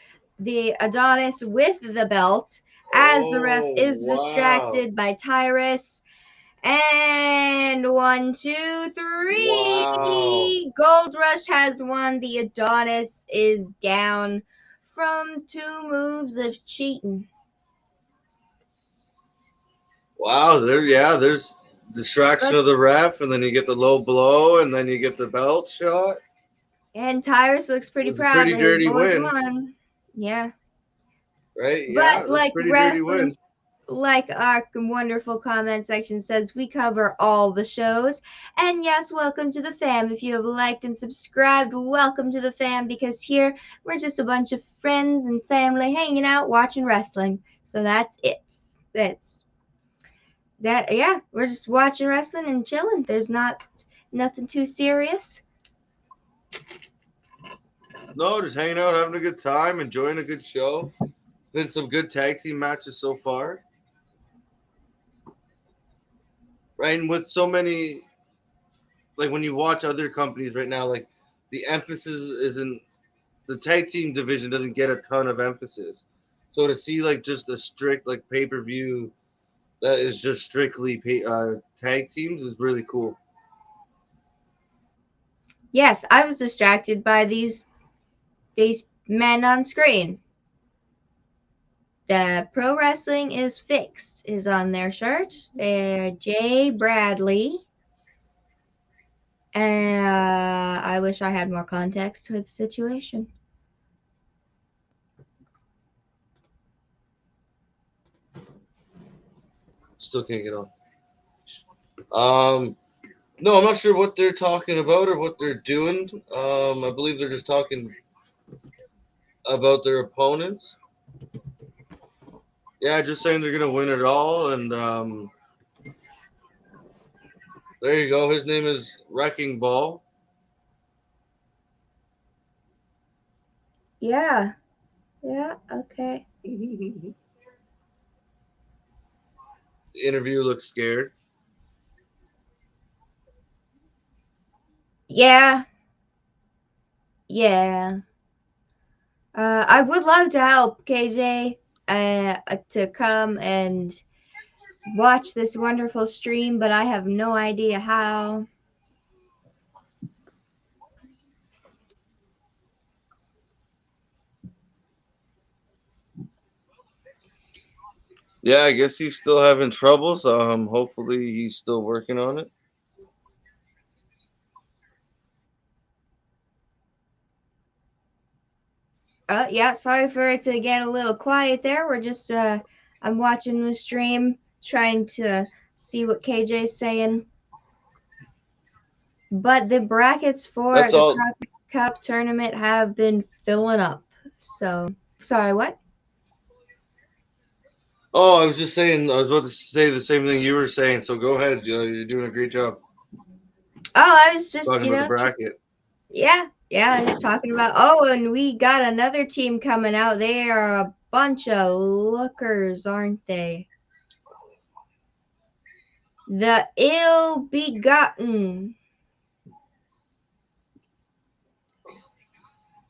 Adonis with the belt as the ref is distracted by Tyrus. And 1, 2, 3. Wow. Gold Rush has won. The Adonis is down from 2 moves of cheating. Wow, there's distraction of the ref, and then you get the low blow, and then you get the belt shot. And Tyrus looks pretty proud. Pretty dirty win. Won. Yeah. Right? Yeah, but like pretty dirty win. like our wonderful comment section says, we cover all the shows. And yes, welcome to the fam. If you have liked and subscribed, welcome to the fam, because here we're just a bunch of friends and family hanging out watching wrestling. So that's it. Yeah, we're just watching wrestling and chilling. There's nothing too serious. No, just hanging out, having a good time, enjoying a good show. Been some good tag team matches so far. Right, and with so many, like when you watch other companies right now, like the emphasis isn't, the tag team division doesn't get a ton of emphasis. So to see like just a strict like pay-per-view that is just strictly tag teams is really cool. Yes, I was distracted by these men on screen. The Pro Wrestling is Fixed is on their shirt. Jay Bradley. I wish I had more context with the situation. Still can't get on. No, I'm not sure what they're talking about or what they're doing. I believe they're just talking about their opponents. Yeah, just saying they're gonna win it all, and there you go. His name is Wrecking Ball. Yeah. Okay. The interview looks scared. Yeah. I would love to help KJ to come and watch this wonderful stream, but I have no idea how. Yeah, I guess he's still having troubles. Hopefully he's still working on it. Yeah, sorry for it to get a little quiet there. We're just I'm watching the stream, trying to see what KJ's saying. But the brackets for That's the all. CROCKETT Cup tournament have been filling up. So, sorry, what? Oh, I was just saying. I was about to say the same thing you were saying. So go ahead. You're doing a great job Oh, I was just, talking about the bracket. Yeah, I was talking about. Oh, and we got another team coming out. They are a bunch of lookers, aren't they? The ill-begotten.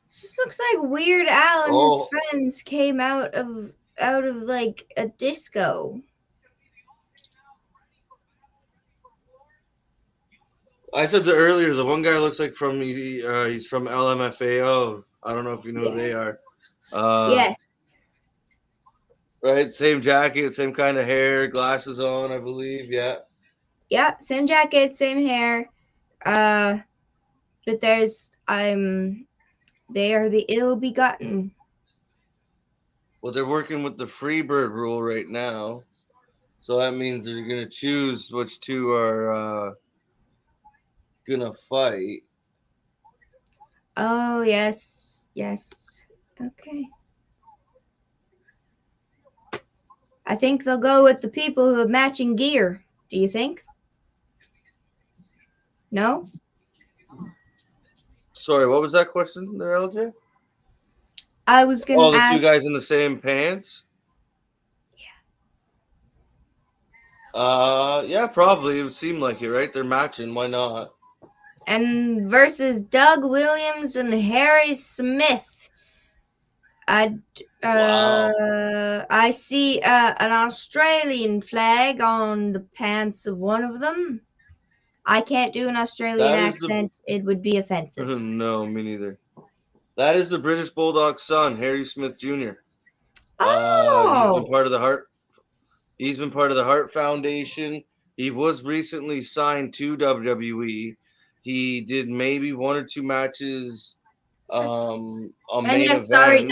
Just looks like Weird Al and his friends came out of like a disco. I said that earlier. The one guy looks like he's from LMFAO. I don't know if you know who they are. Yes. Right, same jacket, same kind of hair, glasses on, I believe. Yeah. Yeah, same jacket, same hair. But they are the ill-begotten. Well, they're working with the Freebird rule right now, so that means they're gonna choose which two are gonna fight. Oh, yes. Okay. I think they'll go with the people who have matching gear. Do you think? No? Sorry, what was that question there, LJ? I was going to ask. The two guys in the same pants? Yeah, probably. It would seem like it, right? They're matching. Why not? And versus Doug Williams and Harry Smith. I see an Australian flag on the pants of one of them. I can't do an Australian accent. It would be offensive. No, me neither. That is the British Bulldog's son, Harry Smith Jr. Oh. He's been part of the Hart. He's been part of the Hart Foundation. He was recently signed to WWE. He did maybe one or two matches On And main yes, event.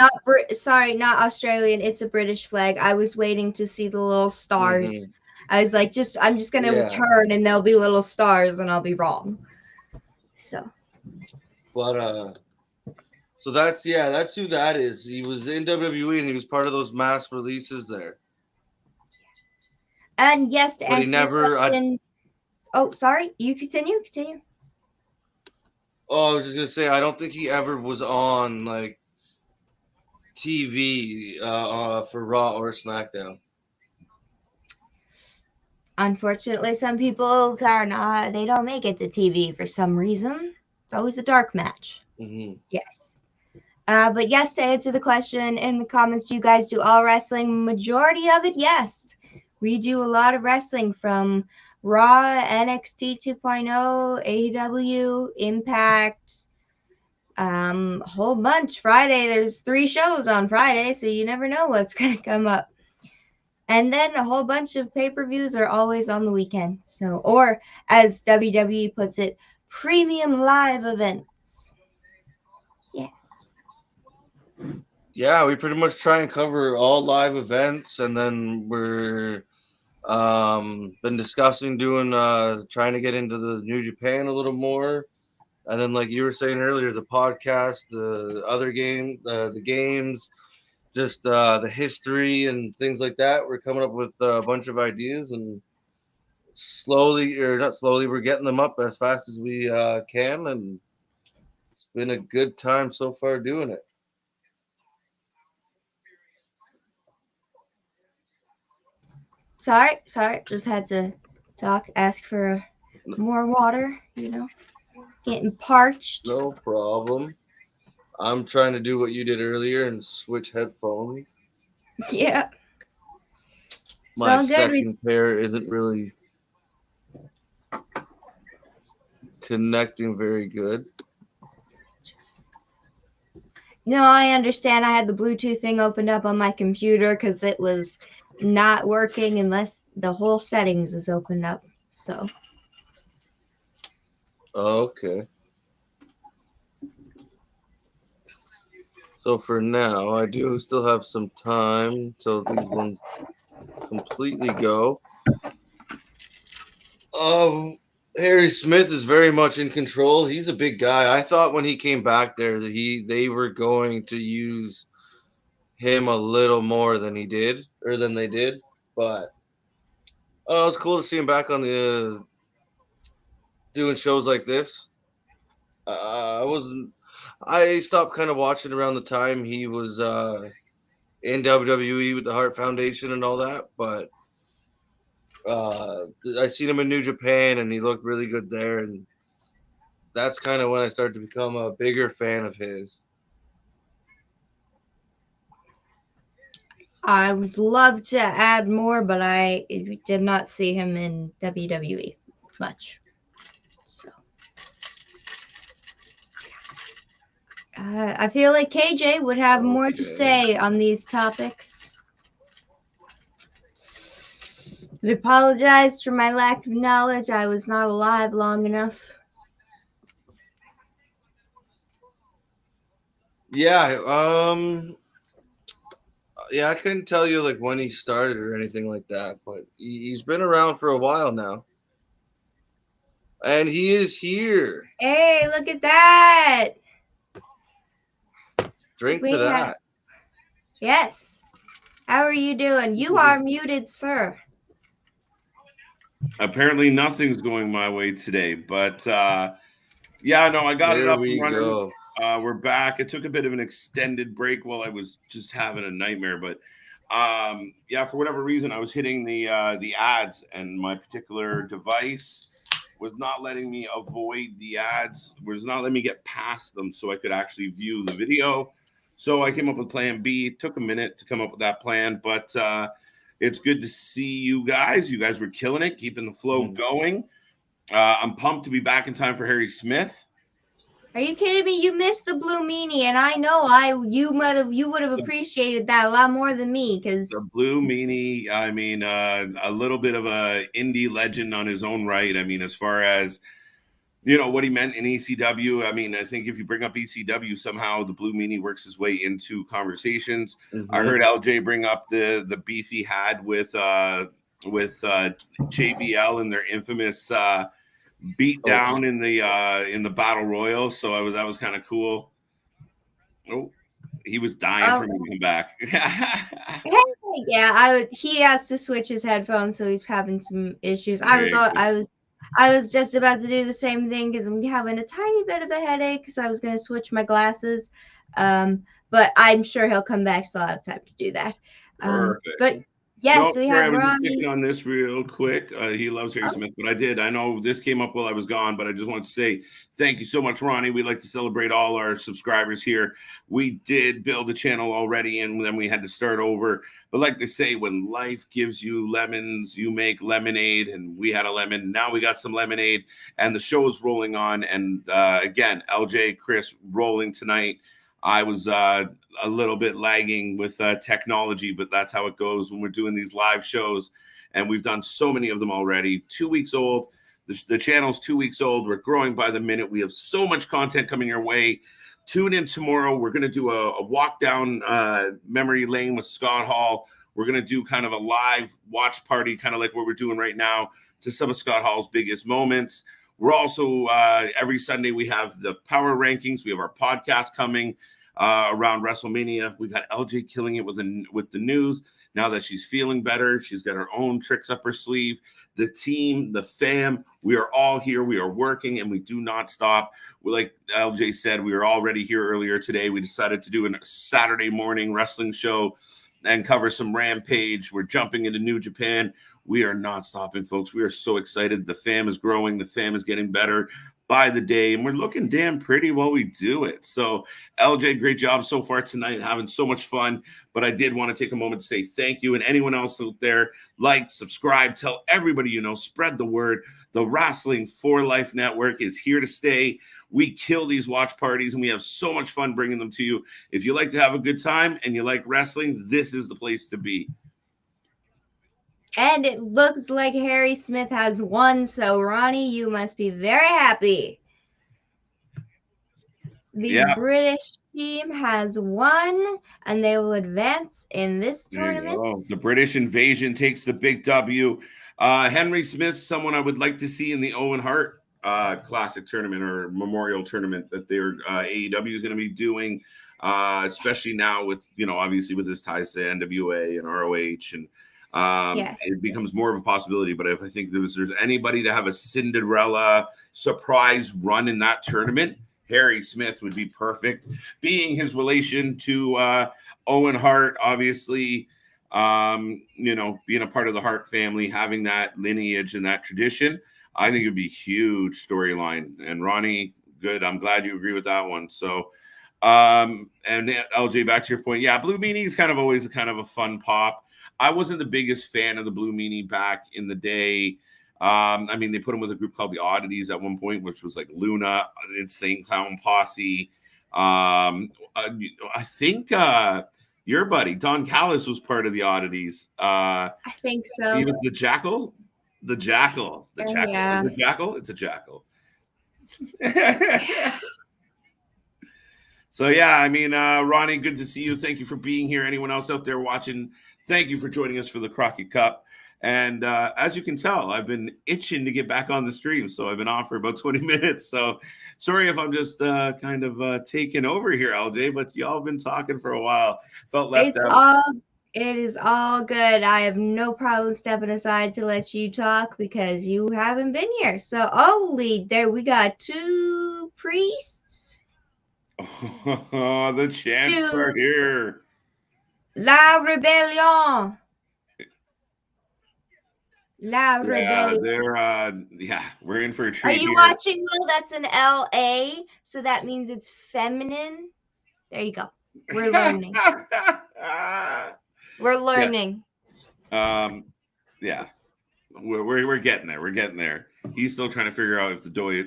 sorry, not Australian. It's a British flag. I was waiting to see the little stars. Mhm. I was like, I'm just gonna Yeah. turn and there'll be little stars and I'll be wrong. So But so that's who that is. He was in WWE and he was part of those mass releases there. and yes, to But he answer your never. question. Oh, sorry. You continue. I was just gonna say I don't think he ever was on like TV for Raw or SmackDown. Unfortunately, some people are not. They don't make it to TV for some reason. It's always a dark match. Mm-hmm. Yes. But yes, to answer the question in the comments, do you guys do all wrestling? Majority of it, yes. We do a lot of wrestling from Raw, NXT 2.0, AEW, Impact, a whole bunch. Friday, there's 3 shows on Friday, so you never know what's going to come up. And then a whole bunch of pay-per-views are always on the weekend. So, or as WWE puts it, premium live events. Yeah. Yeah, we pretty much try and cover all live events, and then we're been discussing doing trying to get into the New Japan a little more, and then like you were saying earlier, the podcast, the other game, the games, just the history and things like that. We're coming up with a bunch of ideas, and slowly or not slowly, we're getting them up as fast as we can, and it's been a good time so far doing it. Sorry. Just had to ask for more water, getting parched. No problem. I'm trying to do what you did earlier and switch headphones. Yeah. My So good. second pair isn't really connecting very good. No, I understand. I had the Bluetooth thing opened up on my computer because it was not working unless the whole settings is opened up. So. Okay. So for now, I do still have some time till these ones completely go. Harry Smith is very much in control. He's a big guy. I thought when he came back there that they were going to use him a little more than they did, but oh, it's cool to see him back on the doing shows like this. I stopped kind of watching around the time he was in WWE with the Hart Foundation and all that, but I seen him in New Japan and he looked really good there, and that's kind of when I started to become a bigger fan of his. I would love to add more, but I did not see him in WWE much. So I feel like KJ would have more to say on these topics. I apologize for my lack of knowledge. I was not alive long enough. Yeah, I couldn't tell you like when he started or anything like that, but he's been around for a while now. And he is here. Hey, look at that. Drink to that. Yes. How are you doing? You are muted, sir. Apparently nothing's going my way today, but I got it up and running. We're back. It took a bit of an extended break while I was just having a nightmare, but for whatever reason, I was hitting the ads, and my particular device was not letting me avoid the ads, was not letting me get past them so I could actually view the video. So I came up with plan B. It took a minute to come up with that plan, but it's good to see you guys. You guys were killing it, keeping the flow going. I'm pumped to be back in time for Harry Smith. Are you kidding me? You missed the blue meanie, and I know you would have appreciated that a lot more than me, because the blue meanie. I mean, a little bit of a indie legend on his own right. I mean, as far as you know what he meant in ECW. I mean, I think if you bring up ECW, somehow the Blue Meanie works his way into conversations. I Mhm. heard LJ bring up the beef he had with JBL and their infamous beat Oh, down in the battle royal. So that was kind of cool. Oh, he was dying for me to come back. Yeah, he has to switch his headphones, so he's having some issues. Very good. I was just about to do the same thing because I'm having a tiny bit of a headache because I was going to switch my glasses. But I'm sure he'll come back, so I'll have time to do that. Perfect. But yes, No, we sorry, have I was just Ronnie. picking on this real quick. He loves Harry Smith, but I know this came up while I was gone, but I just want to say thank you so much, Ronnie. We like to celebrate all our subscribers here. We did build a channel already, and then we had to start over. But like they say, when life gives you lemons, you make lemonade, and we had a lemon. Now we got some lemonade, and the show is rolling on. And again, LJ, Chris, rolling tonight. I was a little bit lagging with technology, but that's how it goes when we're doing these live shows. And we've done so many of them already. 2 weeks old. The channel's 2 weeks old. We're growing by the minute. We have so much content coming your way. Tune in tomorrow. We're going to do a walk down memory lane with Scott Hall. We're going to do kind of a live watch party, kind of like what we're doing right now, to some of Scott Hall's biggest moments. We're also, every Sunday, we have the power rankings. We have our podcast coming around WrestleMania. We got LJ killing it with the news. Now that she's feeling better, she's got her own tricks up her sleeve. The team, the fam, we are all here. We are working, and we do not stop. Like LJ said, we were already here earlier today. We decided to do a Saturday morning wrestling show and cover some Rampage. We're jumping into New Japan. We are not stopping, folks. We are so excited. The fam is growing. The fam is getting better by the day, and we're looking damn pretty while we do it. So, LJ, great job so far tonight, having so much fun. But I did want to take a moment to say thank you, and anyone else out there, like, subscribe, tell everybody you know, spread the word. The Wrestling for Life Network is here to stay. We kill these watch parties, and we have so much fun bringing them to you. If you like to have a good time and you like wrestling, this is the place to be. And it looks like Harry Smith has won, so Ronnie, you must be very happy. The British team has won, and they will advance in this tournament. The British invasion takes the big W. Henry Smith, someone I would like to see in the Owen Hart Classic tournament or Memorial tournament that their AEW is going to be doing, especially now with, obviously with his ties to NWA and ROH, and yes. It becomes more of a possibility. But if I think there's anybody to have a Cinderella surprise run in that tournament, Harry Smith would be perfect. Being his relation to Owen Hart, obviously, being a part of the Hart family, having that lineage and that tradition, I think it would be a huge storyline. And Ronnie, good. I'm glad you agree with that one. So, and LJ, back to your point. Yeah, Blue Meanie is kind of always kind of a fun pop. I wasn't the biggest fan of the Blue Meanie back in the day. I mean, they put him with a group called the Oddities at one point, which was like Luna, Insane Clown Posse. I think your buddy Don Callis was part of the Oddities. I think so. He was the Jackal. The Jackal. Yeah. The Jackal. It's a Jackal. So yeah, I mean, Ronnie, good to see you. Thank you for being here. Anyone else out there watching, thank you for joining us for the Crockett Cup. And as you can tell, I've been itching to get back on the stream. So I've been off for about 20 minutes. So sorry if I'm just kind of taking over here, LJ, but y'all have been talking for a while. Felt left out. It is all good. I have no problem stepping aside to let you talk because you haven't been here. So, there we got 2 priests. Oh, the chants are here. La Rebellion. La Rebellion. We're in for a treat. Are you watching, Will? That's an LA, so that means it's feminine. There you go. We're learning. We're learning. Yeah. We're getting there. We're getting there. He's still trying to figure out if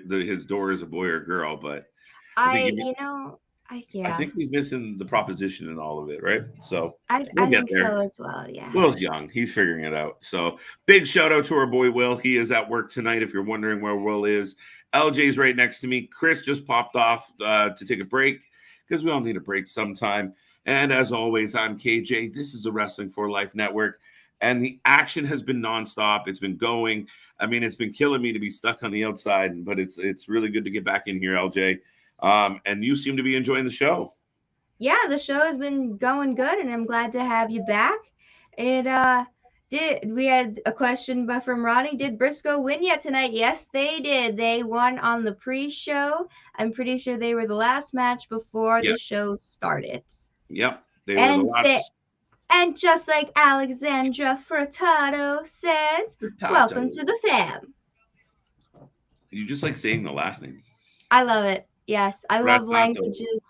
his door is a boy or a girl, but I I Yeah, think he's missing the proposition in all of it, right? So I we'll get think there. so as well. Yeah. Will's young. He's figuring it out. So big shout out to our boy Will. He is at work tonight. If you're wondering where Will is, LJ's right next to me. Chris just popped off to take a break because we all need a break sometime. And as always, I'm KJ. This is the Wrestling for Life Network. And the action has been nonstop. It's been going. I mean, it's been killing me to be stuck on the outside, but it's really good to get back in here, LJ. And you seem to be enjoying the show. Yeah, the show has been going good, and I'm glad to have you back. We had a question from Ronnie. Did Briscoe win yet tonight? Yes, they did. They won on the pre-show. I'm pretty sure they were the last match before the show started. Yep, they were the last. And just like Alexandra Furtado says, welcome to the fam. You just like saying the last name. I love it. Yes, I love Furtado. languages.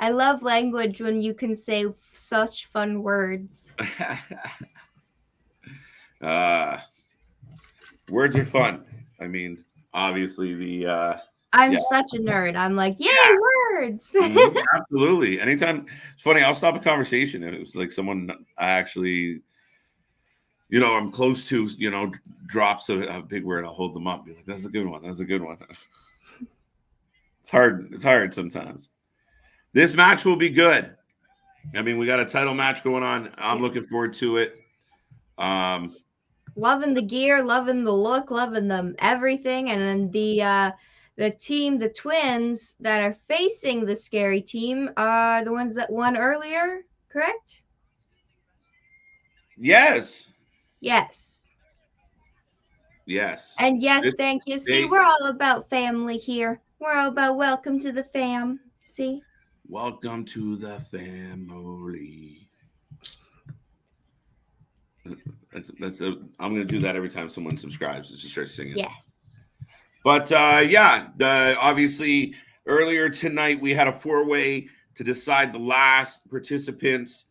I love language when you can say such fun words. Words are fun. I mean, obviously I'm such a nerd. I'm like, yay, words. Absolutely. Anytime. It's funny. I'll stop a conversation if it was like someone I actually, I'm close to, drops a big word. I'll hold them up. Be like, that's a good one. That's a good one. It's hard. It's hard sometimes. This match will be good. I mean, we got a title match going on. I'm looking forward to it. Loving the gear, loving the look, loving them everything. And then the team, the twins that are facing the scary team are the ones that won earlier, correct? Yes. Yes. Yes. And yes, thank you. See, we're all about family here. We're all about welcome to the fam. See? Welcome to the family. I'm going to do that every time someone subscribes. Just start singing. Yes. But obviously earlier tonight we had a 4-way to decide the last participants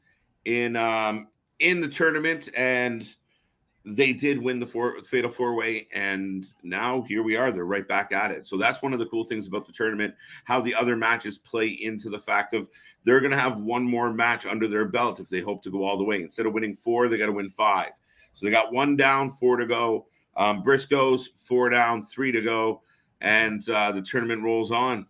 in the tournament, and they did win the fatal 4-way, and now here we are. They're right back at it. So that's one of the cool things about the tournament, how the other matches play into the fact of they're going to have one more match under their belt if they hope to go all the way. Instead of winning 4, they got to win 5. So they got 1 down, 4 to go. Briscoe's 4 down, 3 to go, and the tournament rolls on.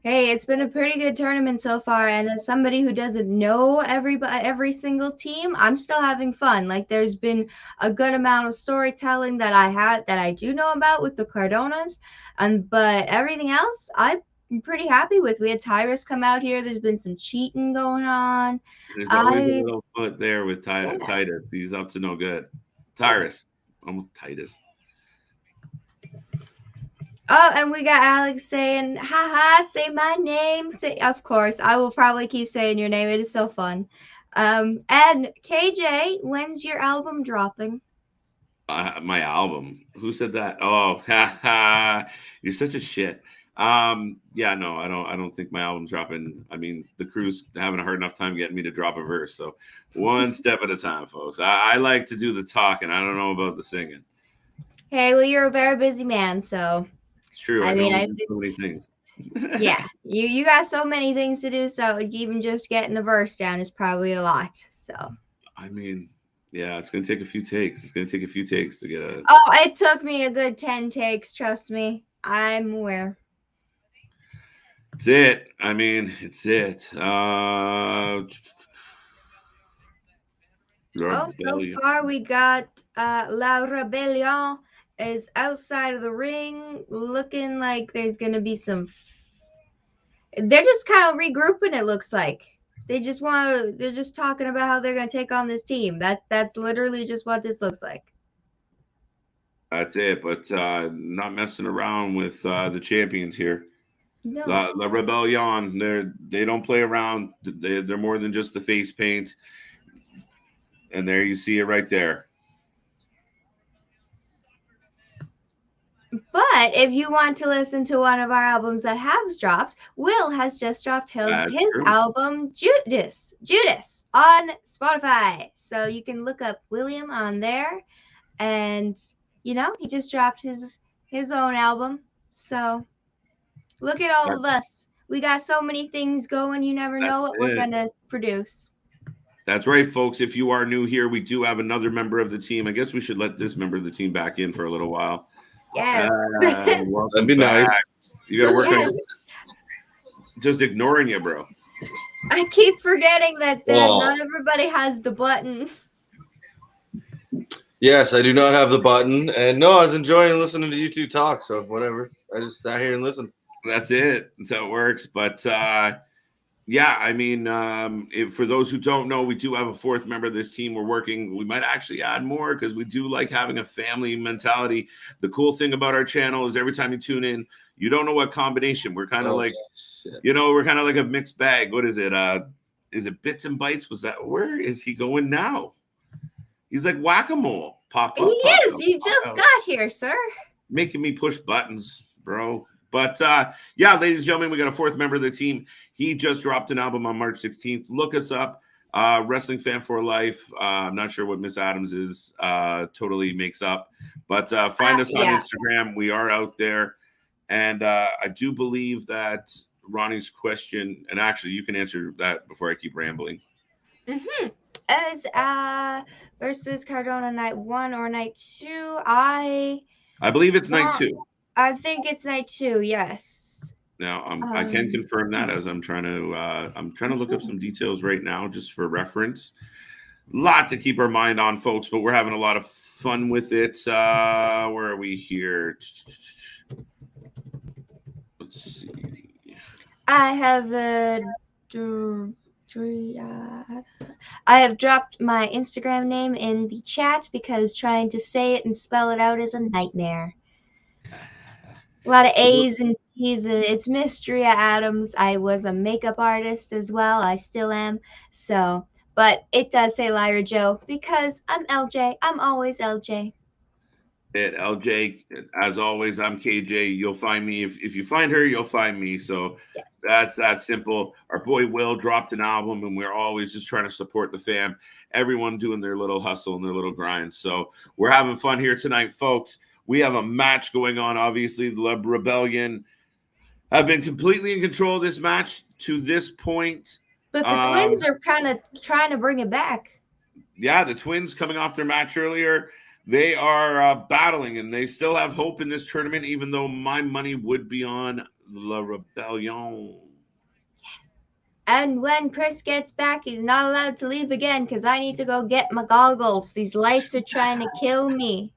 Hey, it's been a pretty good tournament so far, and as somebody who doesn't know every single team, I'm still having fun. Like, there's been a good amount of storytelling that I do know about with the Cardonas, but everything else I'm pretty happy with. We had Tyrus come out here. There's been some cheating going on. There's always a little foot there with Titus. He's up to no good. Tyrus. Almost Titus. Oh, and we got Alex saying, haha, say my name. Of course, I will probably keep saying your name. It is so fun. And KJ, when's your album dropping? My album. Who said that? Oh, haha. You're such a shit. No, I don't think my album's dropping. I mean, the crew's having a hard enough time getting me to drop a verse. So one step at a time, folks. I like to do the talking. I don't know about the singing. Hey, well, you're a very busy man, so. It's true. I do so many things. Yeah, you got so many things to do, so even just getting the verse down is probably a lot. So. I mean, yeah, it's gonna take a few takes. It's gonna take a few takes to get a. Oh, it took me a good 10 takes. Trust me, I'm aware. It's it. I mean, it's it. So far we got La Rebellion is outside of the ring, looking like there's gonna be some. They're just kind of regrouping. It looks like they're just talking about how they're gonna take on this team. That's literally just what this looks like. That's it, but not messing around with the champions here. No. La Rebellion, they don't play around. They're more than just the face paint. And there you see it right there. But if you want to listen to one of our albums that has dropped, Will has just dropped his album Judas on Spotify. So you can look up William on there, and he just dropped his own album. So look at all of us. we got so many things going. You never know what we're it. gonna produce. That's right, folks. If you are new here, we do have another member of the team. I guess we should let this member of the team back in for a little while. Yes. Welcome That'd be back. nice. You got to work Yeah. on just ignoring you, bro. I keep forgetting that Oh. not everybody has the button. Yes, I do not have the button. And no, I was enjoying listening to you two talk. So whatever. I just sat here and listened. That's it. That's how it works. But yeah, I mean, for those who don't know, we do have a fourth member of this team. We're working. We might actually add more because we do like having a family mentality. The cool thing about our channel is every time you tune in, you don't know what combination. We're kind of Oh, like, shit. we're kind of like a mixed bag. What is it? Is it bits and bites? Where is he going now? He's like whack-a-mole. Pop up. He pop is. out, You pop just out. got here, sir. Making me push buttons, bro. But yeah, ladies and gentlemen, we got a fourth member of the team. He just dropped an album on March 16th. Look us up. Wrestling Fan for Life. I'm not sure what Miss Adams is. Totally makes up. But find us on yeah. Instagram. We are out there. And I do believe that Ronnie's question, and actually you can answer that before I keep rambling. Mm-hmm. As versus Cardona night 1 or night 2, I believe it's night 2. I think it's night 2. Yes. Now I can confirm that as I'm trying to look up some details right now just for reference. Lot to keep our mind on, folks, but we're having a lot of fun with it. Where are we here? Let's see. I have dropped my Instagram name in the chat because trying to say it and spell it out is a nightmare. A lot of A's and T's. It's Mistria Adams. I was a makeup artist as well. I still am. So, but it does say Lyra Joe because I'm LJ. I'm always LJ. LJ, as always, I'm KJ. You'll find me. If you find her, you'll find me. So Yes. that's that simple. Our boy Will dropped an album, and we're always just trying to support the fam. Everyone doing their little hustle and their little grind. So we're having fun here tonight, folks. We have a match going on. Obviously, the Love Rebellion have been completely in control of this match to this point. But the twins are kind of trying to bring it back. Yeah, the twins coming off their match earlier. They are battling, and they still have hope in this tournament, even though my money would be on La Rebellion. Yes. And when Chris gets back, he's not allowed to leave again because I need to go get my goggles. These lights are trying to kill me.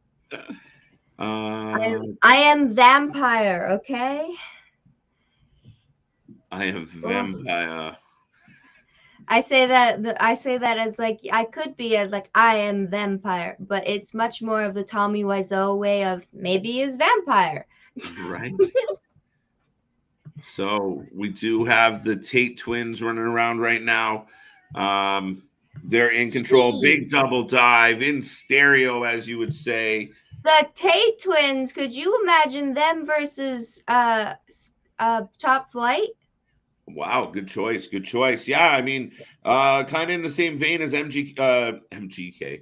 I am vampire, okay? I am vampire. I say that as like I could be as like I am vampire, but it's much more of the Tommy Wiseau way of maybe he's vampire. Right. So we do have the Tate twins running around right now. They're in control. Jeez. Big double dive in stereo, as you would say. The Tate twins, could you imagine them versus Top Flight? Wow, good choice. Good choice. Yeah, I mean, kind of in the same vein as MSK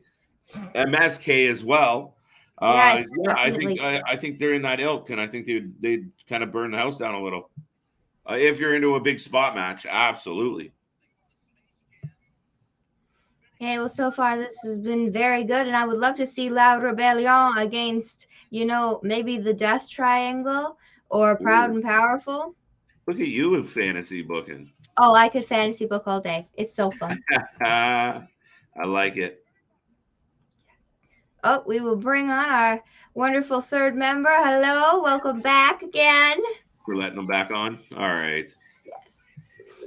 as well. Yes, yeah, definitely. I think they're in that ilk, and I think they kind of burn the house down a little. If you're into a big spot match, absolutely. Okay, well, so far this has been very good, and I would love to see La Rebellion against, maybe the Death Triangle or Proud and Powerful. Look at you with fantasy booking. Oh, I could fantasy book all day. It's so fun. I like it. Oh, we will bring on our wonderful third member. Hello, welcome back again. We're letting them back on. All right.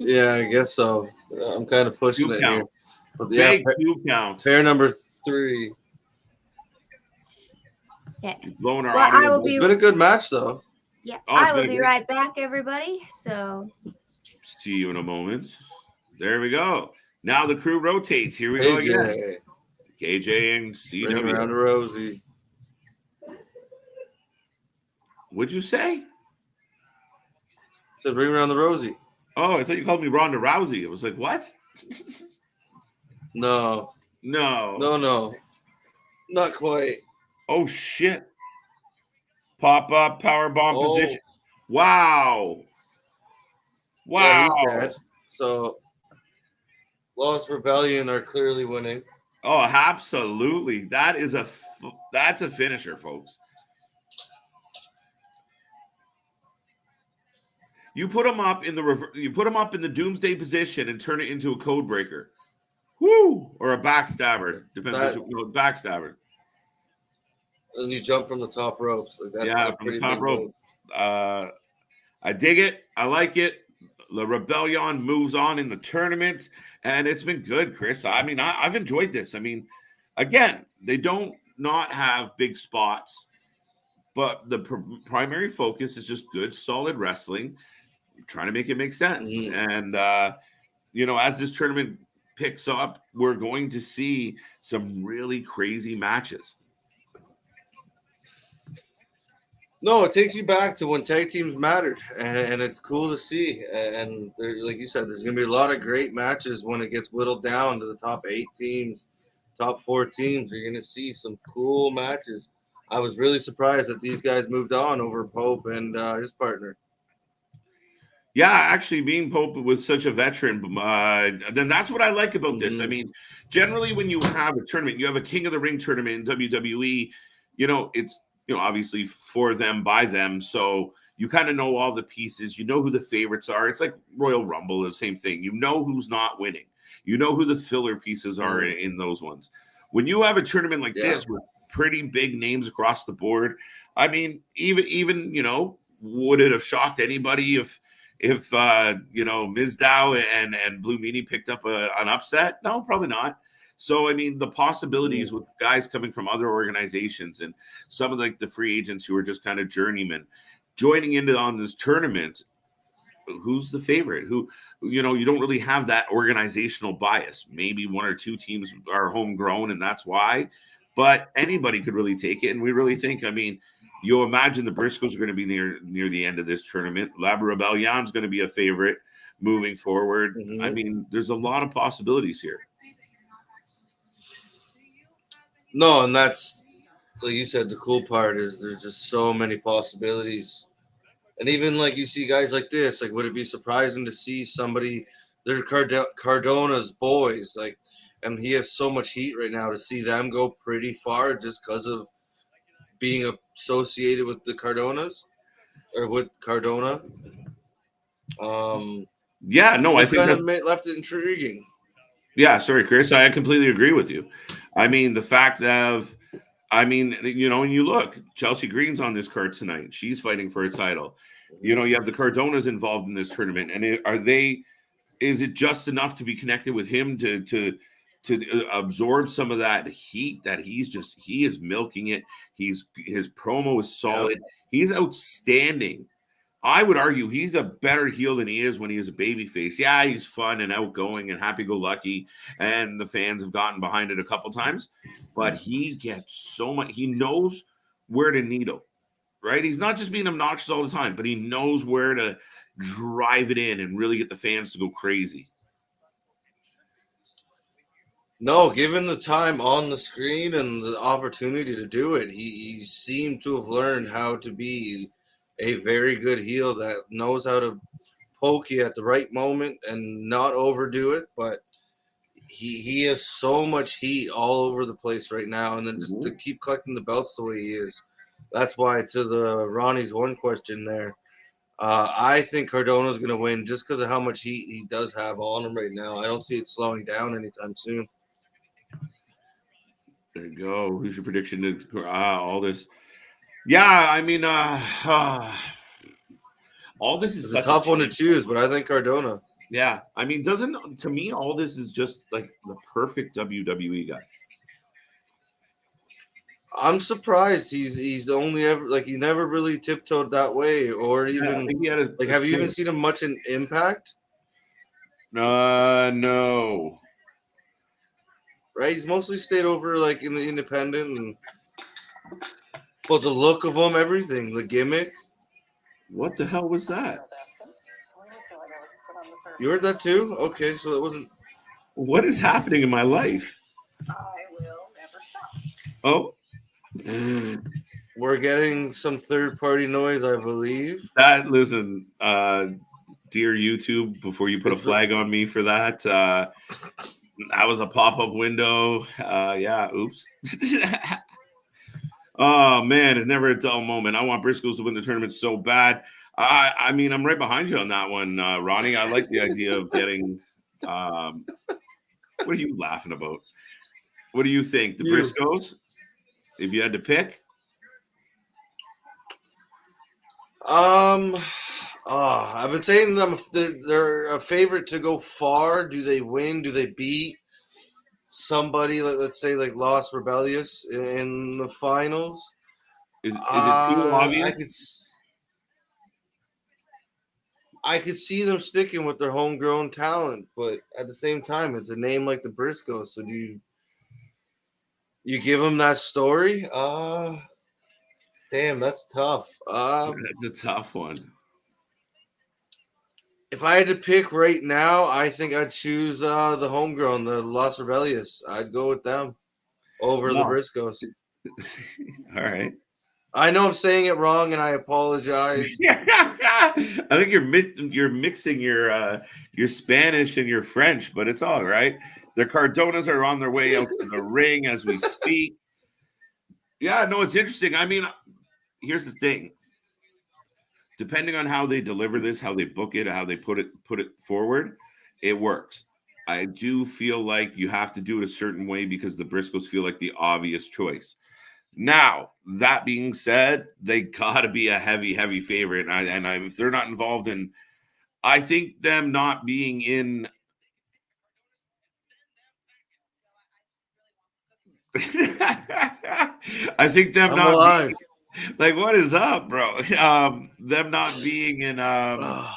Yeah, I guess so. I'm kind of pushing Two it count. here. But yeah, Big two count. pair number 3. Yeah. Blowing our Well, audio. I will be. It's been a good match, though. Yeah, Oh, it's I will been be great. right back, everybody. So. See you in a moment. There we go. Now the crew rotates. Here we go again. KJ and Bring around to CW. Rosie. What'd you say? Said bring around the Rosie. Oh, I thought you called me Ronda Rousey. I was like, what? No, No. not quite. Oh, shit. Pop up, power bomb Oh. position. Wow. Wow. he's dead. So Lost Rebellion are clearly winning. Oh, absolutely. That's a finisher, folks. You put him up in the doomsday position and turn it into a code breaker. Woo! Or a backstabber. Depends which backstabber. And you jump from the top ropes. Like that's a From the pretty top big rope. move. I dig it. I like it. The Rebellion moves on in the tournament, and it's been good, Chris. I mean, I've enjoyed this. I mean, again, they don't not have big spots, but the primary focus is just good, solid wrestling, trying to make it make sense. And, as this tournament picks up, we're going to see some really crazy matches. No, it takes you back to when tag teams mattered, and it's cool to see. And like you said, there's going to be a lot of great matches when it gets whittled down to the top 8 teams, top 4 teams. You're going to see some cool matches. I was really surprised that these guys moved on over Pope and his partner. Yeah, actually, being Pope with such a veteran, then that's what I like about this. I mean, generally, when you have a tournament, you have a King of the Ring tournament in WWE. It's obviously for them, by them. So you kind of know all the pieces. You know who the favorites are. It's like Royal Rumble, the same thing. You know who's not winning. You know who the filler pieces are in those ones. When you have a tournament like this with pretty big names across the board, I mean, even would it have shocked anybody if Mizdow and Blue Meanie picked up an upset? No, probably not. So, I mean, the possibilities with guys coming from other organizations and some of the free agents who are just kind of journeymen joining into on this tournament, who's the favorite? Who, you don't really have that organizational bias. Maybe 1 or 2 teams are homegrown and that's why, but anybody could really take it. And we really think, I mean, you'll imagine the Briscoes are going to be near the end of this tournament. La Rebellion's going to be a favorite moving forward. I mean, there's a lot of possibilities here. No, and that's, like you said, the cool part is there's just so many possibilities. And even like you see guys like this, like would it be surprising to see somebody, they're Cardona's boys, like, and he has so much heat right now, to see them go pretty far just because of being associated with the Cardonas or with Cardona. I think that left it intriguing. Yeah, sorry, Chris. I completely agree with you. I mean, the fact of, when you look, Chelsea Green's on this card tonight. She's fighting for a title. You have the Cardonas involved in this tournament. And is it just enough to be connected with him to absorb some of that heat that he is milking it? His promo is solid. Yep. He's outstanding. I would argue he's a better heel than he is when he is a babyface. Yeah, he's fun and outgoing and happy-go-lucky, and the fans have gotten behind it a couple times. But he gets so much. He knows where to needle, right? He's not just being obnoxious all the time, but he knows where to drive it in and really get the fans to go crazy. No, given the time on the screen and the opportunity to do it, he seemed to have learned how to be a very good heel that knows how to poke you at the right moment and not overdo it. But he has so much heat all over the place right now, and then just to keep collecting the belts the way he is. That's why, to the Ronnie's one question there, I think Cardona's going to win just because of how much heat he does have on him right now. I don't see it slowing down anytime soon. There you go. Who's your prediction to all this? Yeah, I mean, all this is a tough one to choose, but I think Cardona. Yeah, I mean, to me, all this is just like the perfect WWE guy. I'm surprised he's only ever, like, he never really tiptoed that way, or even have you even seen him much in Impact? No. Right, he's mostly stayed over like in the independent, and but the look of him, everything, the gimmick. What the hell was that? You heard that too? Okay, so it wasn't. What is happening in my life? I will never stop. Oh. We're getting some third-party noise, I believe. Listen, dear YouTube, before you put a It's been- flag on me for that. That was a pop-up window. Yeah, oops. Oh man, it's never a dull moment. I want Briscoes to win the tournament so bad. I mean, I'm right behind you on that one, Ronnie. I like the idea of getting. What are you laughing about? What do you think? The You. Briscoes, if you had to pick? I've been saying they're a favorite to go far. Do they win? Do they beat somebody, let's say, like Los Rebellious in the finals? Is it too obvious? I could see them sticking with their homegrown talent, but at the same time, it's a name like the Briscoes. So do you give them that story? Damn, that's tough. That's a tough one. If I had to pick right now, I think I'd choose the homegrown, the Los Rebellious. I'd go with them over the No. Briscoes. All right. I know I'm saying it wrong, and I apologize. I think you're mixing your Spanish and your French, but it's all right. The Cardonas are on their way out to the ring as we speak. Yeah, no, it's interesting. I mean, here's the thing. Depending on how they deliver this, how they book it, how they put it forward, it works. I do feel like you have to do it a certain way because the Briscoes feel like the obvious choice. Now, that being said, they got to be a heavy favorite. And if they're not involved in, I think them not being in. I think them I'm not alive. being, like, what is up, bro? Them not being in the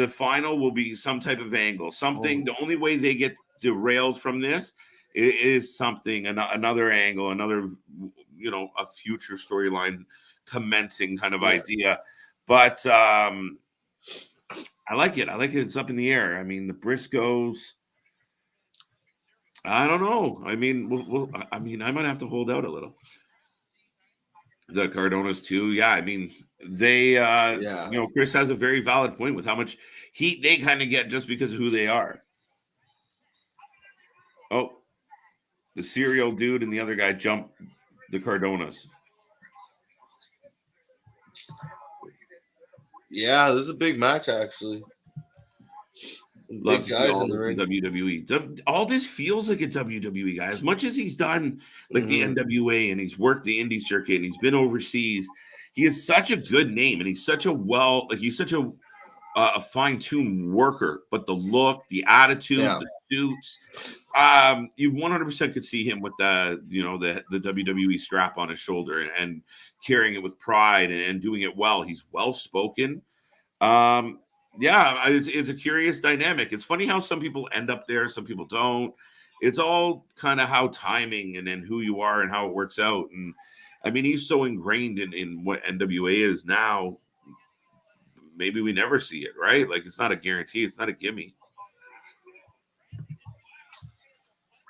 final will be some type of angle. Something. The only way they get derailed from this is something, another angle, another, a future storyline commencing kind of idea. But I like it. It's up in the air. I mean, the Briscoes. I don't know. I mean, I might have to hold out a little. The Cardonas too. Yeah, I mean, they. Chris has a very valid point with how much heat they kind of get just because of who they are. Oh, the cereal dude and the other guy jump the Cardonas. Yeah, this is a big match, actually. Love Big guys in the Aldis ring. in WWE. Aldis feels like a WWE guy. As much as he's done like the NWA and he's worked the indie circuit and he's been overseas, he is such a good name and he's such a fine-tuned worker. But the look, the attitude, the suits, you 100% could see him with the WWE strap on his shoulder and carrying it with pride and doing it well. He's well-spoken. It's a curious dynamic. It's funny how some people end up there, some people don't. It's all kind of how timing and then who you are and how it works out. And I mean, he's so ingrained in what NWA is now. Maybe we never see it, right? Like, it's not a guarantee. It's not a gimme.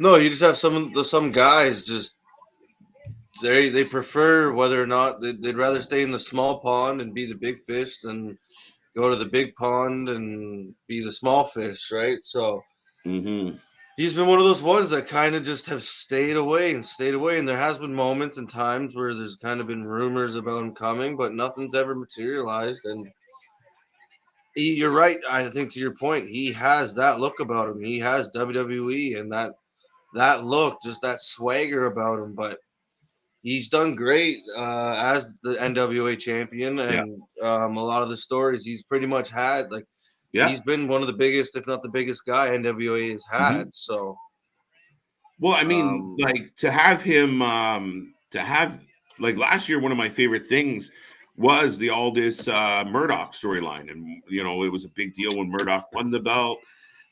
No, you just have some guys just they prefer whether or not they'd rather stay in the small pond and be the big fish than go to the big pond and be the small fish, right? So he's been one of those ones that kind of just have stayed away. And there has been moments and times where there's kind of been rumors about him coming, but nothing's ever materialized. And you're right. I think to your point, he has that look about him. He has WWE and that look, just that swagger about him. But he's done great as the NWA champion, and a lot of the stories he's pretty much had, he's been one of the biggest, if not the biggest guy NWA has had. So, well, I mean, to have him, last year, one of my favorite things was the Aldis Murdoch storyline, and it was a big deal when Murdoch won the belt.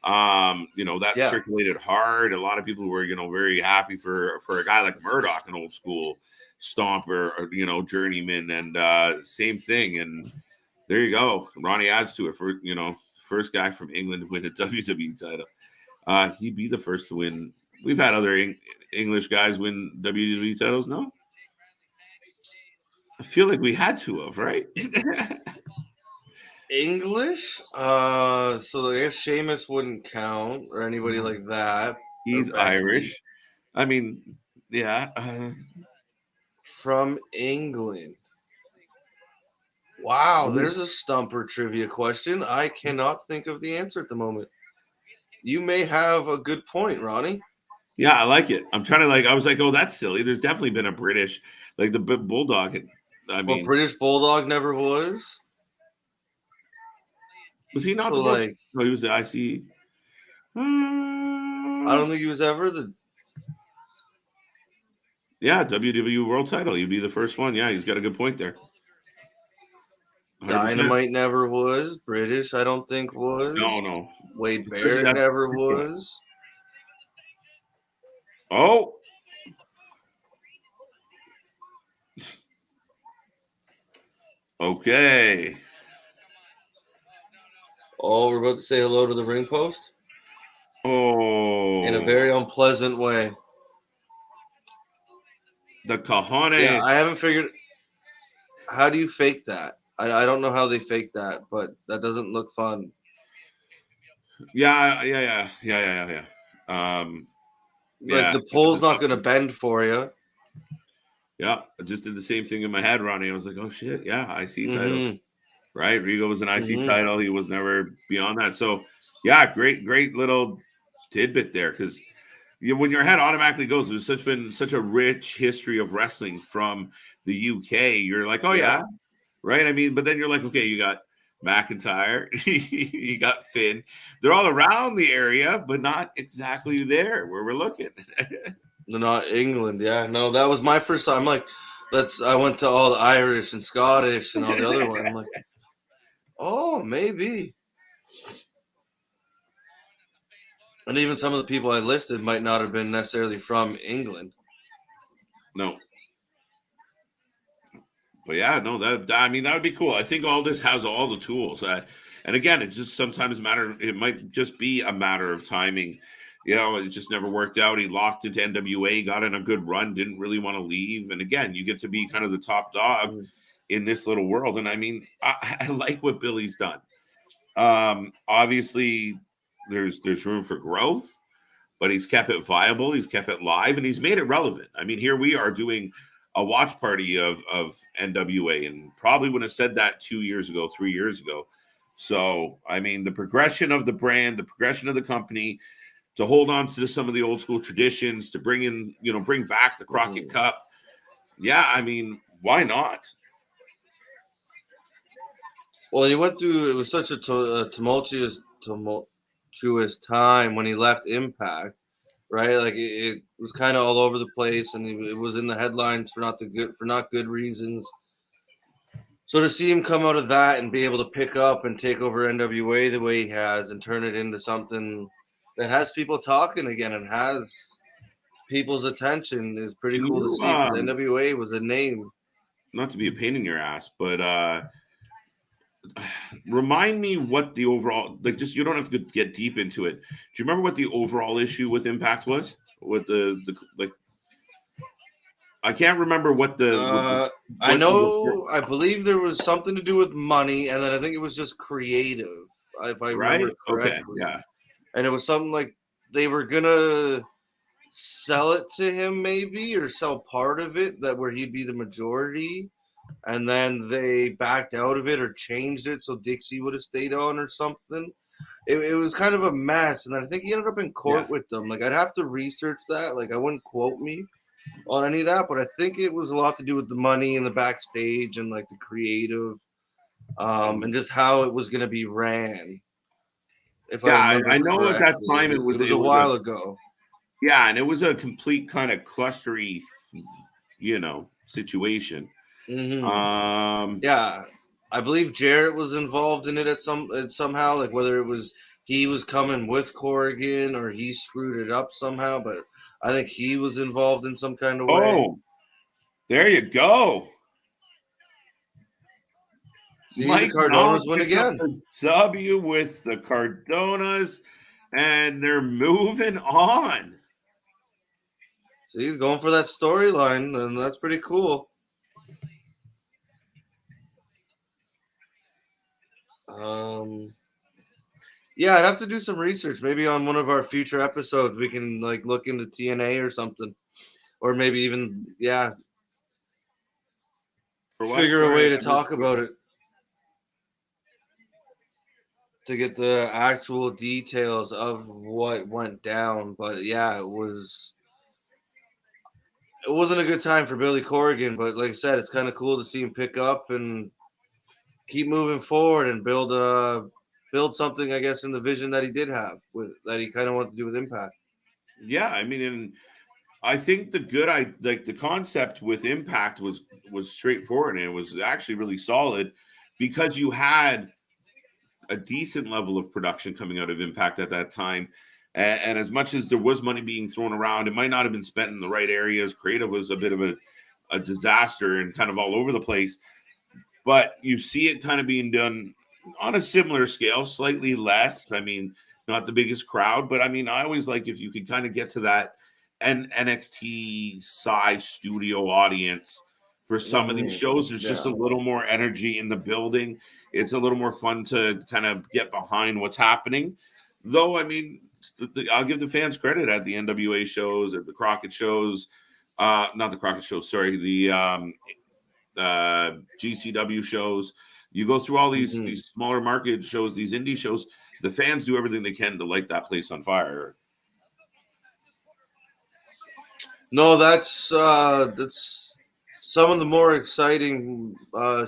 That circulated hard. A lot of people were, very happy for a guy like Murdoch, an old school stomper, or, journeyman, and same thing. And there you go. Ronnie adds to it for, first guy from England to win a WWE title. He'd be the first to win. We've had other English guys win WWE titles. No, I feel like we had to have, right? English. So I guess Sheamus wouldn't count or anybody like that. He's Or Becky. Irish. I mean, yeah. From England. Wow, Mhm. there's a stumper trivia question. I cannot think of the answer at the moment. You may have a good point, Ronnie. Yeah, I like it. I'm trying to I was like, oh, that's silly. There's definitely been a British, like the Bulldog. I Well, mean, British Bulldog never was. was he not So, the world? like, No, he was the IC. I don't think he was ever the. Yeah, WWE World Title. He'd be the first one. Yeah, he's got a good point there. 100%. Dynamite never was. British, I don't think was. No. Wade Barrett never was. Oh. Okay. Oh, we're about to say hello to the ring post Oh. in a very unpleasant way. The cojones. Yeah, I haven't figured. How do you fake that? I don't know how they fake that, but that doesn't look fun. Yeah. Like the pole's not going to bend for you. Yeah, I just did the same thing in my head, Ronnie. I was like, oh shit, yeah, IC title. Mm-hmm. Right? Rigo was an IC title. He was never beyond that. So yeah, great little tidbit there, because when your head automatically goes, there's been such a rich history of wrestling from the UK. You're like, oh yeah, right? I mean, but then you're like, okay, you got McIntyre, you got Finn. They're all around the area, but not exactly there where we're looking. They're not England, yeah. No, that was my first time. I'm like, I went to all the Irish and Scottish and all the other ones. I'm like, oh, maybe. And even some of the people I listed might not have been necessarily from England. No. But yeah, no, that would be cool. I think all this has all the tools. And again, it just sometimes it might just be a matter of timing. It just never worked out. He locked into NWA, got in a good run, didn't really want to leave. And again, you get to be kind of the top dog in this little world. And I mean, I like what Billy's done. Obviously, there's room for growth, but he's kept it viable. He's kept it live, and he's made it relevant. I mean, here we are doing a watch party of NWA, and probably wouldn't have said that 2 years ago, 3 years ago. So, I mean, the progression of the brand, the progression of the company, to hold on to some of the old school traditions, to bring back the Crockett Cup. Yeah, I mean, why not? Well, he went through, it was such a tumultuous time when he left Impact, right? Like it was kind of all over the place, and it was in the headlines for not good reasons. So to see him come out of that and be able to pick up and take over NWA the way he has and turn it into something that has people talking again and has people's attention is pretty cool to see, because NWA was a name. Not to be a pain in your ass, but remind me what the overall, just you don't have to get deep into it. Do you remember what the overall issue with Impact was? With the I can't remember what the I believe there was something to do with money, and then I think it was just creative, if I remember correctly. Okay, yeah. And it was something like they were gonna sell it to him, maybe, or sell part of it, that where he'd be the majority, and then they backed out of it or changed it so Dixie would have stayed on or something. It was kind of a mess, and I think he ended up in court with them. Like, I'd have to research that. Like, I wouldn't quote me on any of that, but I think it was a lot to do with the money and the backstage and like the creative, and just how it was going to be ran. I know at that time it was a while ago. Yeah, and it was a complete kind of clustery, situation. Mm-hmm. Yeah, I believe Jarrett was involved in it somehow, like whether it was he was coming with Corrigan or he screwed it up somehow, but I think he was involved in some kind of way. Oh, there you go. See, the Cardonas win again. W with the Cardonas, and they're moving on. See, he's going for that storyline, and that's pretty cool. Yeah, I'd have to do some research. Maybe on one of our future episodes, we can like look into TNA or something, or maybe even For what? figure a Sorry, way I to missed talk it. about it to get the actual details of what went down. But yeah, it wasn't a good time for Billy Corrigan. But like I said, it's kind of cool to see him pick up and keep moving forward and build something, I guess, in the vision that he did have with that he kind of wanted to do with Impact. Yeah, I mean, and I think the concept with Impact was straightforward and it was actually really solid because you had a decent level of production coming out of Impact at that time. And as much as there was money being thrown around, it might not have been spent in the right areas. Creative was a bit of a disaster and kind of all over the place. But you see it kind of being done on a similar scale, slightly less. I mean, not the biggest crowd, but I mean, I always like if you could kind of get to that NXT size studio audience for some of these shows. There's just a little more energy in the building. It's a little more fun to kind of get behind what's happening. Though, I mean, I'll give the fans credit at the NWA shows, at the Crockett shows, not the Crockett shows, sorry, the GCW shows. You go through all these smaller market shows, these indie shows. The fans do everything they can to light that place on fire. No, that's some of the more exciting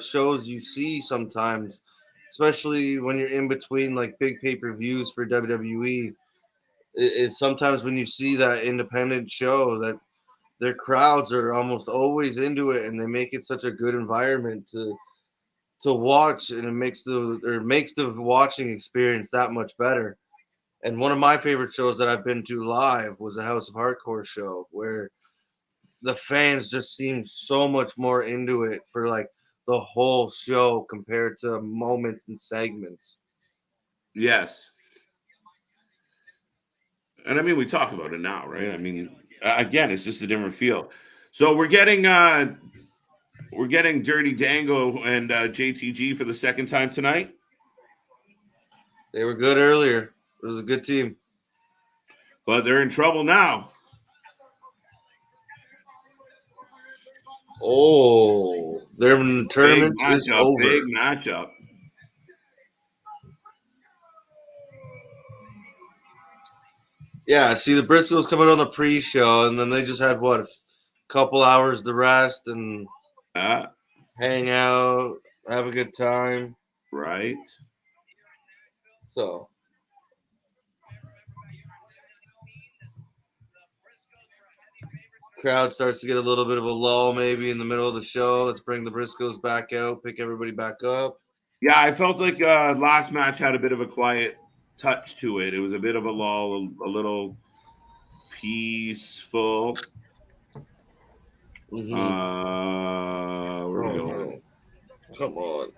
shows you see sometimes, especially when you're in between like big pay-per-views for WWE. It's sometimes when you see that independent show that their crowds are almost always into it, and they make it such a good environment to watch, and it makes the watching experience that much better. And one of my favorite shows that I've been to live was a House of Hardcore show where the fans just seem so much more into it for like the whole show compared to moments and segments. Yes. And I mean, we talk about it now, right? I mean, again, it's just a different feel. So we're getting Dirty Dango and JTG for the second time tonight. They were good earlier. It was a good team. But they're in trouble now. Oh, their tournament is over. Big matchup. Yeah, see the Briscoes coming on the pre-show, and then they just had what, a couple hours to rest and hang out, have a good time. Right. So crowd starts to get a little bit of a lull maybe in the middle of the show. Let's bring the Briscoes back out, pick everybody back up. Yeah, I felt like last match had a bit of a quiet touch to it. It was a bit of a lull, a little peaceful. Where are we going? Come on.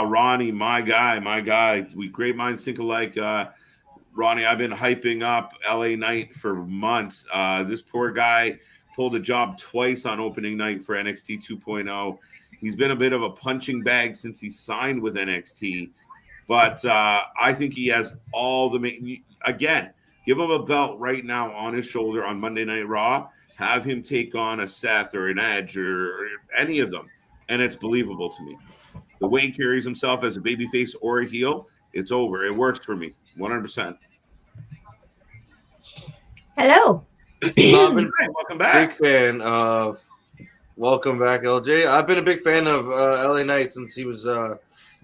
Ronnie, my guy. We great minds think alike. Ronnie, I've been hyping up LA Knight for months. This poor guy pulled a job twice on opening night for NXT 2.0. He's been a bit of a punching bag since he signed with NXT. But I think he has all the again, give him a belt right now on his shoulder on Monday Night Raw. Have him take on a Seth or an Edge or any of them. And it's believable to me. The way he carries himself as a babyface or a heel, it's over. It works for me, 100%. Hello. Welcome back. Big fan of welcome back, LJ. I've been a big fan of LA Knight since he was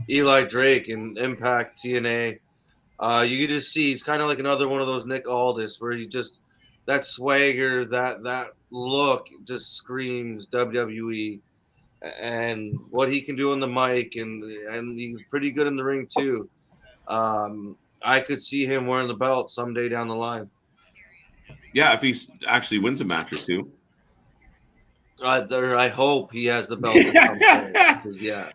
Eli Drake in Impact TNA. You can just see he's kind of like another one of those Nick Aldis, where he just that swagger, that look just screams WWE. And what he can do on the mic, and he's pretty good in the ring too. I could see him wearing the belt someday down the line. Yeah, if he actually wins a match or two. I hope he has the belt at some point. Because, yeah,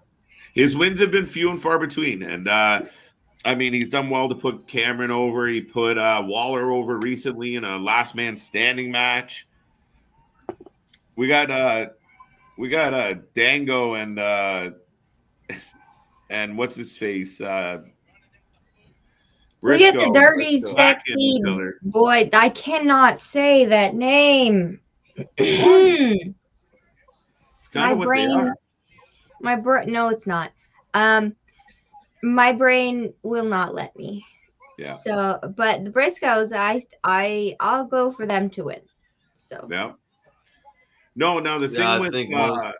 his wins have been few and far between, and I mean he's done well to put Cameron over. He put Waller over recently in a last man standing match. We got Dango and and what's his face? Look at Briscoe. the dirty, Briscoe. sexy Killer. boy. I cannot say that name. It's kind My of what they brain, are. no, it's not. My brain will not let me. Yeah. So, but the Briscoes, I'll go for them to win. So. Yeah. No, now the thing Yeah, I with think most.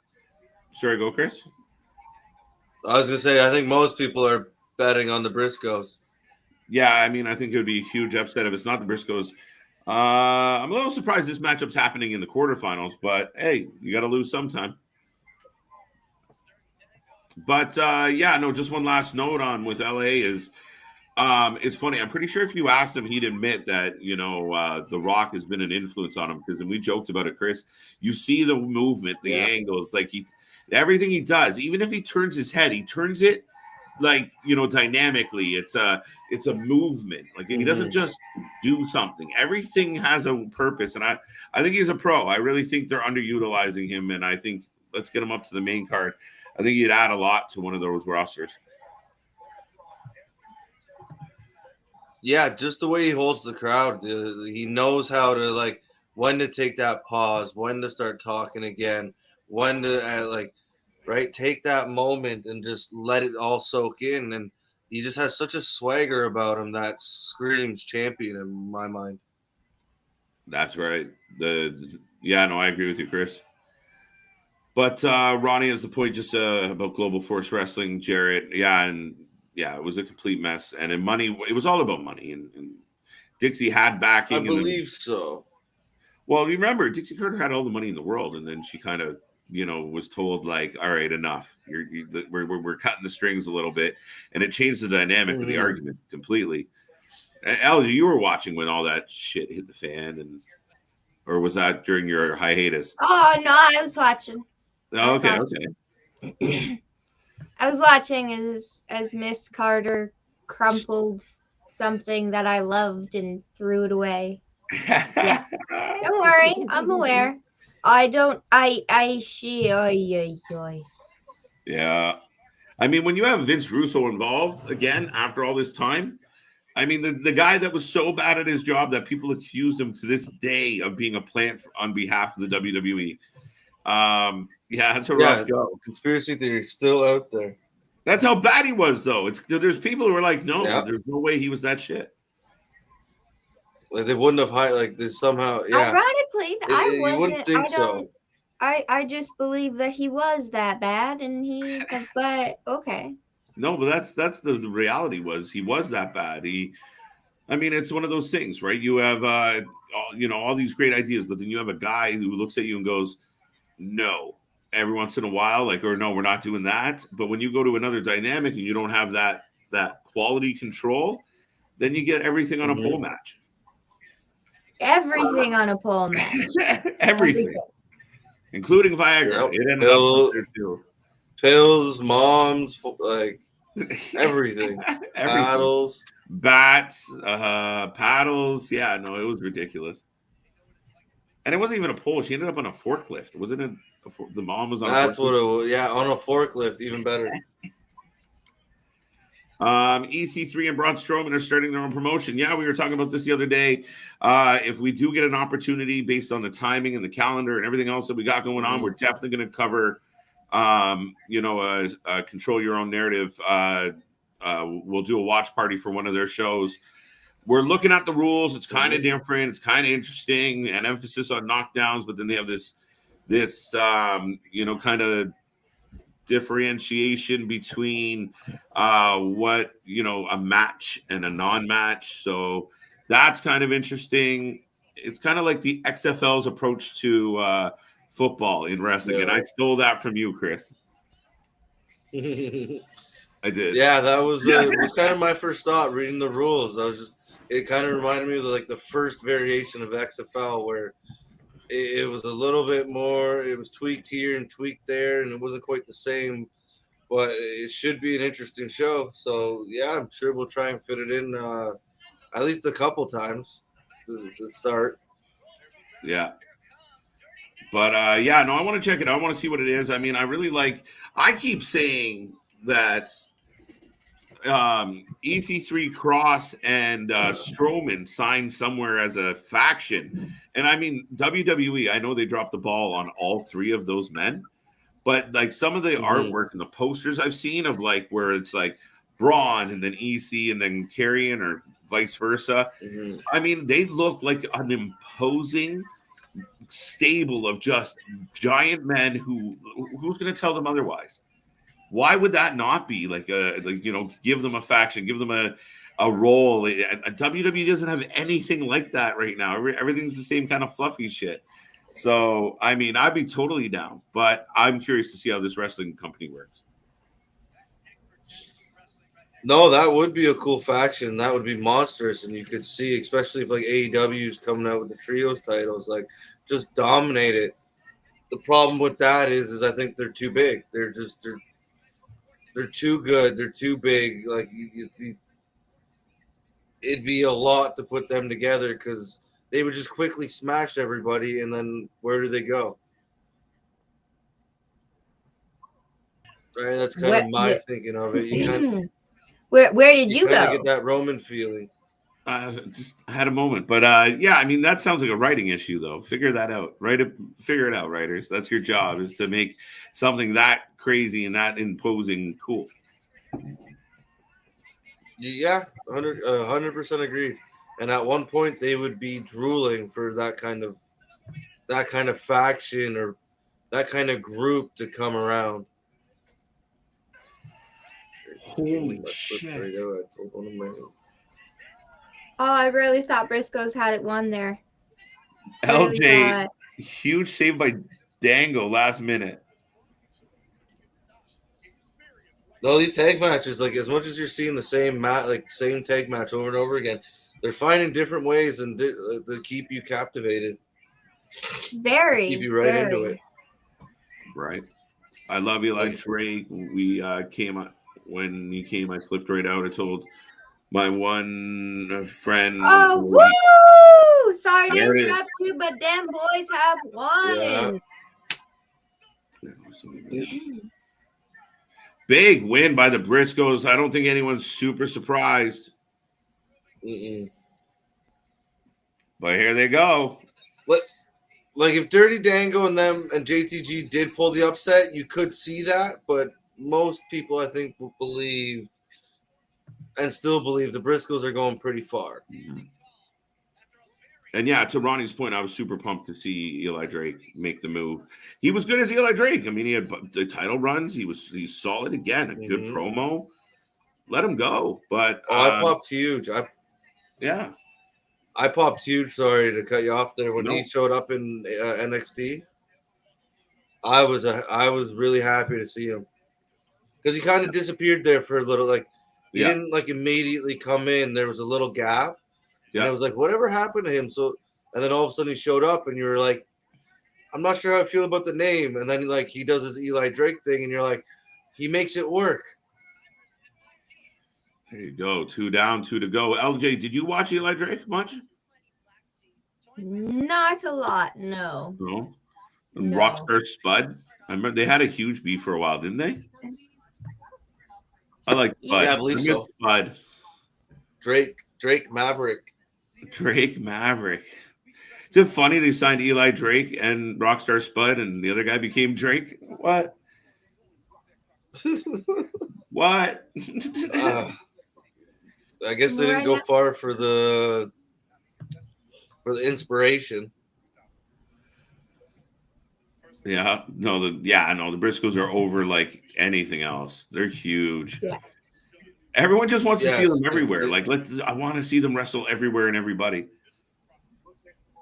sorry, go Chris. I was gonna say I think most people are betting on the Briscoes. Yeah, I mean, I think it would be a huge upset if it's not the Briscoes. I'm a little surprised this matchup's happening in the quarterfinals, but hey, you got to lose sometime. But yeah, no, just one last note on with LA is it's funny. I'm pretty sure if you asked him, he'd admit that, The Rock has been an influence on him because, and we joked about it, Chris, you see the movement, the angles, like everything he does, even if he turns his head, he turns it like, dynamically. It's a movement. Like he doesn't just do something. Everything has a purpose. And I think he's a pro. I really think they're underutilizing him. And I think let's get him up to the main card. I think he'd add a lot to one of those rosters. Yeah, just the way he holds the crowd. He knows how to when to take that pause, when to start talking again, when to take that moment and just let it all soak in. And he just has such a swagger about him that screams champion in my mind. That's right. I agree with you, Chris. But Ronnie has the point just about Global Force Wrestling, Jarrett. Yeah, it was a complete mess. And in money, it was all about money. And Dixie had backing. I believe so. Well, remember, Dixie Carter had all the money in the world. And then she kind of, was told like, all right, enough. We're cutting the strings a little bit. And it changed the dynamic of the argument completely. Al, you were watching when all that shit hit the fan. Or was that during your hiatus? Oh, no, I was watching. Oh, okay. I was watching as Miss Carter crumpled something that I loved and threw it away. Yeah. Don't worry, I'm aware. Yeah. I mean, when you have Vince Russo involved again after all this time, I mean, the guy that was so bad at his job that people accused him to this day of being a plant on behalf of the WWE. That's a rough go. Conspiracy theory still out there. That's how bad he was, though. There's people who are like, no, there's no way he was that shit. Like they wouldn't have this somehow. Yeah. Ironically, you wouldn't think so. I just believe that he was that bad, but okay. No, but that's the reality was he was that bad. It's one of those things, right? You have all these great ideas, but then you have a guy who looks at you and goes, no, every once in a while, or no, we're not doing that. But when you go to another dynamic and you don't have that quality control, then you get everything on a pole match. Everything on a pole match. Everything. Including Viagra. Yep. It ended up there too. Pills, moms, everything. Paddles. Bats, paddles. Yeah, no, it was ridiculous. And it wasn't even a pole. She ended up on a forklift. Wasn't it? The mom was on That's a forklift. What it was. Yeah, on a forklift, even better. EC3 and Braun Strowman are starting their own promotion. Yeah, we were talking about this the other day. If we do get an opportunity based on the timing and the calendar and everything else that we got going on, we're definitely going to cover, Control Your Own Narrative. We'll do a watch party for one of their shows. We're looking at the rules. It's kind of different. It's kind of interesting, and emphasis on knockdowns. But then they have this kind of differentiation between a match and a non-match. So that's kind of interesting. It's kind of like the XFL's approach to football in wrestling, and I stole that from you, Chris. I did. Yeah, that was it was kind of my first thought reading the rules. It kind of reminded me of the first variation of XFL where it was a little bit more, it was tweaked here and tweaked there, and it wasn't quite the same, but it should be an interesting show. So yeah, I'm sure we'll try and fit it in at least a couple times to start. Yeah. But I want to check it out. I want to see what it is. I mean, I keep saying that EC3 Cross and Strowman signed somewhere as a faction. And I mean, WWE, I know they dropped the ball on all three of those men, but like some of the artwork and the posters I've seen of like where it's like Braun and then EC and then Karrion or vice versa. I mean, they look like an imposing stable of just giant men who's going to tell them otherwise? Why would that not be like give them a faction, give them a role? WWE doesn't have anything like that right now. Everything's the same kind of fluffy shit. So, I mean, I'd be totally down, but I'm curious to see how this wrestling company works. No, that would be a cool faction. That would be monstrous, and you could see, especially if like AEW is coming out with the trios titles, like just dominate it. The problem with that is I think they're too big. They're too good. They're too big. Like it'd be a lot to put them together because they would just quickly smash everybody, and then where do they go? Right, that's kind of my thinking of it. You kind of, where did you go? Get that Roman feeling. Just had a moment, but yeah, I mean that sounds like a writing issue, though. Figure that out, figure it out, writers. That's your job, is to make something that crazy and that imposing cool. Yeah, 100% agreed. And at one point, they would be drooling for that kind of faction or that kind of group to come around. Holy shit! Oh, I really thought Briscoes had it won there. LJ, huge save by Dango last minute. No, these tag matches, like as much as you're seeing the same tag match over and over again, they're finding different ways and to keep you captivated. Keep you right into it. Right. I love Eli Drake. We came when he came. I flipped right out. I told my one friend. Oh, woo! Sorry to interrupt you, but damn boys have won. Yeah. Big win by the Briscoes. I don't think anyone's super surprised. But here they go. Like if Dirty Dango and them and JTG did pull the upset, you could see that, but most people I think will believe and still believe the Briscoes are going pretty far. And yeah, to Ronnie's point, I was super pumped to see Eli Drake make the move. He was good as Eli Drake. I mean, he had the title runs. He's solid again. A good promo. Let him go. But I popped huge. I popped huge. Sorry to cut you off there. When he showed up in NXT, I was really happy to see him because he kind of disappeared there for a little. Like he didn't like immediately come in. There was a little gap. Yeah. And I was like, whatever happened to him? So, and then all of a sudden he showed up, and you were like, I'm not sure how I feel about the name. And then like he does his Eli Drake thing, and you're like, he makes it work. There you go. 2 down, 2 to go. LJ, did you watch Eli Drake much? Not a lot, no. No. And Rockstar Spud. I remember they had a huge beef for a while, didn't they? I like Spud. Yeah, I believe so. Spud. Drake Maverick. Drake Maverick. Is it funny they signed Eli Drake and Rockstar Spud and the other guy became Drake? What? What? I guess they didn't go far for the inspiration. Yeah, no, the Briscoes are over like anything else. They're huge. Yes. Everyone just wants to see them everywhere. Like, I want to see them wrestle everywhere and everybody.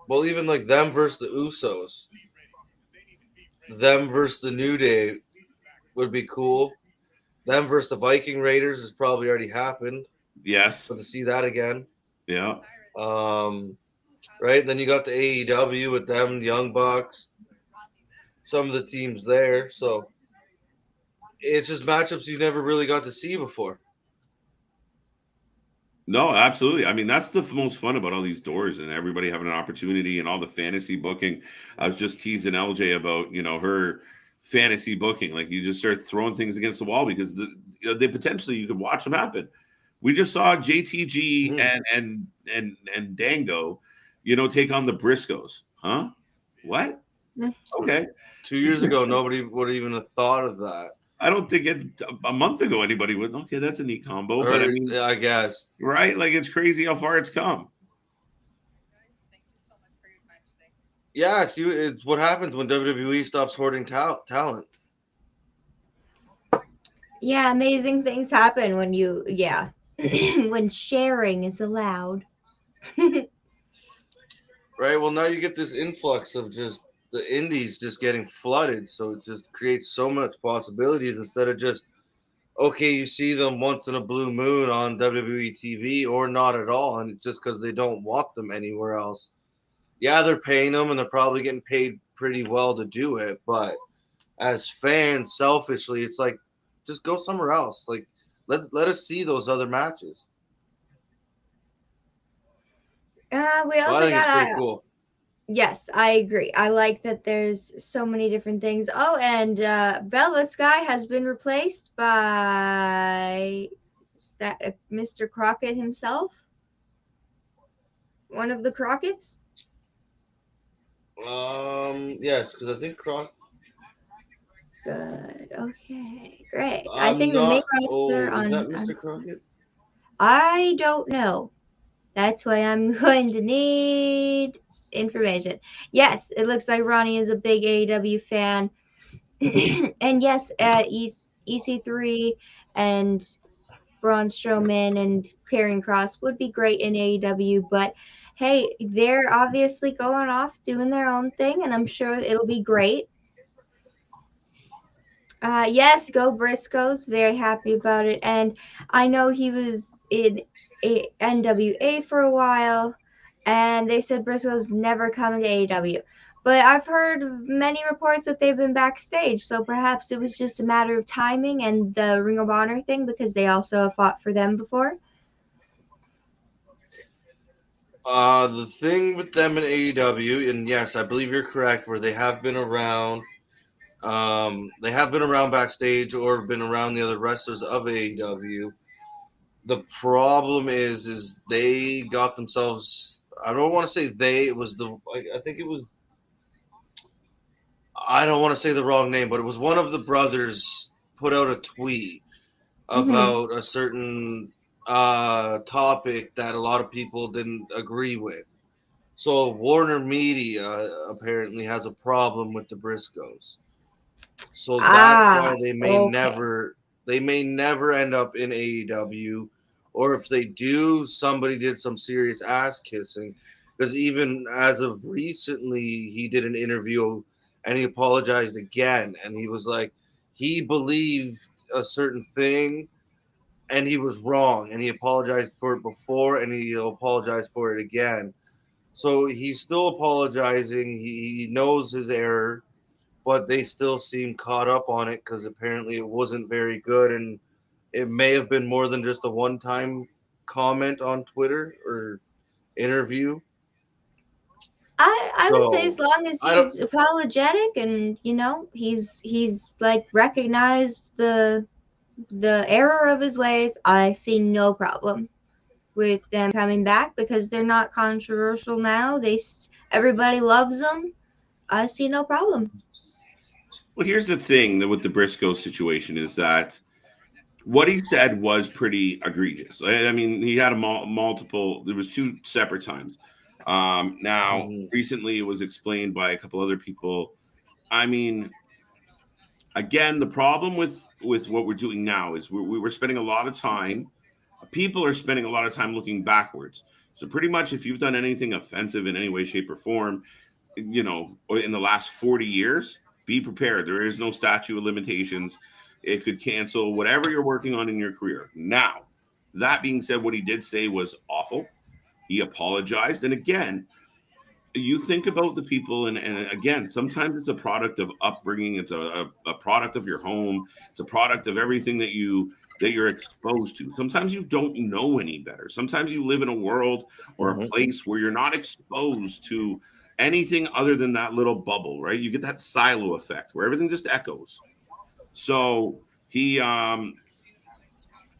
Well, even like them versus the Usos, them versus the New Day would be cool. Them versus the Viking Raiders has probably already happened. Yes. But to see that again. Yeah. Right. And then you got the AEW with them, Young Bucks, some of the teams there. So it's just matchups you never really got to see before. No, absolutely. I mean, that's the most fun about all these doors and everybody having an opportunity and all the fantasy booking. I was just teasing LJ about, her fantasy booking. Like you just start throwing things against the wall because they potentially you could watch them happen. We just saw JTG and Dango, take on the Briscoes. Huh? What? Okay. 2 years ago, nobody would even have thought of that. I don't think a month ago anybody would. Okay, that's a neat combo. But I mean, I guess. Right? Like it's crazy how far it's come. Guys, thank you so much for your time today. Yeah, see, it's what happens when WWE stops hoarding talent. Yeah, amazing things happen when when sharing is allowed. Right. Well, now you get this influx of just the indies just getting flooded, so it just creates so much possibilities instead of just okay, you see them once in a blue moon on WWE TV or not at all, and it's just because they don't want them anywhere else. Yeah, they're paying them, and they're probably getting paid pretty well to do it. But as fans, selfishly, it's like just go somewhere else. Like let us see those other matches. We So I also think it's got pretty cool. Yes, I agree. I like that there's so many different things. Oh, and Velvet Sky has been replaced by Mr. Crockett himself. One of the Crocketts. Yes, because I think Good. Okay. Great. I I'm think the main not. roster Oh, is that on Mr. Crockett? I don't know. That's why I'm going to need information. Yes, it looks like Ronnie is a big AEW fan. And yes, EC3 and Braun Strowman and Karrion Kross would be great in AEW, but hey, they're obviously going off doing their own thing, and I'm sure it'll be great. Yes, go Briscoes. Very happy about it. And I know he was in NWA for a while, and they said Briscoes never coming to AEW. But I've heard many reports that they've been backstage, so perhaps it was just a matter of timing and the Ring of Honor thing because they also have fought for them before. The thing with them in AEW, and yes, I believe you're correct, where they have been around. They have been around backstage or been around the other wrestlers of AEW. The problem is they got themselves. I don't want to say they. It was the. I think it was. I don't want to say the wrong name, but it was one of the brothers put out a tweet about a certain topic that a lot of people didn't agree with. So Warner Media apparently has a problem with the Briscoes. So that's why they may never end up in AEW, or if they do, somebody did some serious ass kissing. Because even as of recently, he did an interview and he apologized again, and he was like, he believed a certain thing and he was wrong, and he apologized for it before, and he'll apologize for it again. So he's still apologizing. He knows his error, but they still seem caught up on it because apparently it wasn't very good, and it may have been more than just a one-time comment on Twitter or interview. I would say as So long as I don't. he's apologetic and he's like recognized the error of his ways, I see no problem with them coming back because they're not controversial now. Everybody loves them. I see no problem. Well, here's the thing with the Briscoe situation is that what he said was pretty egregious. I mean, he had a multiple. There was two separate times. Now, recently, it was explained by a couple other people. I mean, again, the problem with what we're doing now is we're spending a lot of time. People are spending a lot of time looking backwards. So pretty much, if you've done anything offensive in any way, shape, or form, in the last 40 years, be prepared. There is no statute of limitations. It could cancel whatever you're working on in your career. Now, that being said, what he did say was awful. He apologized. And again, you think about the people, and again, sometimes it's a product of upbringing. It's a product of your home. It's a product of everything that you're exposed to. Sometimes you don't know any better. Sometimes you live in a world or a place where you're not exposed to anything other than that little bubble, right? You get that silo effect where everything just echoes. So he,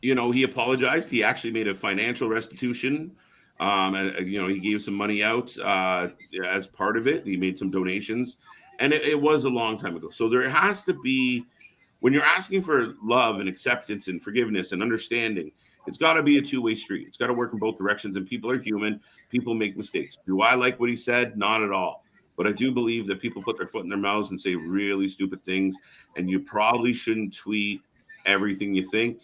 he apologized. He actually made a financial restitution. He gave some money out as part of it. He made some donations, and it was a long time ago. So there has to be, when you're asking for love and acceptance and forgiveness and understanding, it's got to be a two-way street. It's got to work in both directions, and people are human. People make mistakes. Do I like what he said? Not at all. But I do believe that people put their foot in their mouths and say really stupid things, and you probably shouldn't tweet everything you think.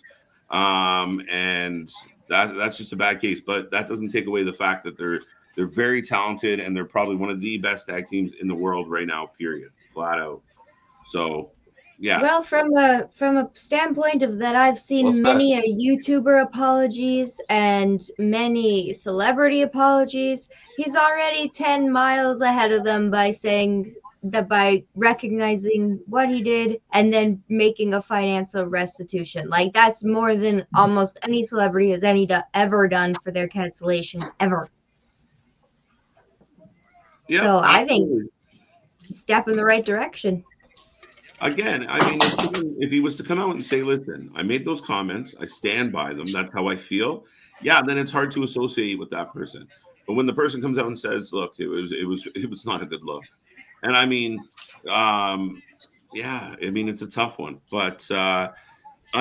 And that's just a bad case. But that doesn't take away the fact that they're very talented, and they're probably one of the best tag teams in the world right now, period, flat out. So yeah. Well, from a standpoint of that, I've seen What's many a YouTuber apologies and many celebrity apologies. He's already 10 miles ahead of them by saying that, by recognizing what he did and then making a financial restitution. Like, that's more than almost any celebrity has ever done for their cancellation ever. Yeah, so I think absolutely. step in the right direction. Again, I mean, if he was to come out and say, listen, I made those comments, I stand by them, that's how I feel, yeah, then it's hard to associate with that person. But when the person comes out and says, look, it was not a good look. And I mean, it's a tough one. But I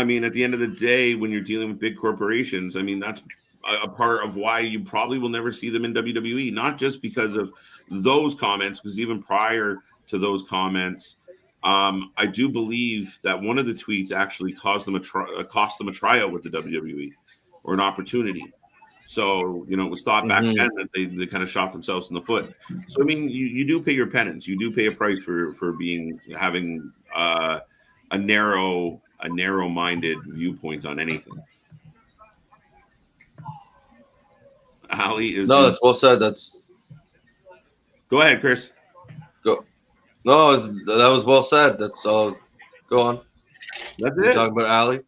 mean, at the end of the day, when you're dealing with big corporations, I mean, that's a part of why you probably will never see them in WWE, not just because of those comments, because even prior to those comments, I do believe that one of the tweets actually cost them a tryout with the WWE, or an opportunity. So, it was thought back then that they kind of shot themselves in the foot. So, I mean, you do pay your penance. You do pay a price for having a narrow-minded viewpoint on anything. Ali is... No, that's well said. Go ahead, Chris. Go. No, that was well said. That's all. Go on. That's You're it. talking about Ali?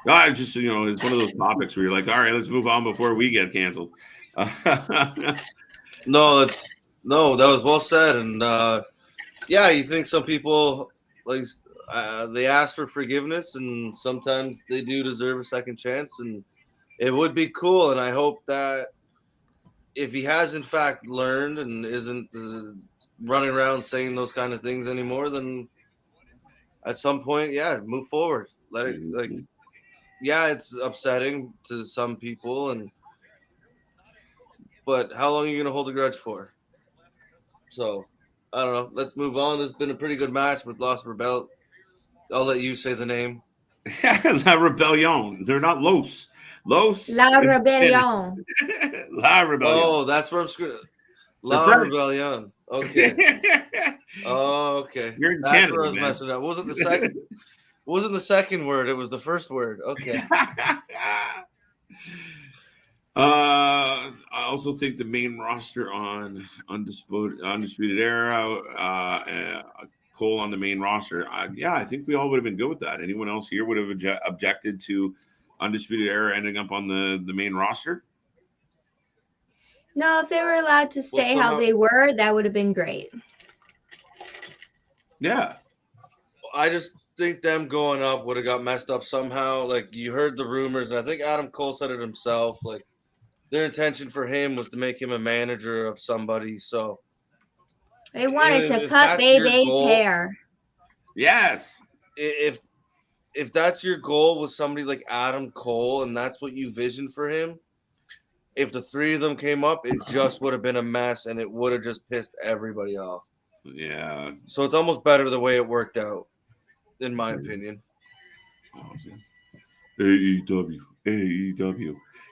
No, I just, it's one of those topics where you're like, all right, let's move on before we get canceled. No, that was well said. And you think some people they ask for forgiveness, and sometimes they do deserve a second chance, and it would be cool. And I hope that if he has in fact learned and isn't running around saying those kind of things anymore, then at some point, move forward. Let it it's upsetting to some people, but how long are you going to hold a grudge for? So, I don't know. Let's move on. This has been a pretty good match with Los Rebel. I'll let you say the name. La Rebellion. They're not Los. La Rebellion. La Rebellion. Oh, that's where I'm screwed. La Rebellion. Okay. Oh, okay. You're in That's Canada, where I was man. messing up. Wasn't the second word. It was the first word. Okay. I also think the main roster on Undisputed Era, Cole on the main roster. I think we all would have been good with that. Anyone else here would have objected to Undisputed Era ending up on the main roster? No, if they were allowed to stay how they were, that would have been great. Yeah. I just think them going up would have got messed up somehow. Like, you heard the rumors, and I think Adam Cole said it himself. Like, their intention for him was to make him a manager of somebody. So they wanted to cut Bebe's hair. Yes. If that's your goal with somebody like Adam Cole, and that's what you visioned for him, if the three of them came up, it just would have been a mess, and it would have just pissed everybody off. Yeah. So it's almost better the way it worked out, in my opinion. AEW.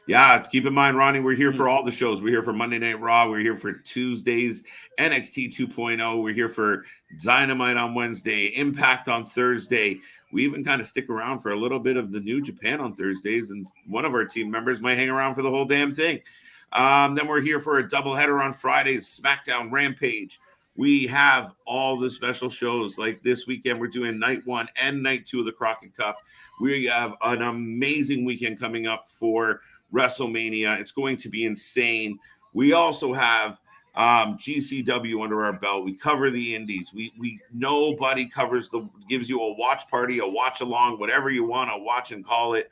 Yeah, keep in mind, Ronnie, we're here for all the shows. We're here for Monday Night Raw. We're here for Tuesdays, NXT 2.0. We're here for Dynamite on Wednesday, Impact on Thursday. We even kind of stick around for a little bit of the New Japan on Thursdays, and one of our team members might hang around for the whole damn thing. Then we're here for a doubleheader on Fridays, SmackDown, Rampage. We have all the special shows. Like this weekend, we're doing night 1 and night 2 of the Crockett Cup. We have an amazing weekend coming up for WrestleMania. It's going to be insane. We also have GCW under our belt. We cover the indies. We nobody gives you a watch party, a watch along, whatever you want to watch and call it.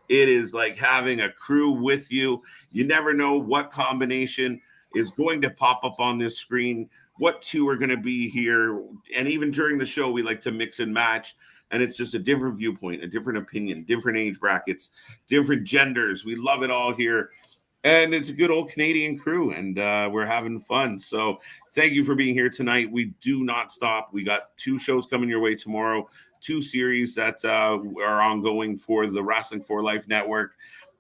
It is like having a crew with you. You never know what combination is going to pop up on this screen, what two are going to be here. And even during the show, we like to mix and match. And it's just a different viewpoint, a different opinion, different age brackets, different genders. We love it all here. And it's a good old Canadian crew, and we're having fun. So thank you for being here tonight. We do not stop. We got 2 shows coming your way tomorrow, 2 series that are ongoing for the Wrestling for Life Network.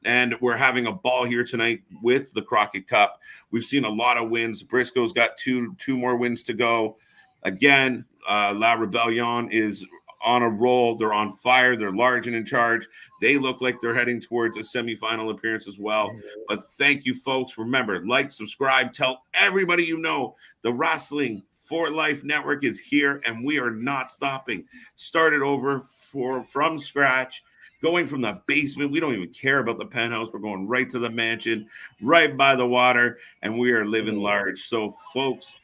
And we're having a ball here tonight with the Crockett Cup. We've seen a lot of wins. Briscoe's got two more wins to go. Again, La Rebellion is on a roll. They're on fire. They're large and in charge. They look like they're heading towards a semifinal appearance as well. But thank you, folks. Remember, like, subscribe, tell everybody you know. The Wrestling for Life Network is here, and we are not stopping. Started over from scratch, going from the basement. We don't even care about the penthouse. We're going right to the mansion, right by the water, and we are living large. So, folks,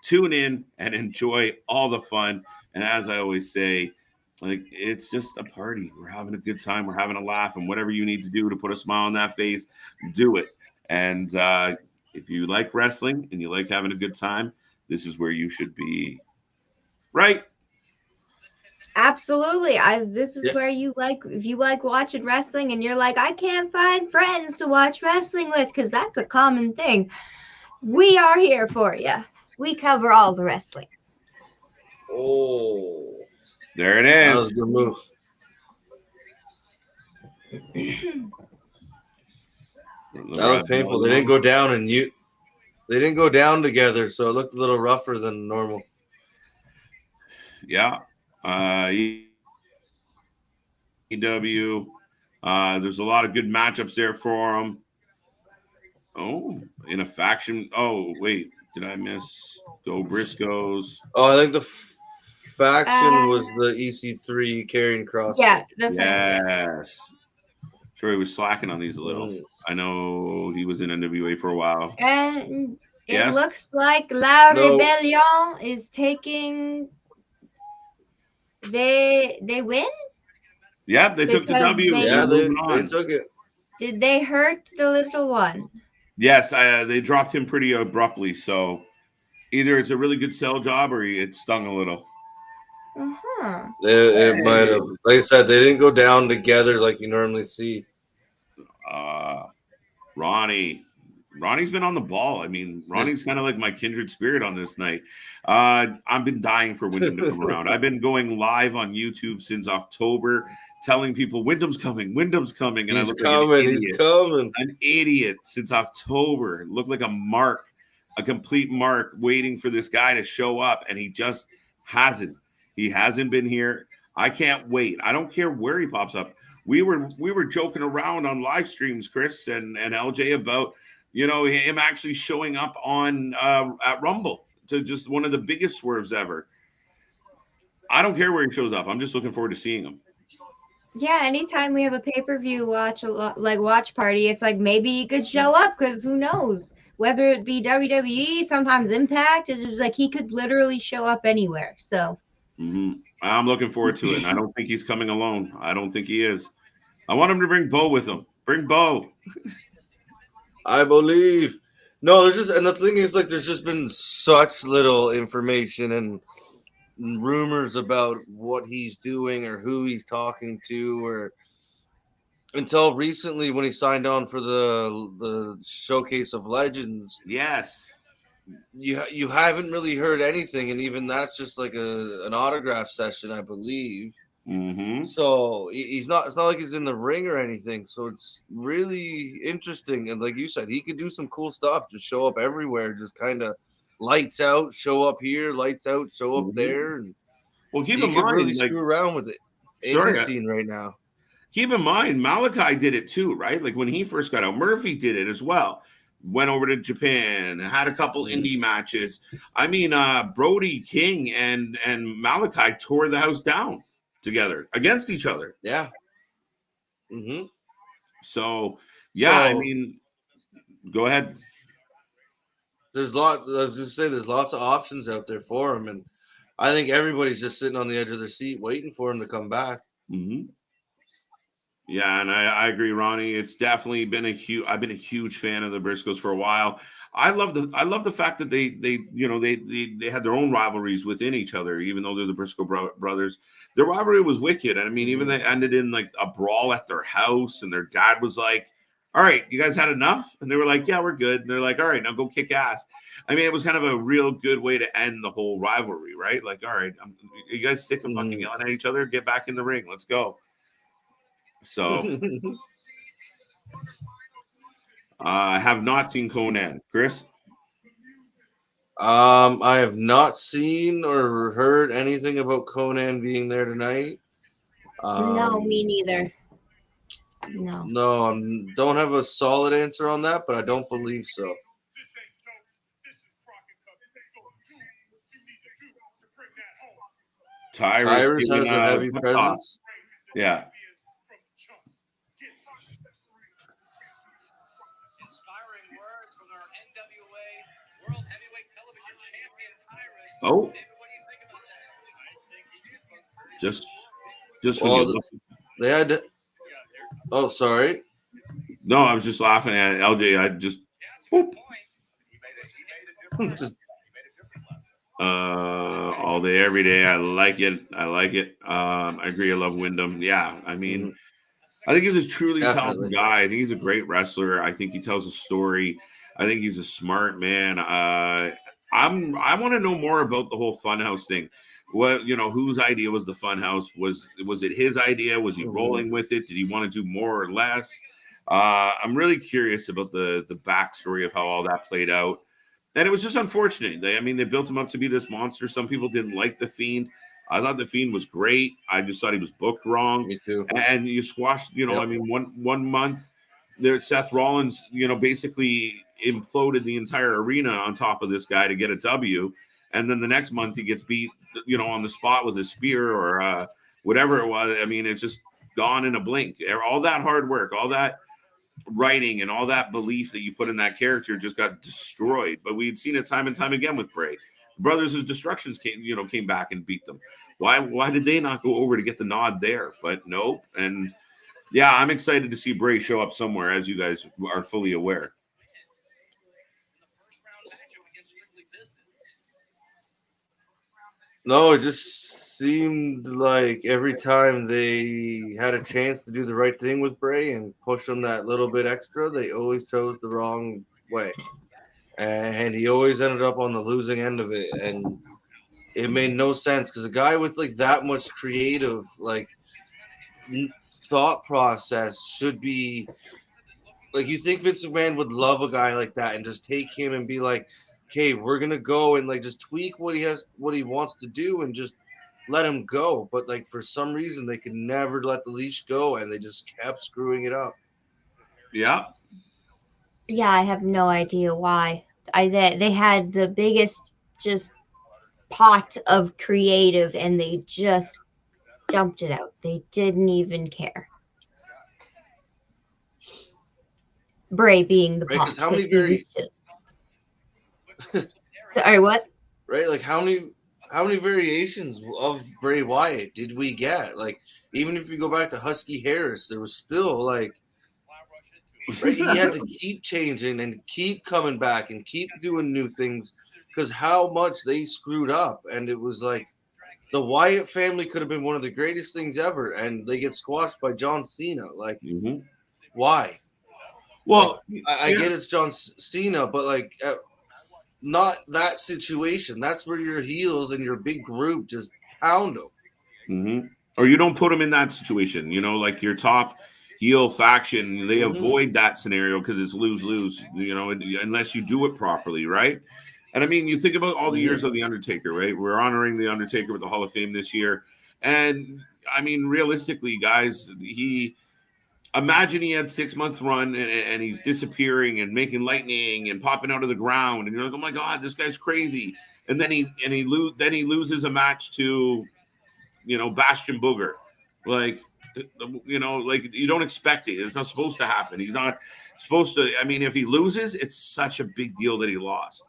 tune in and enjoy all the fun. And as I always say, like, it's just a party. We're having a good time. We're having a laugh, and whatever you need to do to put a smile on that face, do it. And if you like wrestling and you like having a good time, this is where you should be. Right? Absolutely. This is where you like, if you like watching wrestling and you're like, I can't find friends to watch wrestling with, because that's a common thing. We are here for you. We cover all the wrestling. Oh, there it that is. was a good move. That was painful. They didn't go down they didn't go down together, so it looked a little rougher than normal. Yeah. AEW. There's a lot of good matchups there for them. Oh, in a faction. Oh, wait. Did I miss Go Briscoes? Oh, I think the faction was the EC3 carrying cross. Yeah. Yes. Sure, he was slacking on these a little. I know he was in NWA for a while. And it Yes. looks like La Rebellion is taking. They win? Yeah, they took the W. They took it. Did they hurt the little one? Yes, they dropped him pretty abruptly. So either it's a really good sell job or it stung a little. Uh-huh. It might have. Like I said, they didn't go down together like you normally see. Ronnie's been on the ball. I mean, Ronnie's kind of like my kindred spirit on this night. I've been dying for Wyndham to come around. I've been going live on YouTube since October, telling people Wyndham's coming. And he's I look coming. like an idiot. He's coming. An idiot since October. Looked like a complete mark, waiting for this guy to show up, and he just hasn't. He hasn't been here. I can't wait. I don't care where he pops up. We were joking around on live streams, Chris and LJ, about him actually showing up on at Rumble to just one of the biggest swerves ever. I don't care where he shows up. I'm just looking forward to seeing him. Yeah, anytime we have a pay-per-view watch party, it's like maybe he could show up, because who knows? Whether it be WWE, sometimes Impact, it's just like he could literally show up anywhere. So I'm looking forward to it. And I don't think he's coming alone. I don't think he is. I want him to bring Bo with him. Bring Bo. I believe. No, and the thing is, like, there's just been such little information and rumors about what he's doing or who he's talking to, or until recently when he signed on for the Showcase of Legends. Yes. You haven't really heard anything, and even that's just like an autograph session, I believe. So it's not like he's in the ring or anything. So it's really interesting, and like you said, he could do some cool stuff. Just show up everywhere, just kind of lights out, show up here, lights out, show up there. And well, keep in mind, really screw around with it. Sorry, scene right now. Keep in mind, Malachi did it too, right? Like when he first got out, Murphy did it as well. Went over to Japan, had a couple indie matches. I mean, Brody King and Malachi tore the house down together against each other. Yeah. So, yeah, I mean, go ahead. there's there's lots of options out there for him, and I think everybody's just sitting on the edge of their seat waiting for him to come back. Mm-hmm. Yeah, and I agree, Ronnie. It's definitely been I've been a huge fan of the Briscoes for a while. I love the fact that they had their own rivalries within each other, even though they're the brothers. Their rivalry was wicked, and I mean, even they ended in like a brawl at their house, and their dad was like, "All right, you guys had enough," and they were like, "Yeah, we're good." And they're like, "All right, now go kick ass." I mean, it was kind of a real good way to end the whole rivalry, right? Like, all right, you guys sick of fucking yelling at each other? Get back in the ring. Let's go. So I have not seen Conan. Chris? I have not seen or heard anything about Conan being there tonight. No, me neither. No. No, I don't have a solid answer on that, but I don't believe so. This ain't jokes. This is CROCKETT CUP. Go do what you need to do to bring that home. Tyrus giving has a heavy pep talk. presence. Yeah. Inspiring words from our NWA World Heavyweight Television Champion Tyrus. Oh. David, what do you think about that? Just Well, forget. they had to, oh, sorry. No, I was just laughing at LJ. I just boop. Just, All day, every day. I like it. I agree. I love Wyndham. Yeah, I mean, I think he's a truly talented Definitely. guy. I think he's a great wrestler. I think he tells a story. I think he's a smart man. I want to know more about the whole Funhouse thing. What, whose idea was the Funhouse? Was it his idea? Was he rolling with it? Did he want to do more or less? I'm really curious about the backstory of how all that played out. And it was just unfortunate. They built him up to be this monster. Some people didn't like the Fiend. I thought the Fiend was great. I just thought he was booked wrong. me too. And you squashed, Yep. one month there, Seth Rollins, basically imploded the entire arena on top of this guy to get a W. And then the next month he gets beat, on the spot with a spear or whatever it was. I mean, it's just gone in a blink. All that hard work, all that writing and all that belief that you put in that character just got destroyed. But we'd seen it time and time again with Bray. Brothers of Destructions came back and beat them. Why did they not go over to get the nod there? But nope. And yeah, I'm excited to see Bray show up somewhere, as you guys are fully aware. No, it just seemed like every time they had a chance to do the right thing with Bray and push him that little bit extra, they always chose the wrong way. And he always ended up on the losing end of it. And it made no sense because a guy with like that much creative thought process should be like, you think Vince McMahon would love a guy like that and just take him and be like, okay, we're gonna go and like just tweak what he wants to do and just let him go. But like for some reason they could never let the leash go and they just kept screwing it up. Yeah. Yeah, I have no idea why. They had the biggest just pot of creative and they just dumped it out. They didn't even care. Bray being the Right, pot. 'cause how many Sorry, what? Right? Like how many variations of Bray Wyatt did we get? Like even if you go back to Husky Harris, there was still like, right, he had to keep changing and keep coming back and keep doing new things because how much they screwed up. And it was like the Wyatt family could have been one of the greatest things ever, and they get squashed by John Cena. Like, why? Well, I get it's John Cena, but like not that situation. That's where your heels and your big group just pound them. Or you don't put them in that situation. Like your top heel faction, they avoid that scenario because it's lose-lose, unless you do it properly, right? And I mean, you think about all the years of The Undertaker, right? We're honoring The Undertaker with the Hall of Fame this year. And I mean, realistically, guys, imagine he had 6-month run and he's disappearing and making lightning and popping out of the ground. And you're like, oh my God, this guy's crazy. And then he loses a match to, Bastion Booger. Like, like you don't expect it. It's not supposed to happen. He's not supposed to. I mean, if he loses, it's such a big deal that he lost.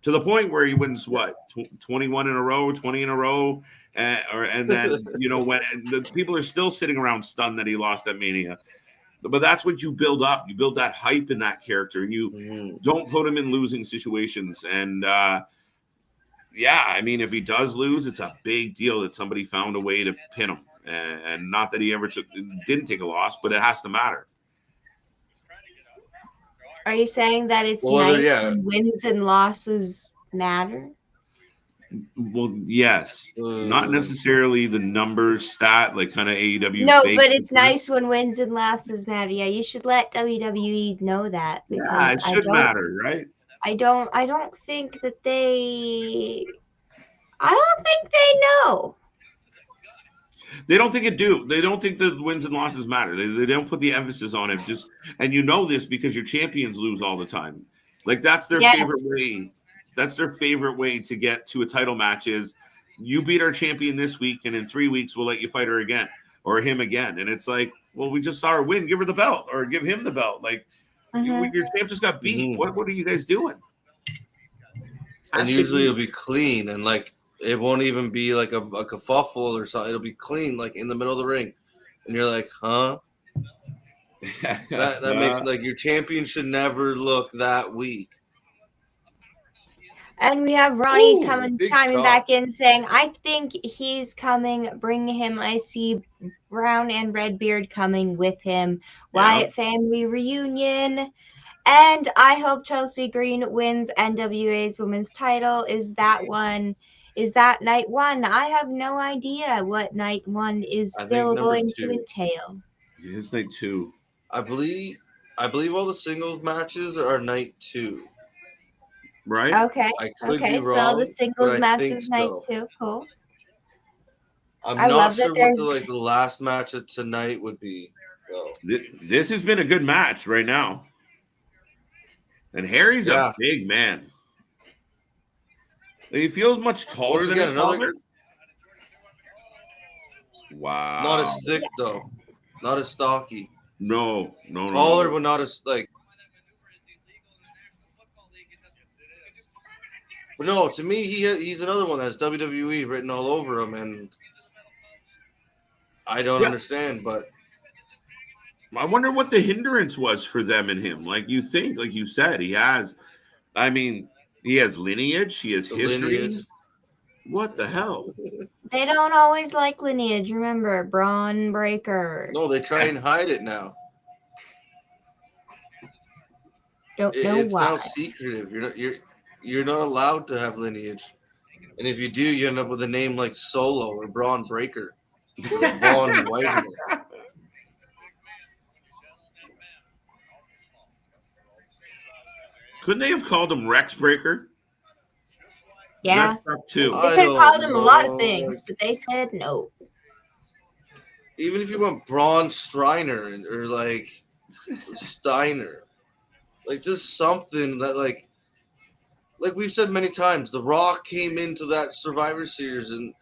to the point where he wins what 21 in a row, 20 in a row, and then when the people are still sitting around stunned that he lost at Mania. But that's what you build up. You build that hype in that character, and you don't put him in losing situations. And I mean, if he does lose, it's a big deal that somebody found a way to pin him. And not that he ever didn't take a loss, but it has to matter. Are you saying that it's nice when wins and losses matter? Well, yes. Not necessarily the numbers stat, like kind of AEW. No, but it's nice when wins and losses matter. Yeah, you should let WWE know that. Yeah, it should matter, right? I don't think that they know. They don't think it do. They don't think the wins and losses matter. They don't put the emphasis on it. And you know this because your champions lose all the time. Like that's their favorite way. That's their favorite way to get to a title match is you beat our champion this week, and in 3 weeks we'll let you fight her again or him again. And it's like, well, we just saw her win. Give her the belt or give him the belt. Like your champ just got beat. What are you guys doing? And usually it'll be clean and like. It won't even be like a kerfuffle or something. It'll be clean, like in the middle of the ring, and you're like, "Huh?" that makes like your champion should never look that weak. And we have Ronnie chiming back in saying, "I think he's coming. Bring him. I see Brown and Redbeard coming with him. Wyatt family reunion." And I hope Chelsea Green wins NWA's women's title. Is that night one? I have no idea what night one is still going to entail. It's night 2. I believe all the singles matches are night 2. Right? Okay. I could be wrong, so the singles match is night 2. Cool. I'm not sure what the last match of tonight would be. So. This has been a good match right now. And Harry's a big man. He feels much taller than his father. Wow. Not as thick though. Not as stocky. No. Taller, but not as like. But no, to me, he's another one that has WWE written all over him, and I don't understand. But I wonder what the hindrance was for them and him. Like you think, like you said, he has. I mean. He has lineage. He has history. Lineage. What the hell? They don't always like lineage. Remember, Braun Breaker. No, they try and hide it now. Don't know it's why. Now secretive. You're not allowed to have lineage, and if you do, you end up with a name like Solo or Braun Breaker or Von Wagner. Couldn't they have called him Rex Breaker? Yeah. Too. They could have called him a lot of things, but they said no. Even if you want Braun Striner or like Steiner, like just something that like we've said many times, The Rock came into that Survivor Series and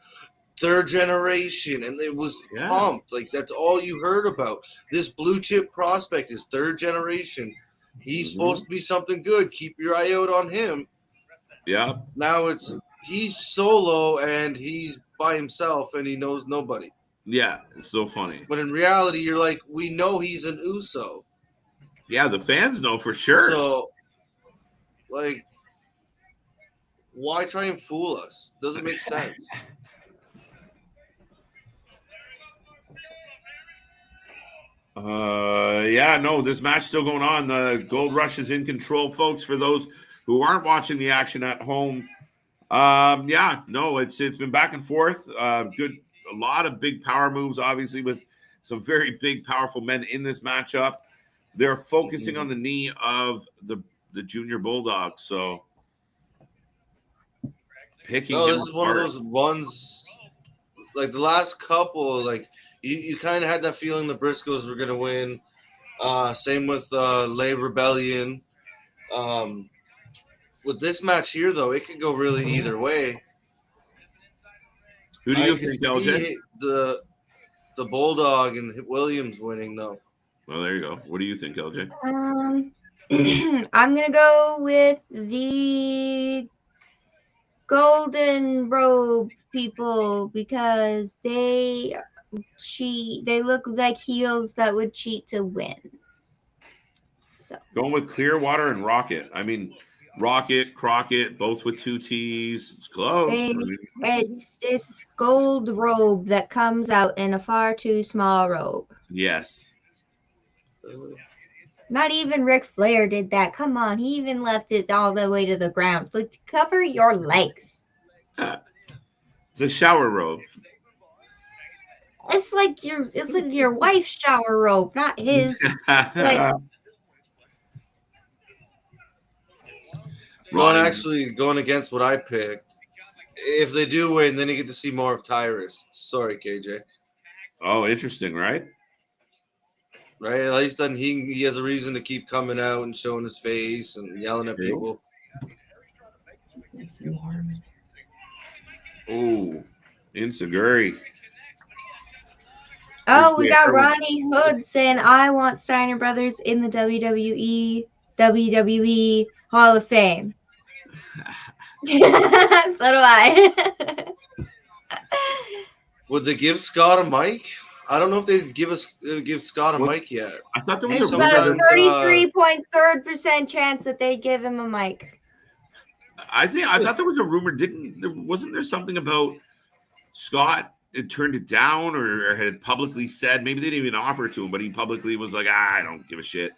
third generation, and it was pumped. Like that's all you heard about. This blue chip prospect is third generation. He's supposed to be something good. Keep your eye out on him. Yeah. Now he's solo and he's by himself and he knows nobody. Yeah, it's so funny. But in reality, you're like, we know he's an Uso. Yeah, the fans know for sure. So, like, why try and fool us? Doesn't make sense. This match still going on. The Gold Rush is in control, folks. For those who aren't watching the action at home, it's been back and forth. A lot of big power moves, obviously, with some very big, powerful men in this matchup. They're focusing on the knee of the Junior Bulldog. So, picking. No, this is one of those ones. Like the last couple, like you kind of had that feeling the Briscoes were gonna win. Same with Lay Rebellion. With this match here, though, it could go really either way. Who do you think, LJ? The Bulldog and Williams winning, though. Well, there you go. What do you think, LJ? I'm gonna go with the golden robe people because they look like heels that would cheat to win. So Going with Clearwater and Rocket. I mean, Rocket, Crockett, both with 2 T's. It's close. I mean, it's gold robe that comes out in a far too small robe. yes. Not even Ric Flair did that. Come on, he even left it all the way to the ground. Like, cover your legs. It's a shower robe. It's like your wife's shower robe, not his. Like, Going against what I picked. If they do win, then you get to see more of Tyrus. Sorry, KJ. Oh, interesting, right? Right? At least then he has a reason to keep coming out and showing his face and yelling at people. Oh, Insaguri. oh, we got Ronnie Hood saying, I want Steiner Brothers in the WWE Hall of Fame. So do I. Would they give Scott a mic? I don't know if they'd give Scott a mic yet. I thought there was It's a about a rumor. 33.3% chance that they give him a mic. I thought there was a rumor. Wasn't there something about Scott had turned it down or had publicly said, maybe they didn't even offer it to him, but he publicly was like, I don't give a shit.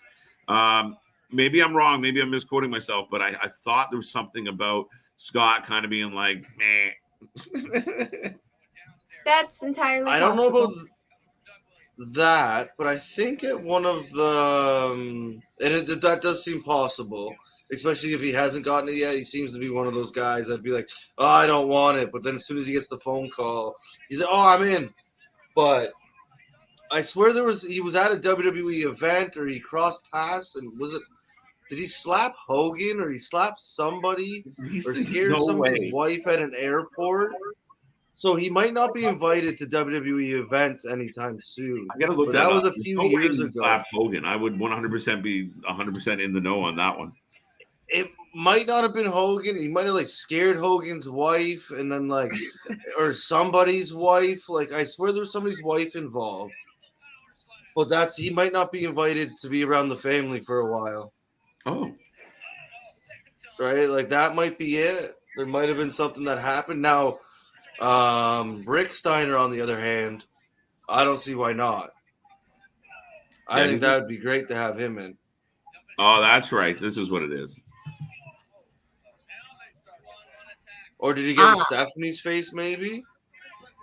Maybe I'm wrong. Maybe I'm misquoting myself, but I thought there was something about Scott kind of being like, meh. That's entirely I don't know possible. about that, but I think at one of the that does seem possible, especially if he hasn't gotten it yet. He seems to be one of those guys that'd be like, oh, I don't want it, but then as soon as he gets the phone call, he's like, oh, I'm in. But I swear he was at a WWE event or he crossed paths and did he slap Hogan or he slapped somebody or scared somebody's wife at an airport? So he might not be invited to WWE events anytime soon. I gotta look that up. was a few years ago. Slapped Hogan. I would 100% be 100% in the know on that one. It might not have been Hogan. He might have scared Hogan's wife and then or somebody's wife. I swear there was somebody's wife involved. But he might not be invited to be around the family for a while. Oh. Right? That might be it. There might have been something that happened. Now, Rick Steiner, on the other hand, I don't see why not. I think that would be great to have him in. Oh, that's right. This is what it is. Or did he get Stephanie's face, maybe?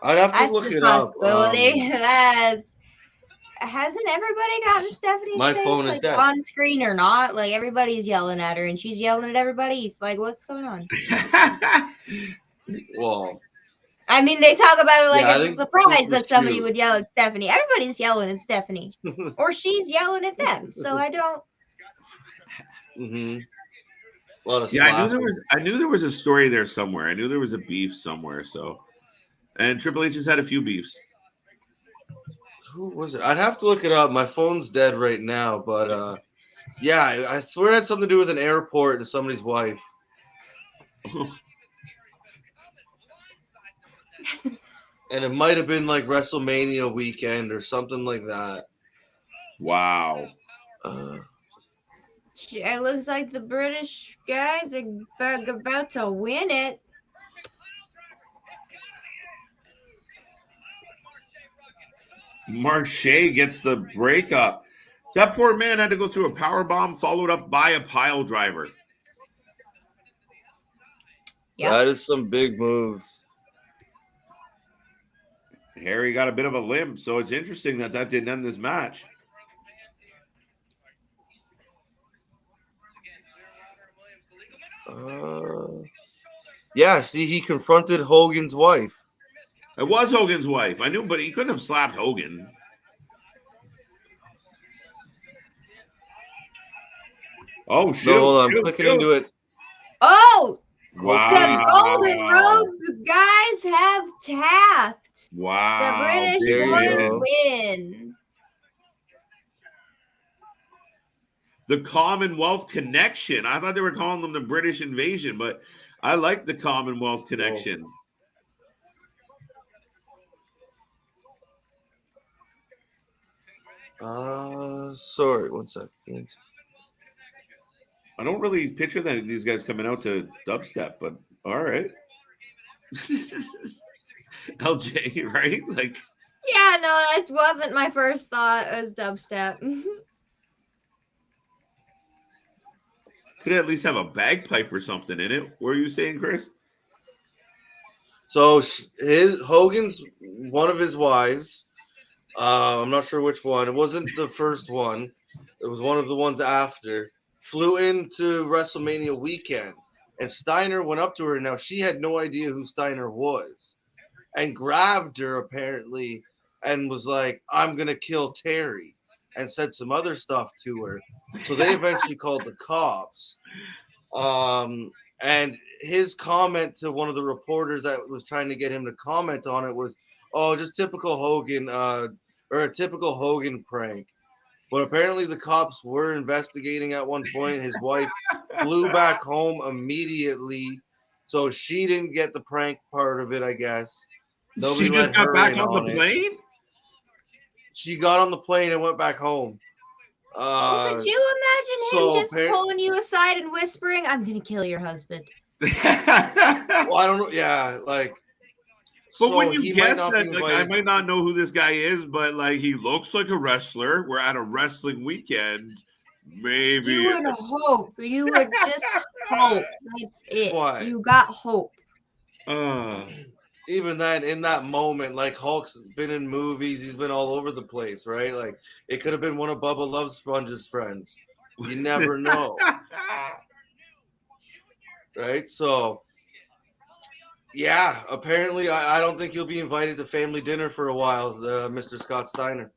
I'd have to look it up. Hasn't everybody gotten Stephanie's my face? phone is dead. On screen or not? Everybody's yelling at her and she's yelling at everybody. It's what's going on? Well, I mean, they talk about it it's a surprise that somebody cute. would yell at Stephanie. Everybody's yelling at Stephanie. Or she's yelling at them. So I don't. Mm-hmm. A lot of I knew there was a story there somewhere. I knew there was a beef somewhere. So, and Triple H has had a few beefs. Who was it? I'd have to look it up. My phone's dead right now, but yeah, I swear it had something to do with an airport and somebody's wife. And it might have been WrestleMania weekend or something like that. Wow. It looks like the British guys are about to win it. Marche gets the breakup. That poor man had to go through a power bomb followed up by a pile driver. Yep. That is some big moves. Harry got a bit of a limp, so it's interesting that didn't end this match. Yeah, see, he confronted Hogan's wife. It was Hogan's wife. I knew, but he couldn't have slapped Hogan. Oh, shit. No, I'm clicking into it. Oh! Wow. The Golden Robe guys have tapped. Wow. The British boys win. The Commonwealth Connection. I thought they were calling them the British Invasion, but I like the Commonwealth connection. Sorry, one second. I don't really picture that these guys coming out to dubstep, but all right. LJ, right? Like, Yeah, no, that wasn't my first thought. It was dubstep. could at least have a bagpipe or something in it. What are you saying, Chris? So Hogan's one of his wives. I'm not sure which one. It wasn't the first one. It was one of the ones after. Flew into WrestleMania weekend, and Steiner went up to her. Now she had no idea who Steiner was, and grabbed her apparently, and was like, "I'm gonna kill Terry," and said some other stuff to her. So they eventually called the cops. And his comment to one of the reporters that was trying to get him to comment on it was, "Oh, just typical Hogan, or a typical Hogan prank." But apparently the cops were investigating at one point. His wife flew back home immediately, so she didn't get the prank part of it, I guess. Nobody She just let got her back in on the it. plane? She got on the plane and went back home. Well, could you imagine so him just pulling you aside and whispering, "I'm gonna kill your husband"? Well, I don't know. Yeah, like. But So when you he guess might not be that, like, I invited. might not know who this guy is, but like he looks like a wrestler. We're at a wrestling weekend. Maybe You would hope. You would just hope. That's it. What? You got hope. Even then, in that moment, like Hulk's been in movies, he's been all over the place, right? Like it could have been one of Bubba Love Sponge's friends. You never know, right? So, yeah, apparently, I don't think he'll be invited to family dinner for a while, Mr. Scott Steiner.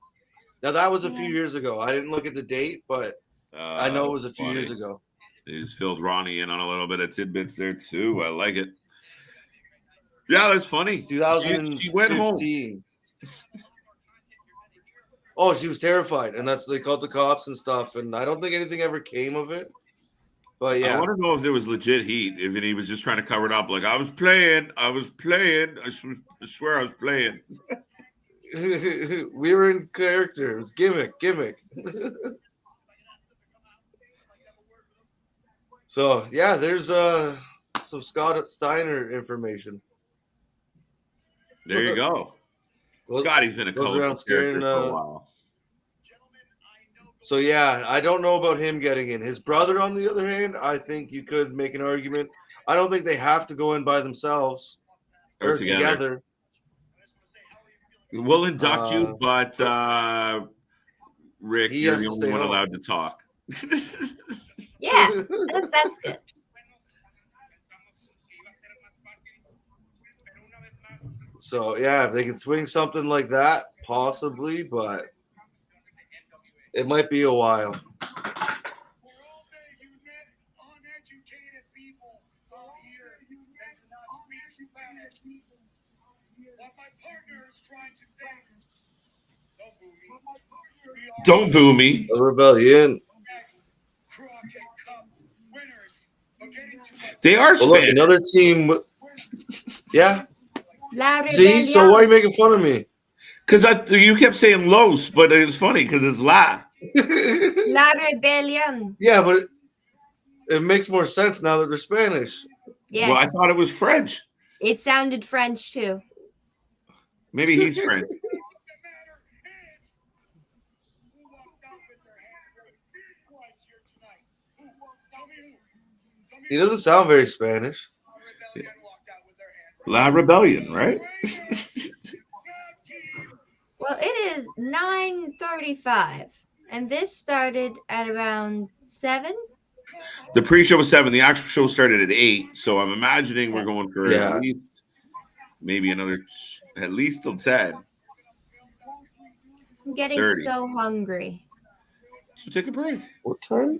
Now that was a few years ago. I didn't look at the date, but I know it was a few years ago. They just filled Ronnie in on a little bit of tidbits there too. I like it. Yeah, that's funny. 2015. She went home. Oh, she was terrified, and they called the cops and stuff. And I don't think anything ever came of it. But yeah, I want to know if there was legit heat. If he was just trying to cover it up, like I was playing. I swear I was playing. we were in character. It was gimmick. So yeah, there's some Scott Steiner information. There you go. Scotty's been a colorful character for a while. So yeah, I don't know about him getting in. His brother, on the other hand, I think you could make an argument. I don't think they have to go in by themselves or together. We'll induct you, but Rick, you're the only one allowed to talk. Yeah, that's good. So yeah, if they can swing something like that, possibly, but it might be a while. We're all day you met uneducated people out here that do not speak Spanish. What my partner is trying to say. Don't boo me. A rebellion. CROCKETT CUP winners are getting to They are Well, look, Spanish. another team. Yeah. La See, so why are you making fun of me? Because you kept saying Los, but it's funny because it's La. La Rebellion. Yeah, but it makes more sense now that they're Spanish. Yes. Well, I thought it was French. It sounded French too. Maybe he's French. He doesn't sound very Spanish. La Rebellion, right? Well, it is 9:35, and this started at around 7. The pre-show was 7. The actual show started at 8. So I'm imagining we're going for at least maybe at least till 10. I'm getting 30. so hungry. So take a break. What time?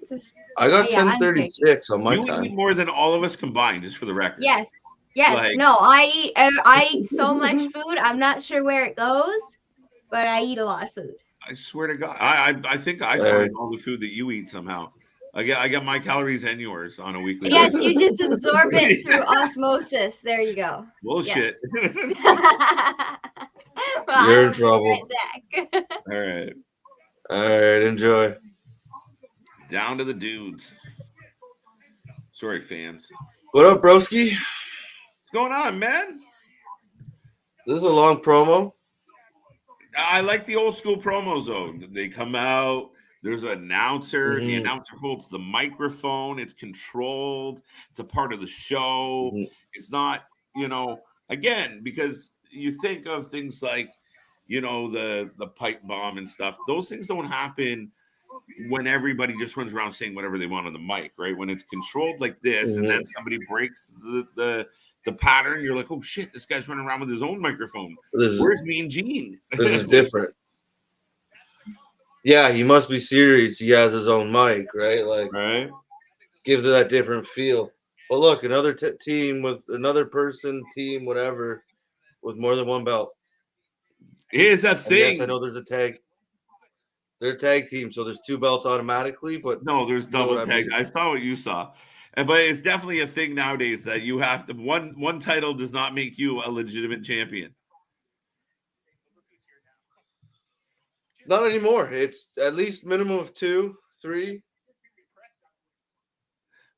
I got 10:36 on my You time. eat more than all of us combined, just for the record. Yes. Like- No, I eat so much food. I'm not sure where it goes, but I eat a lot of food. I swear to God, I think I find all the food that you eat somehow. I get my calories and yours on a weekly Yes, basis. you just absorb it through osmosis. There you go. Bullshit. Well, You're I in will be trouble. right back. All right. All right, enjoy. Down to the dudes. Sorry, fans. What up, broski? What's going on, man? This is a long promo. I like the old school promos though. They come out. There's an announcer. The Mhm. announcer holds the microphone. It's controlled. It's a part of the show. Mhm. It's not, again, because you think of things like, the pipe bomb and stuff. Those things don't happen when everybody just runs around saying whatever they want on the mic, right? When it's controlled like this, and Mhm. then somebody breaks the pattern, you're like, oh shit, this guy's running around with his own microphone. This Where's Mean Gene? is different. Yeah, he must be serious. He has his own mic, right? Like, Right? gives it that different feel. But look, another team with another person, team, whatever, with more than one belt. Here's a And yes, I thing. know there's a tag. They're a tag team, so there's 2 belts automatically. But No, there's you know double what I tag. mean. I saw what you saw. But it's definitely a thing nowadays that you have to one title does not make you a legitimate champion. Not anymore. It's at least minimum of 2, 3.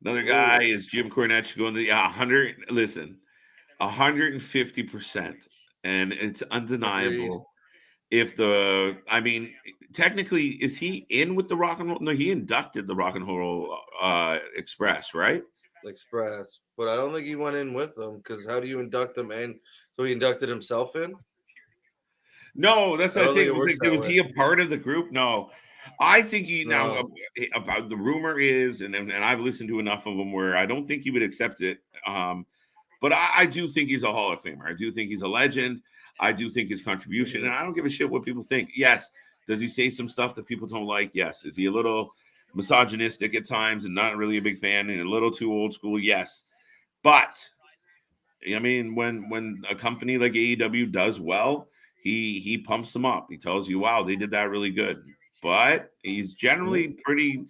Another guy is Jim Cornette going to 100. Listen, 150%, and it's undeniable. Technically, is he in with the Rock and Roll? No, he inducted the Rock and Roll Express, right? Express, but I don't think he went in with them because how do you induct them in? So he inducted himself in. No, that's I the don't think thing. it works that Was way. he a part of the group? No, I think he now No. about the rumor is, and I've listened to enough of them where I don't think he would accept it. But I do think he's a Hall of Famer. I do think he's a legend. I do think his contribution, and I don't give a shit what people think. Yes, does he say some stuff that people don't like? Yes. Is he a little misogynistic at times and not really a big fan and a little too old school? Yes. But I mean, when a company like AEW does well, he pumps them up. He tells you, wow, they did that really good. But he's generally pretty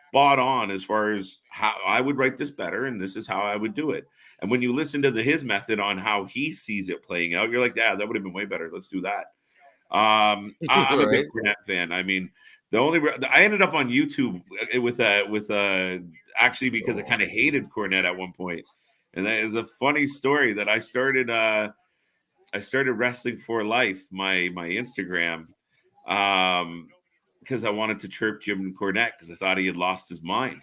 spot on as far as how I would write this better, and this is how I would do it. And when you listen to his method on how he sees it playing out, you're like, yeah, that would have been way better. Let's do that. I'm a big Right. Cornette fan. I mean, I ended up on YouTube with actually because I kind of hated Cornette at one point, and that is a funny story that I started Wrestling for Life, my Instagram, because I wanted to chirp Jim Cornette because I thought he had lost his mind,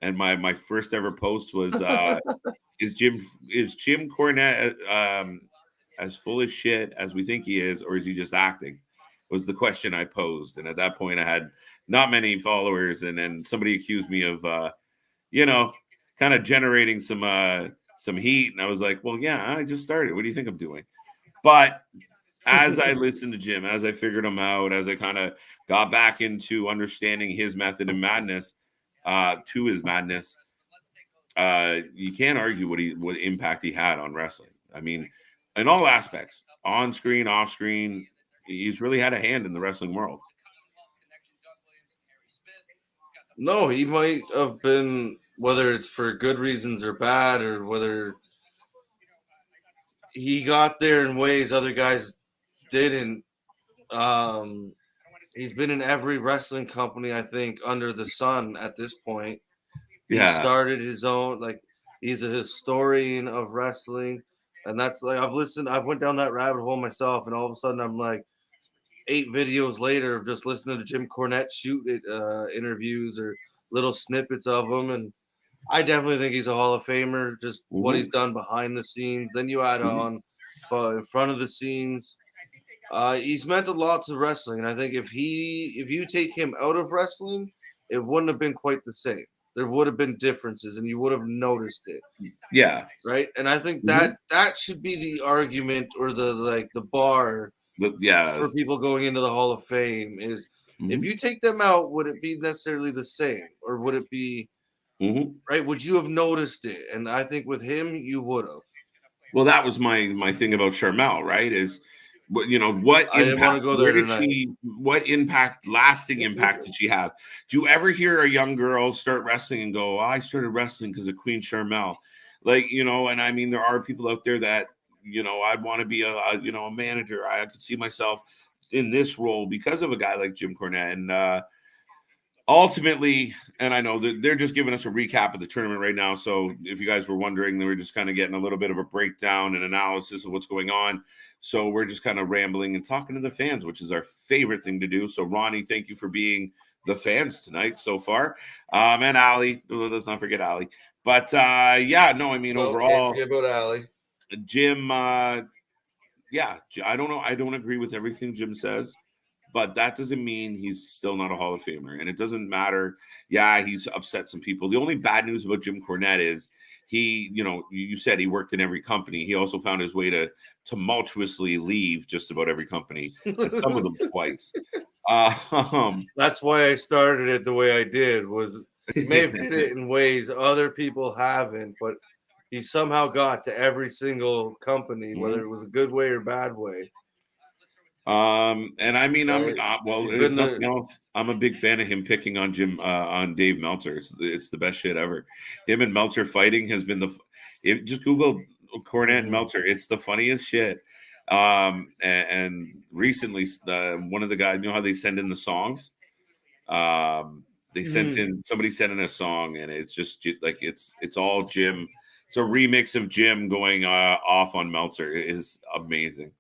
and my first ever post was is Jim Cornette as full of shit as we think he is, or is he just acting? Was the question I posed. And at that point I had not many followers, and then somebody accused me of kind of generating some heat. And I was like, well, yeah, I just started. What do you think I'm doing? But as I listened to Jim, as I figured him out, as I kind of got back into understanding his method and madness, to his madness, you can't argue what impact he had on wrestling. I mean, in all aspects, on screen, off screen, he's really had a hand in the wrestling world. No, he might have been, whether it's for good reasons or bad, or whether he got there in ways other guys didn't. He's been in every wrestling company, I think, under the sun at this point. He started his own, like, he's a historian of wrestling. And that's like, I've went down that rabbit hole myself, and all of a sudden I'm like 8 videos later of just listening to Jim Cornette shoot it, interviews or little snippets of them. And I definitely think he's a Hall of Famer, just what he's done behind the scenes. Then you add on in front of the scenes. He's meant a lot to wrestling, and I think if you take him out of wrestling, it wouldn't have been quite the same. There would have been differences, and you would have noticed it. Yeah. Right. And I think that should be the argument, or the bar for people going into the Hall of Fame is if you take them out, would it be necessarily the same, or would it be right? Would you have noticed it? And I think with him, you would have. Well, that was my thing about Sharmell, right? Is But what I didn't want impact? to go Where there did tonight. she? What lasting impact did she have? Do you ever hear a young girl start wrestling and go, "I started wrestling because of Queen Charmel"? And I mean, there are people out there that I'd want to be a manager. I could see myself in this role because of a guy like Jim Cornette. And ultimately, and I know that they're just giving us a recap of the tournament right now. So if you guys were wondering, they were just kind of getting a little bit of a breakdown and analysis of what's going on. So we're just kind of rambling and talking to the fans, which is our favorite thing to do. So Ronnie, thank you for being the fans tonight so far. And Allie, let's not forget Allie. But I mean, Well, overall, can't forget about Allie. Jim, I don't know. I don't agree with everything Jim says, but that doesn't mean he's still not a Hall of Famer. And it doesn't matter. Yeah, he's upset some people. The only bad news about Jim Cornette is he, you said he worked in every company. He also found his way to tumultuously leave just about every company, and some of them twice. That's why I started it the way I did. Was he may have did it in ways other people haven't, but he somehow got to every single company, whether it was a good way or bad way. And I mean, Right. there's nothing else. I'm a big fan of him picking on Dave Meltzer. It's the best shit ever. Him and Meltzer fighting has been just Google Cornette and Meltzer. It's the funniest shit. And recently, one of the guys, how they send in the songs? They somebody sent in a song, and it's just like it's all Jim. It's a remix of Jim going off on Meltzer. It is amazing.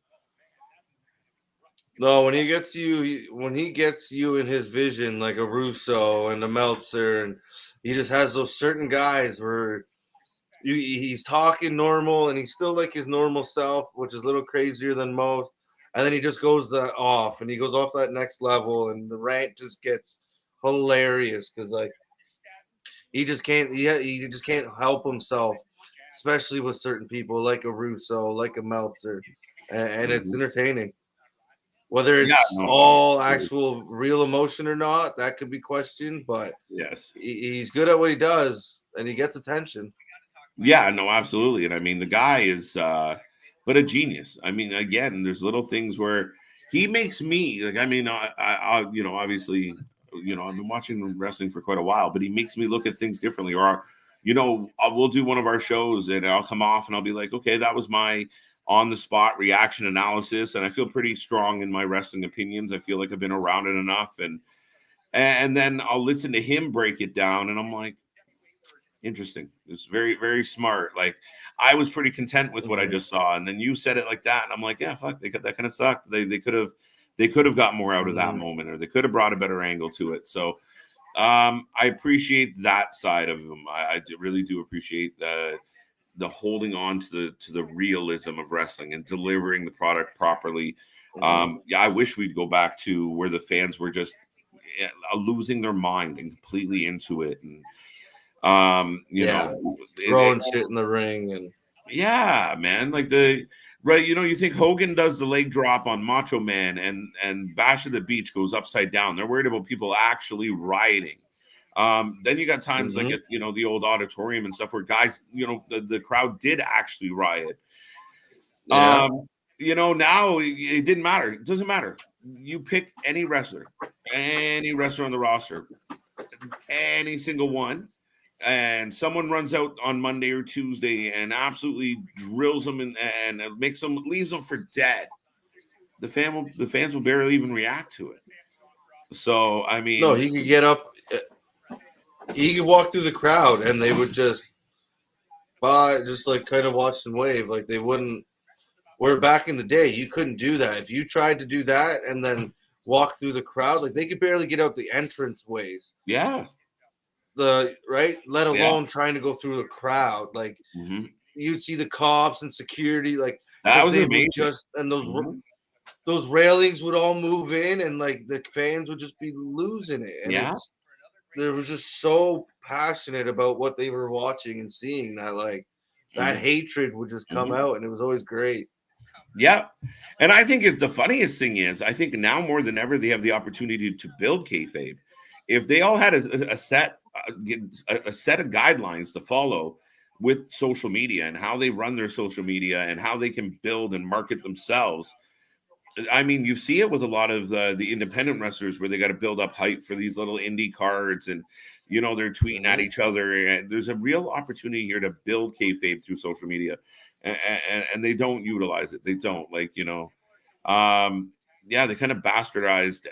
No, when he gets you in his vision, like a Russo and a Meltzer, and he just has those certain guys where he's talking normal and he's still like his normal self, which is a little crazier than most. And then he just goes off that next level, and the rant just gets hilarious because like he just can't help himself, especially with certain people like a Russo, like a Meltzer, and it's entertaining. Whether it's all actual real emotion or not, that could be questioned, but yes, he's good at what he does and he gets attention. Yeah, no, absolutely. And I mean, the guy is but a genius. I mean, again, there's little things where he makes me like, I mean, I obviously, I've been watching wrestling for quite a while, but he makes me look at things differently. Or, we'll do one of our shows and I'll come off and I'll be like, okay, that was my on the spot reaction analysis. And I feel pretty strong in my wrestling opinions. I feel like I've been around it enough. And then I'll listen to him break it down. And I'm like, interesting. It's very, very smart. Like I was pretty content with what I just saw. And then you said it like that. And I'm like, yeah, fuck, that kind of sucked. They could have got more out of that moment, or they could have brought a better angle to it. So I appreciate that side of him. I really do appreciate the holding on to the realism of wrestling and delivering the product properly. I wish we'd go back to where the fans were just losing their mind and completely into it, and throwing shit in the ring, and man, like you think Hogan does the leg drop on Macho Man, and Bash of the Beach goes upside down. They're worried about people actually rioting. Then you got times like at the old auditorium and stuff where guys, the crowd did actually riot. Now it didn't matter. It doesn't matter. You pick any wrestler on the roster, any single one, and someone runs out on Monday or Tuesday and absolutely drills them and leaves them for dead. The fans will barely even react to it. So I mean, no, he could get up. He could walk through the crowd and they would just like kind of watch and wave, like they wouldn't. Where back in the day, you couldn't do that. If you tried to do that and then walk through the crowd, like they could barely get out the entrance ways. Yeah. Let alone trying to go through the crowd. Like you'd see the cops and security, like that was amazing. Those railings would all move in, and like the fans would just be losing it. And they were just so passionate about what they were watching and seeing that like that hatred would just come out, and it was always great. Yeah. And I think the funniest thing is, I think now more than ever, they have the opportunity to build kayfabe. If they all had a set of guidelines to follow with social media and how they run their social media and how they can build and market themselves, I mean, you see it with a lot of the independent wrestlers where they got to build up hype for these little indie cards, and they're tweeting at each other. And there's a real opportunity here to build kayfabe through social media, and they don't utilize it. They don't yeah, they kind of bastardized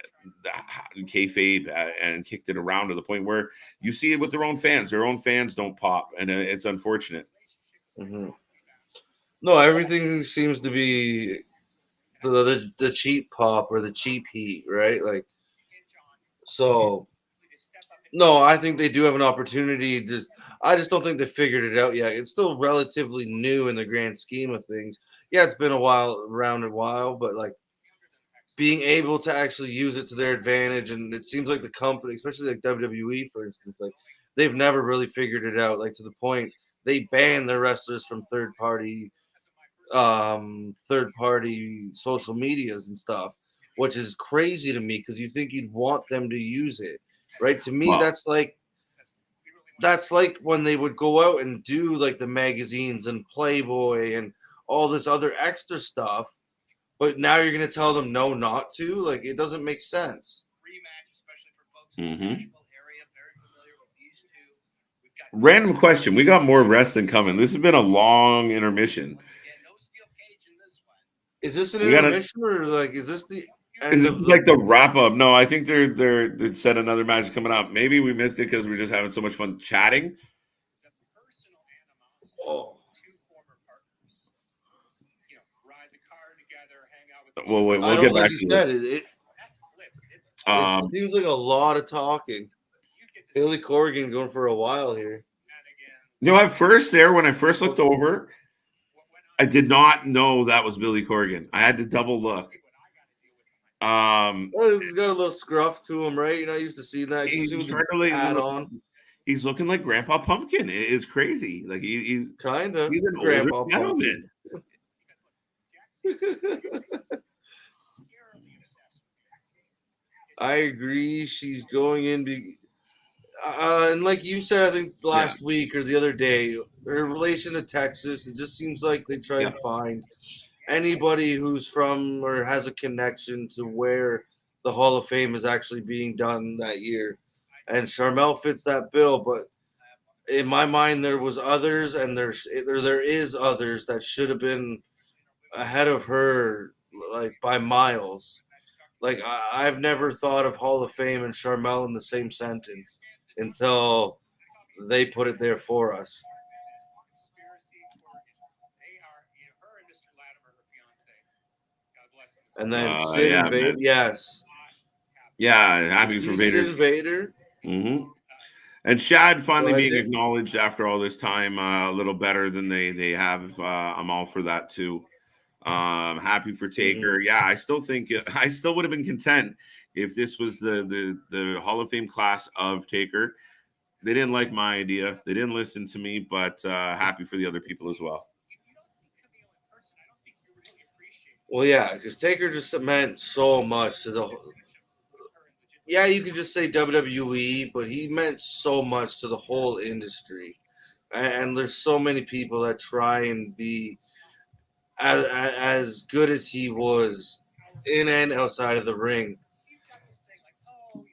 the kayfabe and kicked it around to the point where you see it with their own fans. Their own fans don't pop, and it's unfortunate. Mm-hmm. No, everything seems to be the cheap pop or the cheap heat, right? Like, so. No, I think they do have an opportunity. I just don't think they figured it out yet. It's still relatively new in the grand scheme of things. Yeah, it's been around a while, but like being able to actually use it to their advantage, and it seems like the company, especially like WWE, for instance, like they've never really figured it out. Like to the point they ban their wrestlers from third party social medias and stuff, which is crazy to me because you think you'd want them to use it, right? To me, Well, that's like when they would go out and do like the magazines and Playboy and all this other extra stuff, but now you're gonna tell them no, not to. Like it doesn't make sense. Mhm. Random question. We got more wrestling coming. This has been a long intermission. Is this an We got intermission or like is this the Is end this of like the? the wrap up? No, I think they said another match coming up. Maybe we missed it because we're just having so much fun chatting. Oh, Well, we'll I get don't like back you to said this. it seems like a lot of talking. Billy Corgan going for a while here. At first when I first looked over, I did not know that was Billy Corgan. I had to double look. Well, he's got a little scruff to him, right? You're not used to seeing that, especially He's with trying the to hat on. he's looking like Grandpa Pumpkin. It is crazy. Like he's Kinda an older Grandpa gentleman. I agree. She's going in, and like you said, I think last week or the other day, her relation to Texas. It just seems like they try Yeah. to find anybody who's from or has a connection to where the Hall of Fame is actually being done that year, and Charmel fits that bill. But in my mind, there was others, and there is others that should have been ahead of her, like by miles. Like I've never thought of Hall of Fame and Charmel in the same sentence until they put it there for us. And then Sid Yeah, and Vader, man. yes. Yeah, You happy for see Vader. Sid and Vader. Mm-hmm. And Shad finally Well, I being think- acknowledged after all this time, a little better than they have. I'm all for that too. Happy for Taker. Yeah, I still think I still would have been content if this was the Hall of Fame class of Taker. They didn't like my idea. They didn't listen to me, but happy for the other people as well. Well, yeah, because Taker just meant so much to the. Yeah, you could just say WWE, but he meant so much to the whole industry. And there's so many people that try and be as good as he was in and outside of the ring.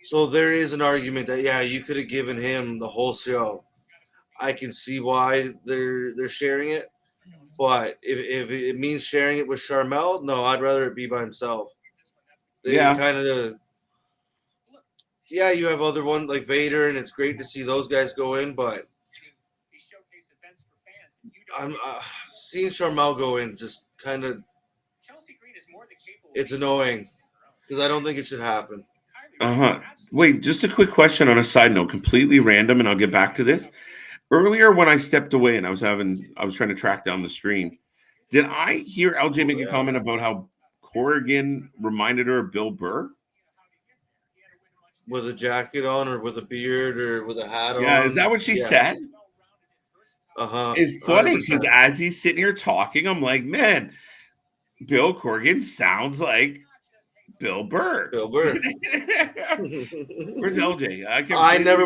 So there is an argument that yeah, you could have given him the whole show. I can see why they're sharing it, but if it means sharing it with Charmel, no, I'd rather it be by himself. They Yeah. kind of yeah, you have other ones like Vader, and it's great to see those guys go in, but I'm seeing Charmel go in just kind of it's annoying because I don't think it should happen. Wait, just a quick question on a side note, completely random, and I'll get back to this. Earlier, when I stepped away and I was trying to track down the stream, did I hear LJ make a comment about how Corrigan reminded her of Bill Burr? With a jacket on, or with a beard, or with a hat on. Yeah, is that what she said? It's funny because as he's sitting here talking, I'm like, man, Bill Corrigan sounds like Bill Burr. Bill Burr. Where's LJ? I never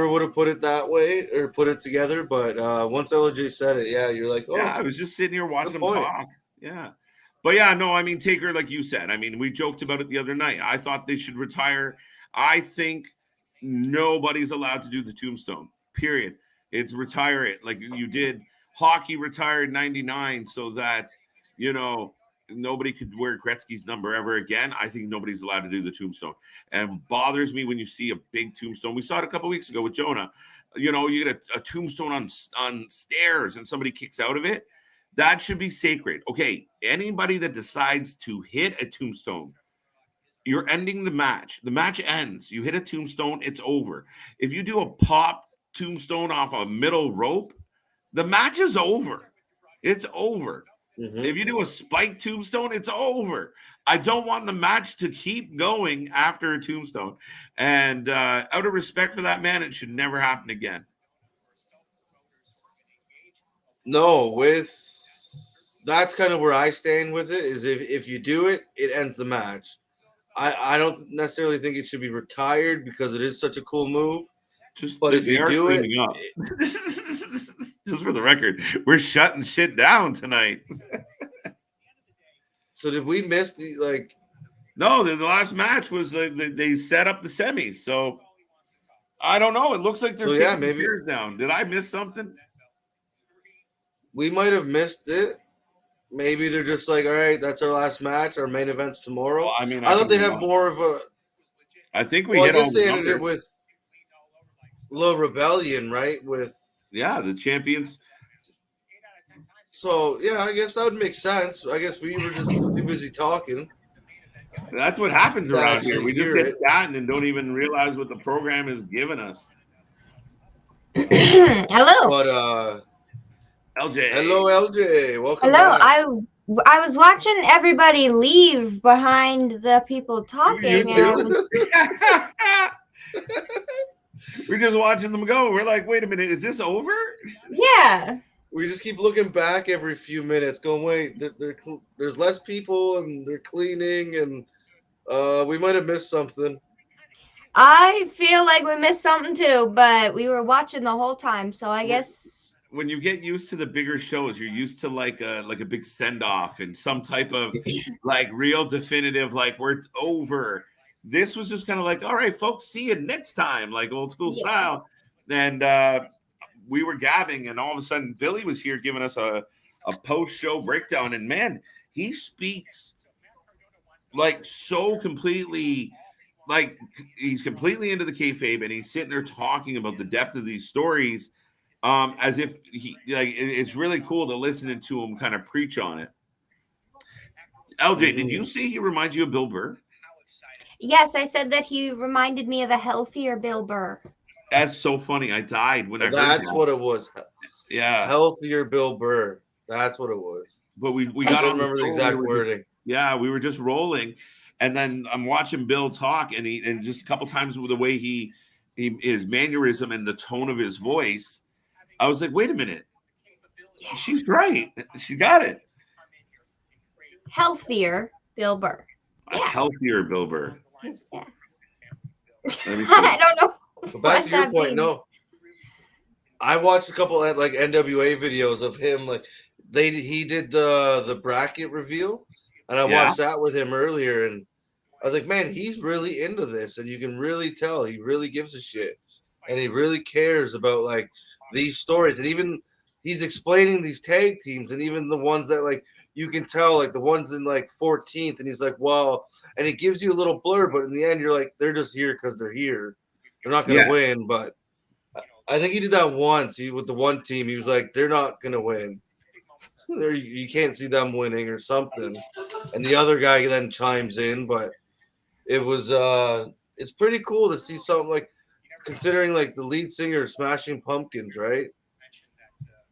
would have put it that way or put it together, but once LJ said it, yeah, you're like, oh, yeah, I was just sitting here watching him talk. Yeah. But yeah, no, I mean, Taker, like you said, I mean, we joked about it the other night. I thought they should retire. I think nobody's allowed to do the tombstone, period. It's retire it like you did. Hockey retired 99 so that, you know, nobody could wear Gretzky's number ever again. I think nobody's allowed to do the tombstone. And bothers me when you see a big tombstone. We saw it a couple weeks ago with Jonah. You know, you get a tombstone on stairs and somebody kicks out of it. That should be sacred. Okay, anybody that decides to hit a tombstone, you're ending the match. The match ends. You hit a tombstone, it's over. If you do a pop tombstone off a middle rope, the match is over. It's over. Mhm. If you do a spike tombstone, it's over. I don't want the match to keep going after a tombstone. And out of respect for that man, it should never happen again. No, that's kind of where I stand with it. Is if you do it, it ends the match. I don't necessarily think it should be retired because it is such a cool move. Just, But if they you are do it, cleaning up. Just for the record, we're shutting shit down tonight. so did we miss the No, the last match was they set up the semis. So I don't know. It looks like they're So, yeah, taking the maybe- gears down. Did I miss something? we might have missed it. Maybe they're just like, all right, that's our last match. Our main event's tomorrow. Well, I mean, I thought could they'd be have wrong. more of a. I think we Well, I hit all guess the they ended it numbers. with Low Rebellion, right? Yeah, the champions. So yeah, I guess that would make sense. I guess we were just too busy talking. That's what happens Yeah, around here. actually We just hear get it. chatting and don't even realize what the program is giving us. Hello. But LJ. hello, LJ. Welcome Hello. back. I was watching everybody leave behind the people talking, and I was, We're just watching them go. We're like, wait a minute, is this over? yeah. We just keep looking back every few minutes, going, wait, there's less people and they're cleaning, and we might have missed something. I feel like we missed something too, but we were watching the whole time, so I guess. When you get used to the bigger shows, you're used to like a big send off and some type of like real definitive, like we're over. This was just kind of like, all right, folks, see you next time, like old school Yeah. style. And we were gabbing, and all of a sudden, Billy was here giving us a post show breakdown. And man, he speaks like so completely, like he's completely into the kayfabe, and he's sitting there talking about the depth of these stories. As if it's really cool to listen to him kind of preach on it. LJ, did you say he reminds you of Bill Burr? Yes, I said that he reminded me of a healthier Bill Burr. That's so funny. I died when I heard That's that. what it was. Yeah, Healthier Bill Burr. That's what it was. but we I got don't on remember the phone, exact we were wording. we were just rolling, and then I'm watching Bill talk, and just a couple times with the way he his mannerism and the tone of his voice, I was like, wait a minute, she's right. She got it. Healthier Bill Burr. A healthier Bill Burr. Yeah. Let me see. I don't know. But back what to your that point, means. no. I watched a couple of like NWA videos of him. Like he did the bracket reveal, and I Yeah. watched that with him earlier, and I was like, man, he's really into this, and you can really tell he really gives a shit, and he really cares about like these stories, and even he's explaining these tag teams, and even the ones that like you can tell, like the ones in like 14th, and he's like, wow, and it gives you a little blur, but in the end, you're like, they're just here because they're here. They're not going to Yeah. win, but I think he did that once. With the one team, he was like, they're not going to win. You can't see them winning or something. And the other guy then chimes in, but it was it's pretty cool to see something like, considering like the lead singer of Smashing Pumpkins, right?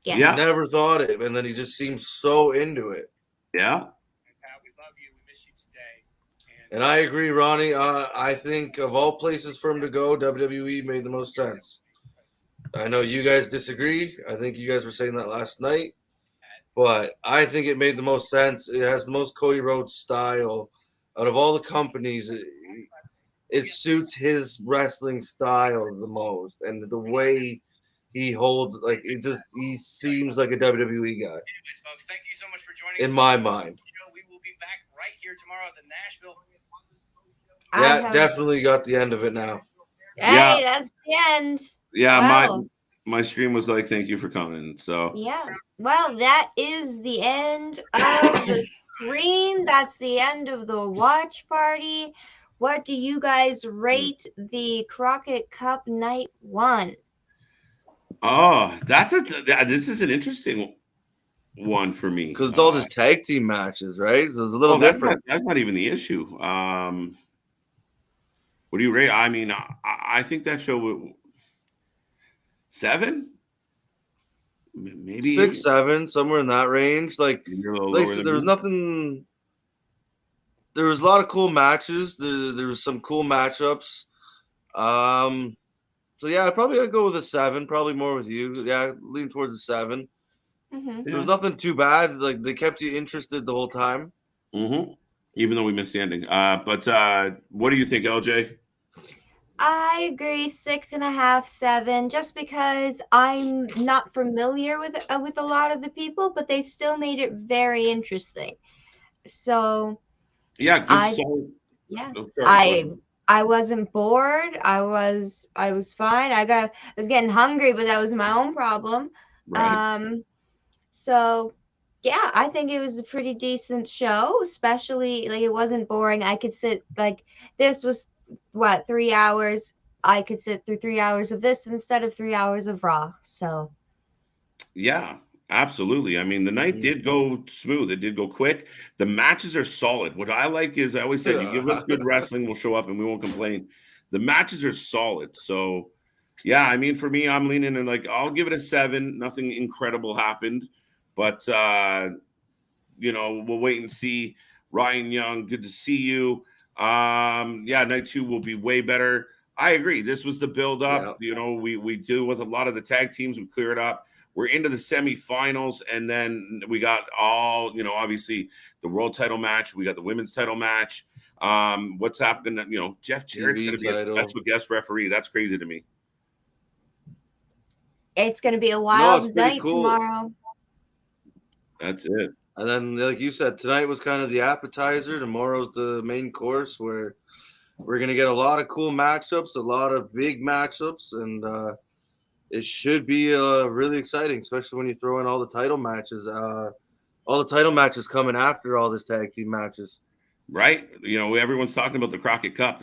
Yeah. Yeah. Never thought it, and then he just seems so into it. Yeah. And I agree, Ronnie. I think of all places for him to go, WWE made the most sense. I know you guys disagree. I think you guys were saying that last night. But I think it made the most sense. It has the most Cody Rhodes style. Out of all the companies, it suits his wrestling style the most. And the way he holds, like, he seems like a WWE guy. Anyways, folks, thank you so much for joining us. In my mind. We will be back right here tomorrow at the Nashville. Yeah, definitely got the end of it now. Hey, Yeah. that's the end. Yeah, Wow. my stream was like, thank you for coming. So Yeah. Well, that is the end of the stream. That's the end of the watch party. What do you guys rate the CROCKETT Cup Night 1? this is an interesting one for me. Because it's all just tag team matches, right? So it's a little different. That's not even the issue. What do you rate? I mean, I think that show 7, maybe 6, 7, somewhere in that range. Like I said, there was nothing. There was a lot of cool matches. There was some cool matchups. So yeah, I'd probably go with a 7. Probably more with you. Yeah, lean towards a 7. Mm-hmm. There was nothing too bad. Like they kept you interested the whole time. Mm-hmm. Even though we missed the ending. But what do you think, LJ? I agree, 6.5, 7, just because I'm not familiar with a lot of the people, but they still made it very interesting. So Yeah, good solid. Yeah, Oh, sorry, I wasn't bored. I was fine. I was getting hungry, but that was my own problem. right. So yeah, I think it was a pretty decent show, especially like it wasn't boring. I could sit like this was what 3 hours. I could sit through 3 hours of this instead of 3 hours of Raw. So Yeah, absolutely. I mean, the night did go smooth. It did go quick. The matches are solid. What I like is I always said, you give us good wrestling, we'll show up and we won't complain. The matches are solid. So, yeah, I mean, for me, I'm leaning in like I'll give it a 7. Nothing incredible happened, but we'll wait and see. Ryan Young, good to see you. Yeah, night 2 will be way better. I agree. This was the build up. Yeah. We deal with a lot of the tag teams. We clear it up. We're into the semifinals, and then we got all, obviously the world title match. We got the women's title match. What's happening? Jeff Jarrett's going to be a special guest referee. That's crazy to me. it's going to be a wild night cool. tomorrow. That's it. And then, like you said, tonight was kind of the appetizer. Tomorrow's the main course where we're going to get a lot of cool matchups, a lot of big matchups, and it should be really exciting, especially when you throw in all the title matches. All the title matches coming after all this tag team matches. Right. Everyone's talking about the CROCKETT Cup,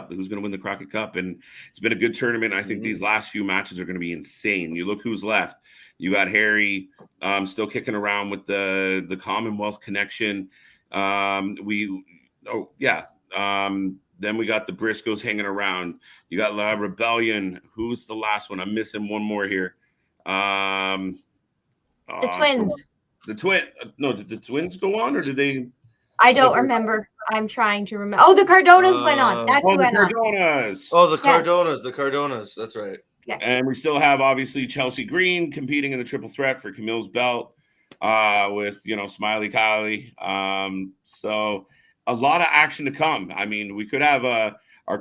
who's going to win the CROCKETT Cup. And it's been a good tournament. I think these last few matches are going to be insane. You look who's left. You got Harry still kicking around with the Commonwealth connection. Then we got the Briscoes hanging around. You got La Rebellion. Who's the last one? I'm missing one more here. The Twins. Did the Twins go on or did they? I don't remember. I'm trying to remember. Oh, the Cardonas went on. That's who went on. Oh, the Cardonas. The Cardonas. That's right. Yes. And we still have, obviously, Chelsea Green competing in the triple threat for Camille's belt with, Smiley Kylie. So a lot of action to come. I mean, we could have our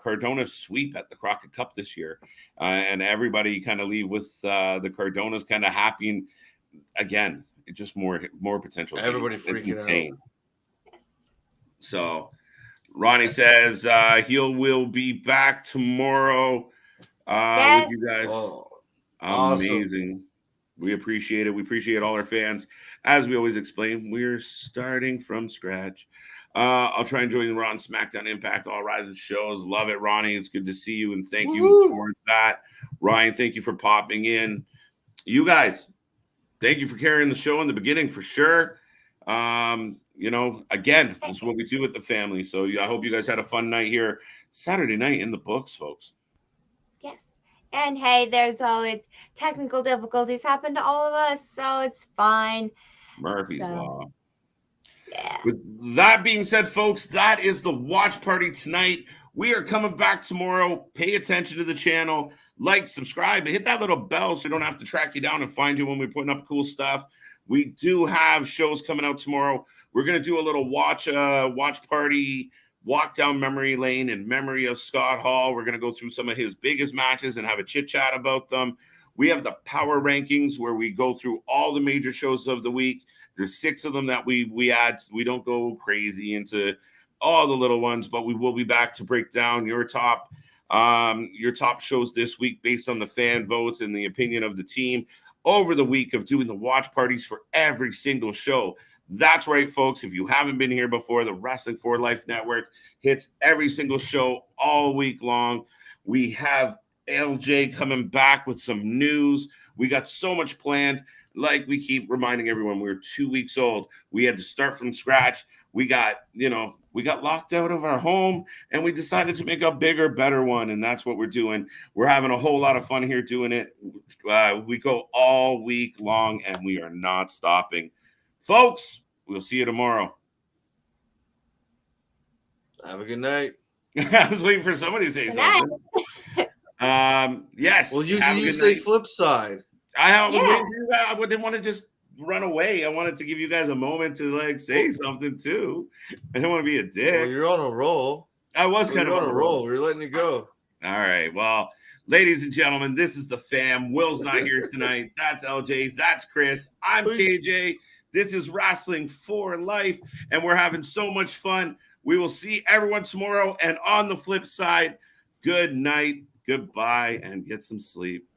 Cardona sweep at the CROCKETT Cup this year. And everybody kind of leave with the Cardonas kind of happy. And again, just more potential. Everybody freaking insane. Yes. So Ronnie says Heel will be back tomorrow with you guys. Oh, amazing. awesome. We appreciate it. We appreciate all our fans. As we always explain, we're starting from scratch. I'll try and join Raw and SmackDown Impact All Rising shows. Love it, Ronnie. It's good to see you, and thank you for that. Ryan, thank you for popping in. You guys, thank you for carrying the show in the beginning for sure. Again, this is what we do with the family. So I hope you guys had a fun night here. Saturday night in the books, folks. Yes. And hey, there's always technical difficulties happen to all of us, so it's fine. Murphy's Law. Yeah. With that being said, folks, that is the watch party tonight. We are coming back tomorrow. Pay attention to the channel. Like, subscribe, and hit that little bell so we don't have to track you down and find you when we're putting up cool stuff. We do have shows coming out tomorrow. We're going to do a little watch party, walk down memory lane in memory of Scott Hall. We're going to go through some of his biggest matches and have a chit-chat about them. We have the power rankings where we go through all the major shows of the week. There's 6 of them that we add. We don't go crazy into all the little ones, but we will be back to break down your top shows this week based on the fan votes and the opinion of the team over the week of doing the watch parties for every single show. That's right, folks. If you haven't been here before, the Wrestling for Life Network hits every single show all week long. We have LJ coming back with some news. We got so much planned. Like we keep reminding everyone, we're 2 weeks old. We had to start from scratch. We got locked out of our home and we decided to make a bigger, better one. And that's what we're doing. We're having a whole lot of fun here doing it. We go all week long and we are not stopping. Folks, we'll see you tomorrow. Have a good night. I was waiting for somebody to say Good night. something. Yes. Well, have usually a you good say night. flip side. I was Yeah. waiting for you guys. I didn't want to just run away. I wanted to give you guys a moment to say something too. I don't want to be a dick. Well, you're on a roll. I was kind of on a roll. We're letting you go. All right. Well, ladies and gentlemen, this is the fam. Will's not here tonight. That's LJ. That's Chris. I'm KJ. This is Wrestling for Life, and we're having so much fun. We will see everyone tomorrow. And on the flip side, good night, goodbye, and get some sleep.